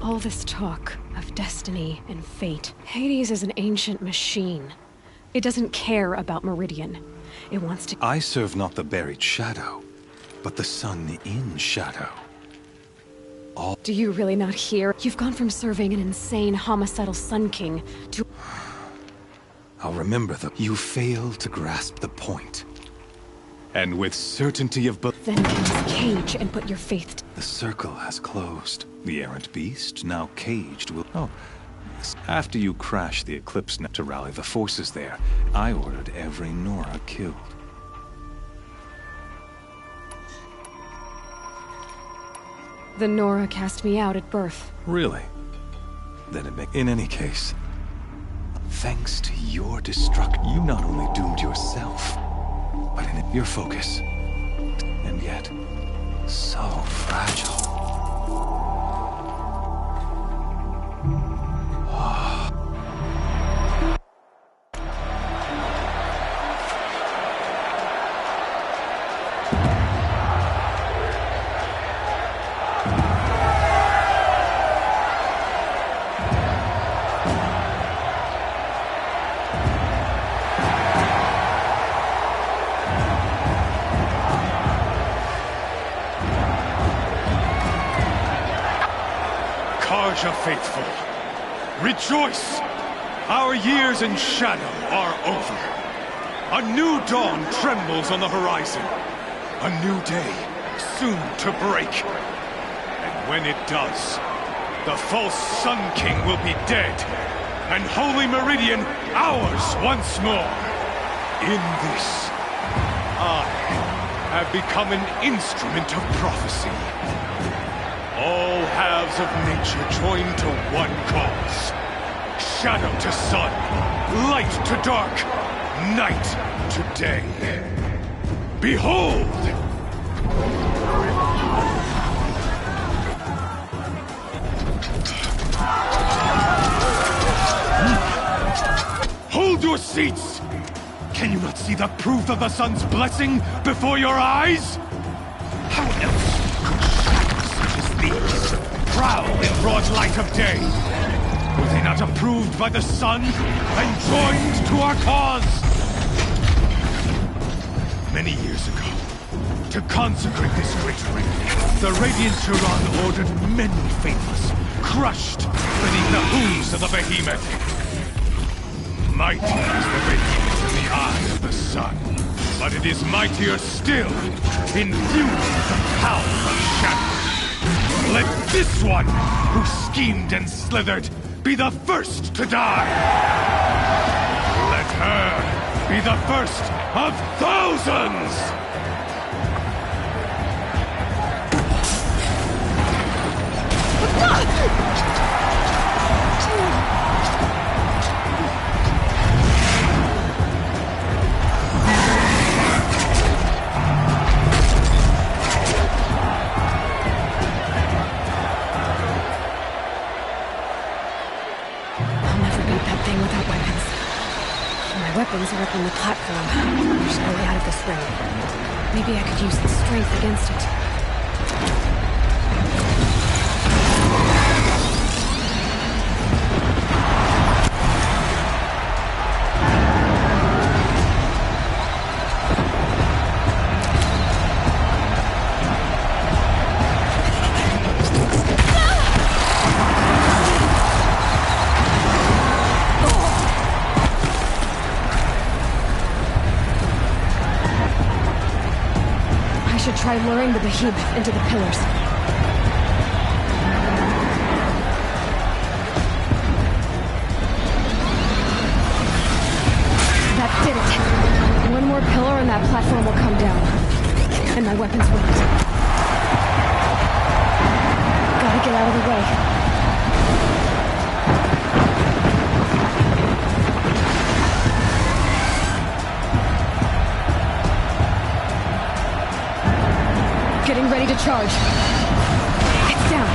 All this talk of destiny and fate. Hades is an ancient machine. It doesn't care about Meridian. It wants to... I serve not the buried shadow, but the sun in shadow. Do you really not hear? You've gone from serving an insane homicidal Sun King to... I'll remember that you failed to grasp the point. And with certainty of... Then get this cage and put your faith to... The circle has closed. The errant beast, now caged, will... Oh. After you crashed the Eclipse net to rally the forces there, I ordered every Nora killed. The Nora cast me out at birth. Really? Then it may... In any case, thanks to your destruction, you not only doomed yourself, but in your focus. And yet, so fragile. Karja faithful, rejoice! Our years in shadow are over. A new dawn trembles on the horizon. A new day soon to break. And when it does, the false Sun King will be dead, and Holy Meridian ours once more. In this, I have become an instrument of prophecy. All halves of nature join to one cause. Shadow to sun, light to dark, night to day. Behold! Hold your seats! Can you not see the proof of the sun's blessing before your eyes? How else prowl in broad light of day? Were they not approved by the sun and joined to our cause? Many years ago, to consecrate this great ring, the Radiant Turan ordered many faithless, crushed beneath the hooves of the behemoth. Mighty is the behemoth in the eye of the sun, but it is mightier still, infused with the power of shadow. Let this one, who schemed and slithered, be the first to die! Let her be the first of thousands! Weapons are up on the platform. There's no way out of this ring. Maybe I could use the strength against it. Try luring the behemoth into the pillars. That did it. One more pillar and that platform will come down. And my weapons won't. Gotta get out of the way. Getting ready to charge. It's down.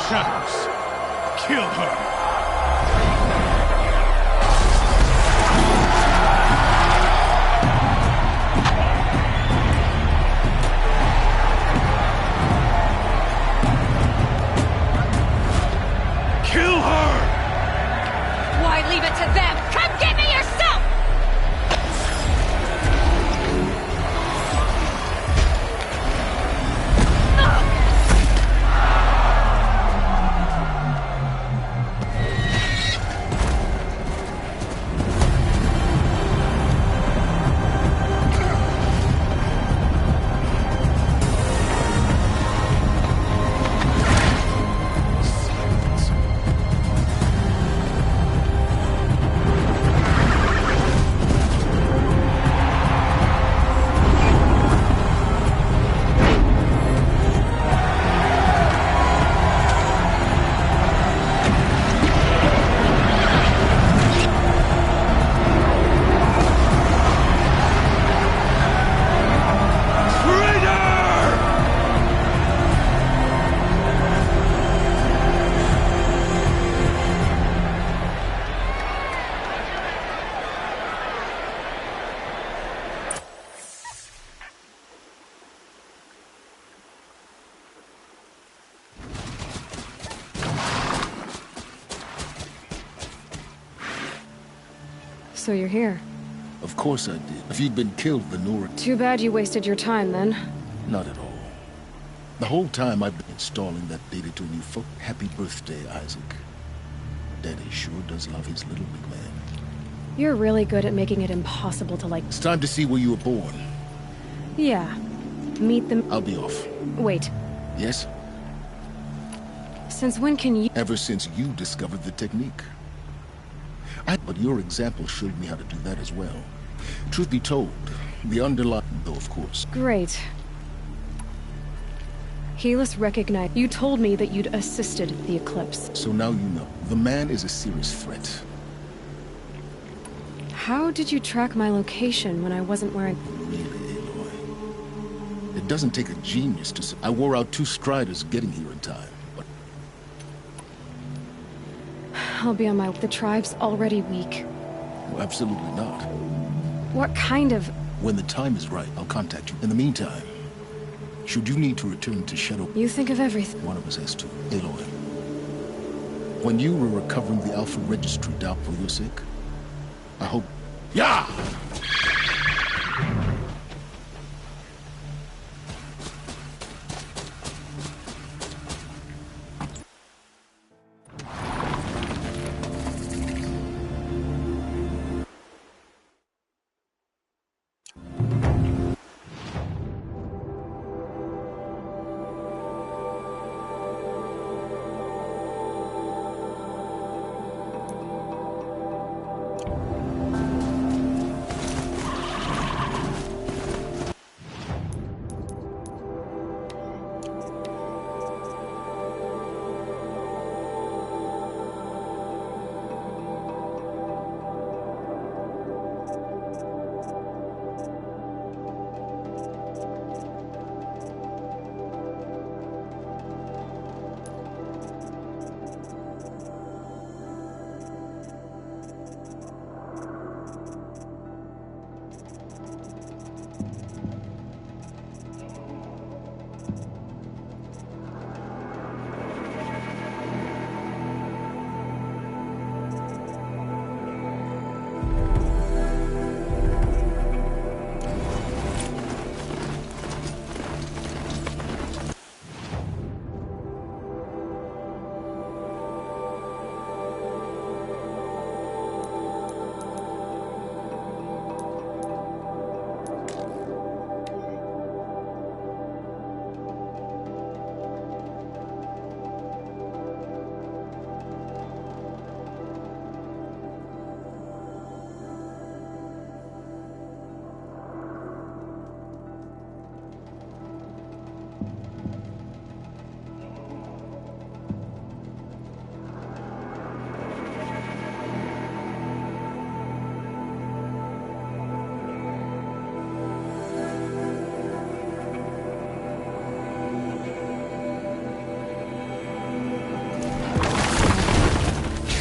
shadows. Kill her. Kill her! Why leave it to them? Come get me yourself! So you're here. Of course I did. If you'd been killed, the Nora... Too bad you wasted your time, then. Not at all. The whole time I've been installing that data to a new folk. Happy birthday, Isaac. Daddy sure does love his little big man. You're really good at making it impossible to, like... It's time to see where you were born. Yeah. Meet them... I'll be off. Wait. Yes? Since when can you... Ever since you discovered the technique. But your example showed me how to do that as well. Truth be told, the underlying, though, of course. Great. Helis recognized... You told me that you'd assisted the Eclipse. So now you know. The man is a serious threat. How did you track my location when I wasn't wearing... Really, Aloy? It doesn't take a genius to... I wore out 2 Striders getting here in time, but... I'll be on my... The tribe's already weak. Well, absolutely not. What kind of... When the time is right, I'll contact you. In the meantime, should you need to return to Shadow... You think of everything. One of us has to. Aloy. When you were recovering the Alpha Registry down for your sake, I hope... Yeah!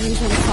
reason.